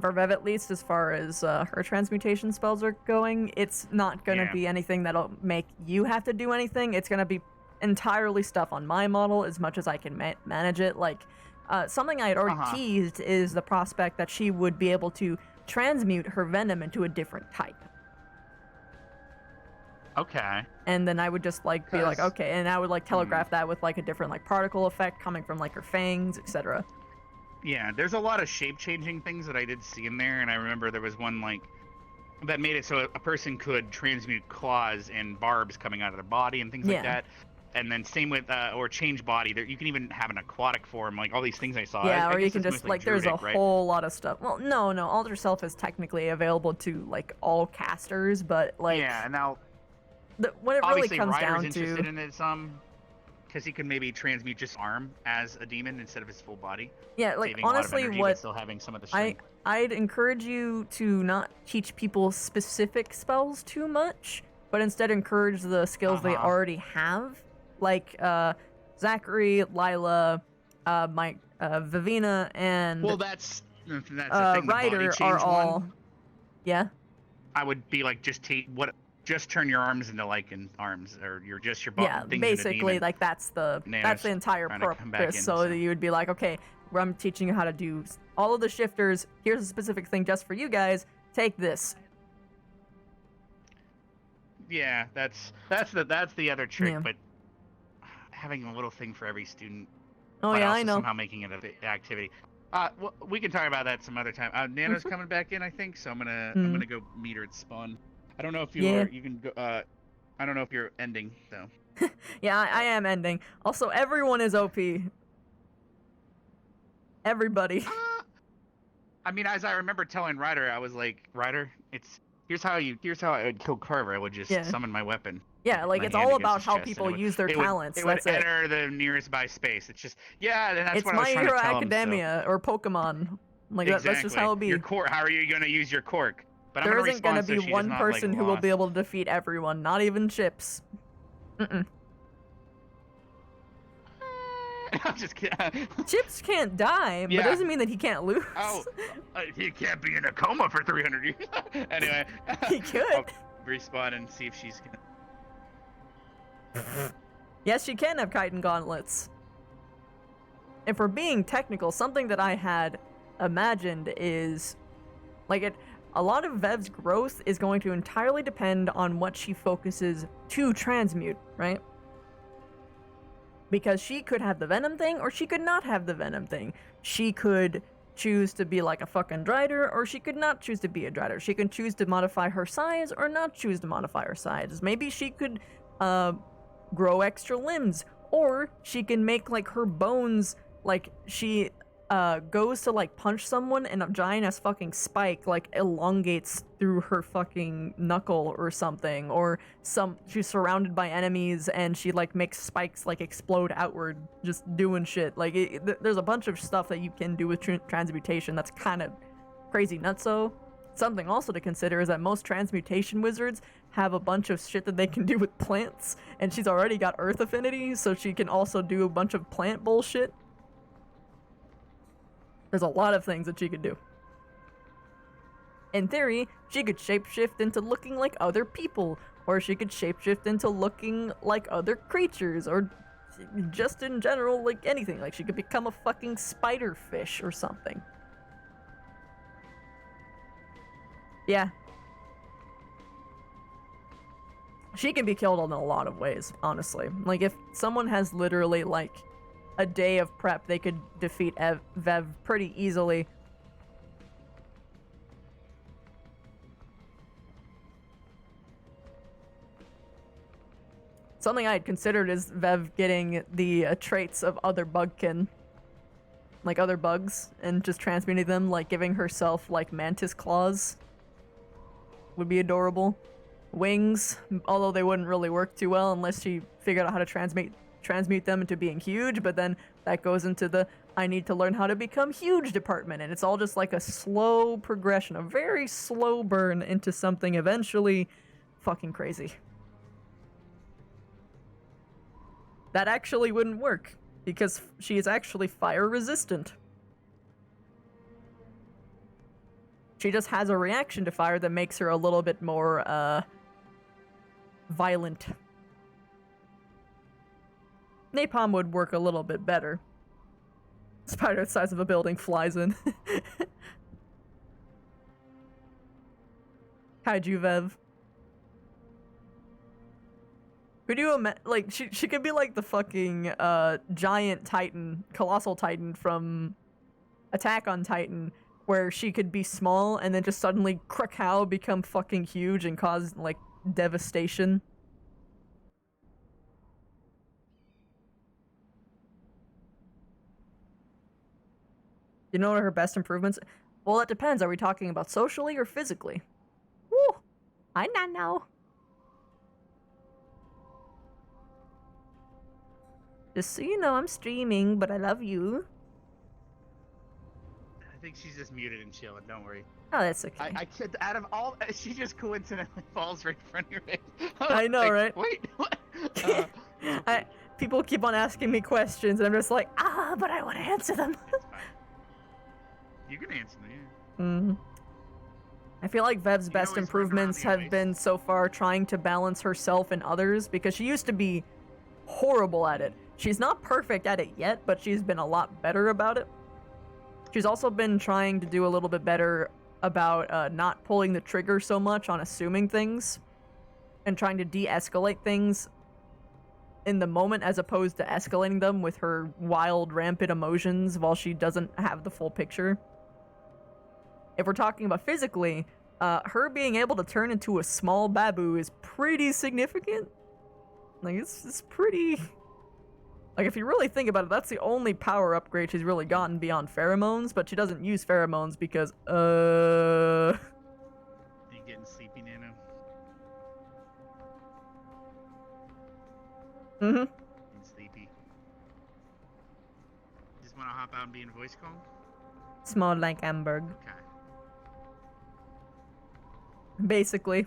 For Vev, at least as far as her transmutation spells are going, it's not going to be anything that'll make you have to do anything. It's going to be entirely stuff on my model as much as I can manage it. Like, something I had already teased is the prospect that she would be able to transmute her venom into a different type. Okay. And then I would just, like, be like, 'Cause- okay, and I would, like, telegraph that with, like, a different, like, particle effect coming from, like, her fangs, etc. Yeah, there's a lot of shape-changing things that I did see in there, and I remember there was one, like, that made it so a person could transmute claws and barbs coming out of their body and things like that. And then same with, or change body. You can even have an aquatic form, like all these things I saw. Yeah, I or you guess can it's just, mostly like, there's a druidic, right? whole lot of stuff. Well, no, Alter Self is technically available to, like, all casters, but, like... Yeah, and now, what it really obviously comes Ryder's down interested to... in it some, because he can maybe transmute just arm as a demon instead of his full body. Yeah, like, saving a lot of honestly, energy, but still having some of the strength. I'd encourage you to not teach people specific spells too much, but instead encourage the skills they already have. Like, Zachary, Lila, Vivina and Well, that's the thing. The body Ryder change are all. one. Yeah. I would be like, just turn your arms into Lycan arms, or your body. Yeah, things basically, into like that's the Nanos entire trying to come back purpose. in, So so. that you would be like, okay, I'm teaching you how to do all of the shifters. Here's a specific thing just for you guys. Take this. Yeah, that's the other trick, Yeah. but having a little thing for every student. Oh but yeah, also I know. somehow making it an activity. Well, we can talk about that some other time. Nano's coming back in, I think, so I'm gonna go meet her at spawn. I don't know if you can go. I don't know if you're ending though. Yeah, I am ending. Also, everyone is OP. Everybody. I mean, as I remember telling Ryder, I was like, Ryder, here's how I would kill Carver. I would just summon my weapon. Yeah, like my it's hand all against about his how chest, and people use their talents. It would That's it. enter the nearest by space. It's just and that's It's what I was My trying Hero to tell Academia or Pokemon. Like exactly. that's just how it'll be. Your cork. How are you gonna use your cork? But There I'm gonna isn't gonna be so she does one not, person like, who will lost. be able to defeat everyone. Not even Chips. I'm just kidding. Chips can't die, but Yeah. doesn't mean that he can't lose. Oh, he can't be in a coma for 300 years. Anyway, He could. I'll respawn and see if she's gonna. Yes, she can have chitin gauntlets. And for being technical, something that I had imagined is, like, a lot of Vev's growth is going to entirely depend on what she focuses to transmute, right? Because she could have the Venom thing, or she could not have the Venom thing. She could choose to be like a fucking Drider, or she could not choose to be a Drider. She can choose to modify her size, or not choose to modify her size. Maybe she could, grow extra limbs, or she can make, like, her bones, like, she goes to, like, punch someone and a giant ass fucking spike, like, elongates through her fucking knuckle or something, or she's surrounded by enemies and she, like, makes spikes, like, explode outward, just doing shit. Like, there's a bunch of stuff that you can do with transmutation that's kind of crazy nutso. Something also to consider is that most transmutation wizards have a bunch of shit that they can do with plants, and she's already got earth affinity, so she can also do a bunch of plant bullshit. There's a lot of things that she could do. In theory, she could shapeshift into looking like other people, or she could shapeshift into looking like other creatures, or just in general, like anything. Like, she could become a fucking spider fish or something. Yeah. She can be killed in a lot of ways, honestly. Like, if someone has literally, like, a day of prep, they could defeat Vev pretty easily. Something I had considered is Vev getting the traits of other bugkin. Like, other bugs, and just transmuting them, like, giving herself, like, mantis claws. Would be adorable. Wings, although they wouldn't really work too well unless she figured out how to transmute them into being huge, but then that goes into the I need to learn how to become huge department, and it's all just like a slow progression, a very slow burn into something eventually fucking crazy. That actually wouldn't work, because she is actually fire resistant. She just has a reaction to fire that makes her a little bit more, violent. Napalm would work a little bit better. Spider the size of a building flies in. Kaiju Vev. Could you imagine, like, she could be like the fucking, giant titan, colossal titan from Attack on Titan, where she could be small and then just suddenly Krakow become fucking huge and cause, like, devastation. You know what are her best improvements? Well, it depends. Are we talking about socially or physically? Woo! I not know. Just so you know, I'm streaming, but I love you. I think she's just muted and chilling. Don't worry. Oh, that's okay. I could, out of all, she just coincidentally falls right in front of your face. I know, like, right? Wait, what? people keep on asking me questions, and I'm just like, but I want to answer them. That's fine. You can answer them. Yeah. Mm. I feel like Vev's You best always run around improvements have anyways. been so far trying to balance herself and others, because she used to be horrible at it. She's not perfect at it yet, but she's been a lot better about it. She's also been trying to do a little bit better about not pulling the trigger so much on assuming things, and trying to de-escalate things in the moment as opposed to escalating them with her wild, rampant emotions while she doesn't have the full picture. If we're talking about physically, her being able to turn into a small babu is pretty significant. Like, it's pretty... Like, if you really think about it, that's the only power upgrade she's really gotten beyond pheromones, but she doesn't use pheromones because, You getting sleepy, Nano? Mm-hmm. Getting sleepy. Just want to hop out and be in voice call? Small like Amberg. Okay. Basically.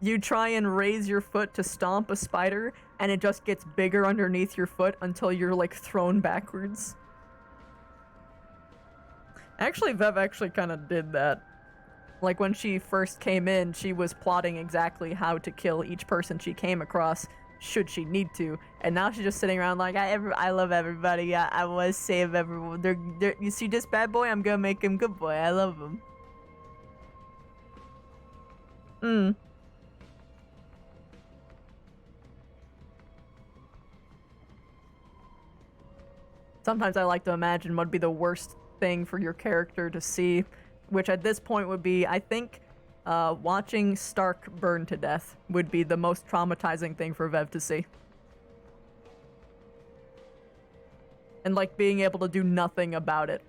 You try and raise your foot to stomp a spider, and it just gets bigger underneath your foot until you're, like, thrown backwards. Actually, Vev actually kind of did that. Like, when she first came in, she was plotting exactly how to kill each person she came across, should she need to. And now she's just sitting around like, I love everybody. I want to save everyone. You see this bad boy? I'm gonna make him good boy. I love him. Sometimes I like to imagine what'd be the worst thing for your character to see, which at this point would be, I think, watching Stark burn to death would be the most traumatizing thing for Vev to see. And, like, being able to do nothing about it.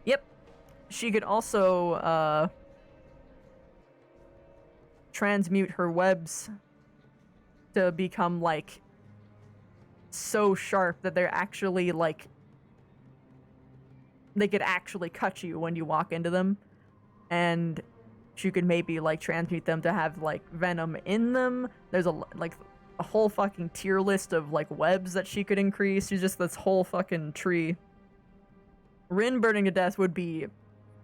Yep. She could also, transmute her webs to become, like, so sharp that they're actually, like, they could actually cut you when you walk into them. And she could maybe, like, transmute them to have, like, venom in them. There's a whole fucking tier list of, like, webs that she could increase. She's just this whole fucking tree. Rin burning to death would be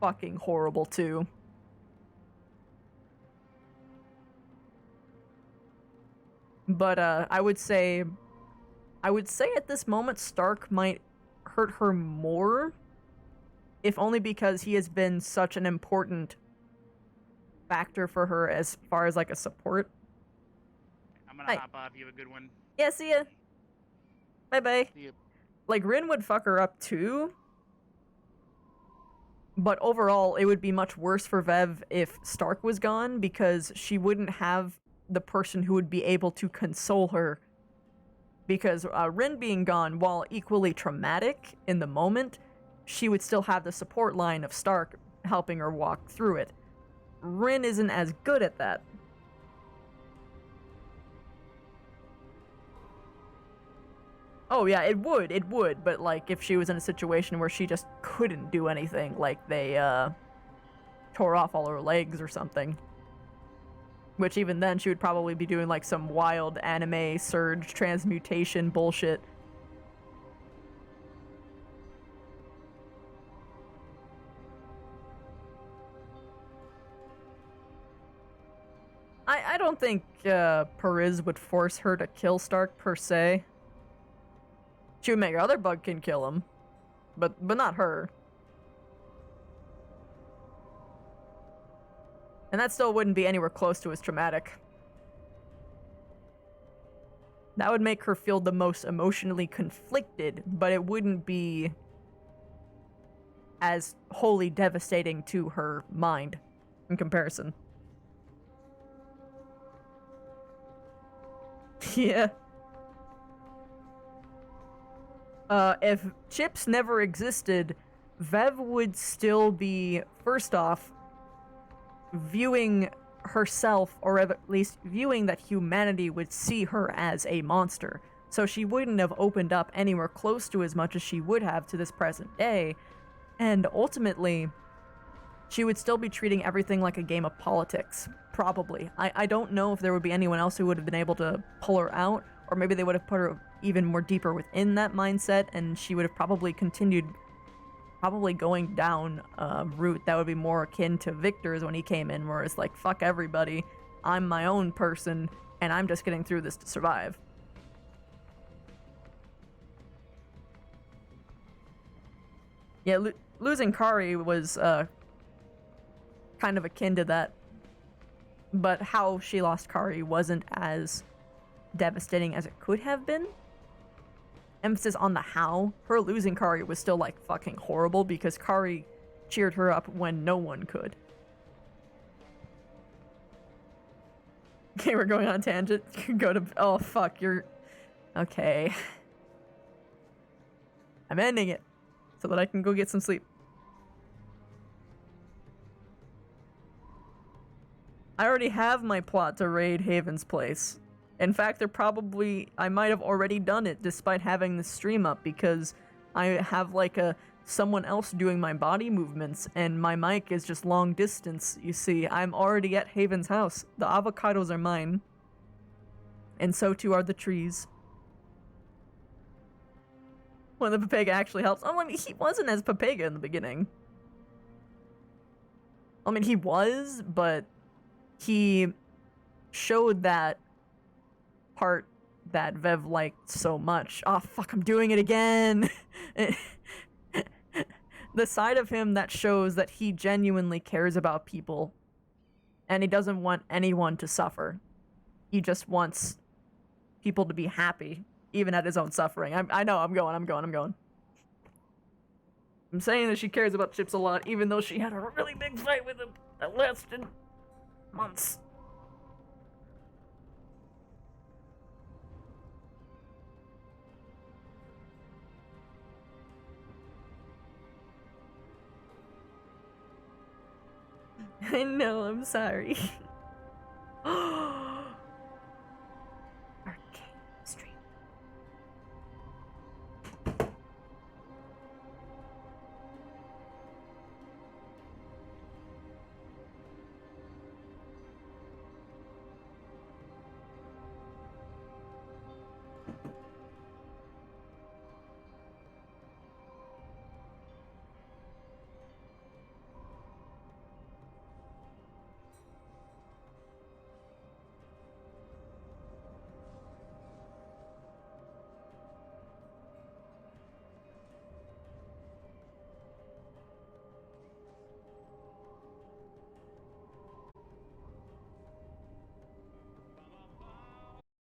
fucking horrible, too. But, I would say at this moment, Stark might hurt her more, if only because he has been such an important factor for her as far as, like, a support. I'm gonna Hi. hop off. You have a good one. Yeah, see ya. Bye-bye. See you. Like, Rin would fuck her up too, but overall, it would be much worse for Vev if Stark was gone, because she wouldn't have the person who would be able to console her. Because Rin being gone, while equally traumatic in the moment, she would still have the support line of Stark helping her walk through it. Rin isn't as good at that. Oh yeah, it would, but, like, if she was in a situation where she just couldn't do anything, like they, tore off all her legs or something. Which even then, she would probably be doing, like, some wild anime surge transmutation bullshit. I don't think, Periz would force her to kill Stark, per se. She would make her other bugkin kill him. But not her. And that still wouldn't be anywhere close to as traumatic. That would make her feel the most emotionally conflicted, but it wouldn't be as wholly devastating to her mind in comparison. Yeah. If chips never existed, Vev would still be, first off, viewing herself, or at least viewing that humanity would see her as a monster. So she wouldn't have opened up anywhere close to as much as she would have to this present day. And ultimately, she would still be treating everything like a game of politics. Probably. I don't know if there would be anyone else who would have been able to pull her out, or maybe they would have put her even more deeper within that mindset, and she would have probably continued going down a route that would be more akin to Victor's when he came in, where it's like, fuck everybody, I'm my own person, and I'm just getting through this to survive. Yeah, losing Kari was kind of akin to that, but how she lost Kari wasn't as devastating as it could have been. Emphasis on the how. Her losing Kari was still like fucking horrible because Kari cheered her up when no one could. Okay, we're going on a tangent. Go to... Oh, fuck, you're... Okay. I'm ending it so that I can go get some sleep. I already have my plot to raid Haven's place. In fact, I might have already done it despite having the stream up, because I have like someone else doing my body movements and my mic is just long distance. You see, I'm already at Haven's house. The avocados are mine. And so too are the trees. When the Papega actually helps. Oh, I mean, he wasn't as Papega in the beginning. I mean, he was, but he showed that part that Vev liked so much. Oh, fuck, I'm doing it again! The side of him that shows that he genuinely cares about people, and he doesn't want anyone to suffer. He just wants people to be happy, even at his own suffering. I know, I'm going. I'm saying that she cares about Chips a lot, even though she had a really big fight with him that lasted months. I know, I'm sorry.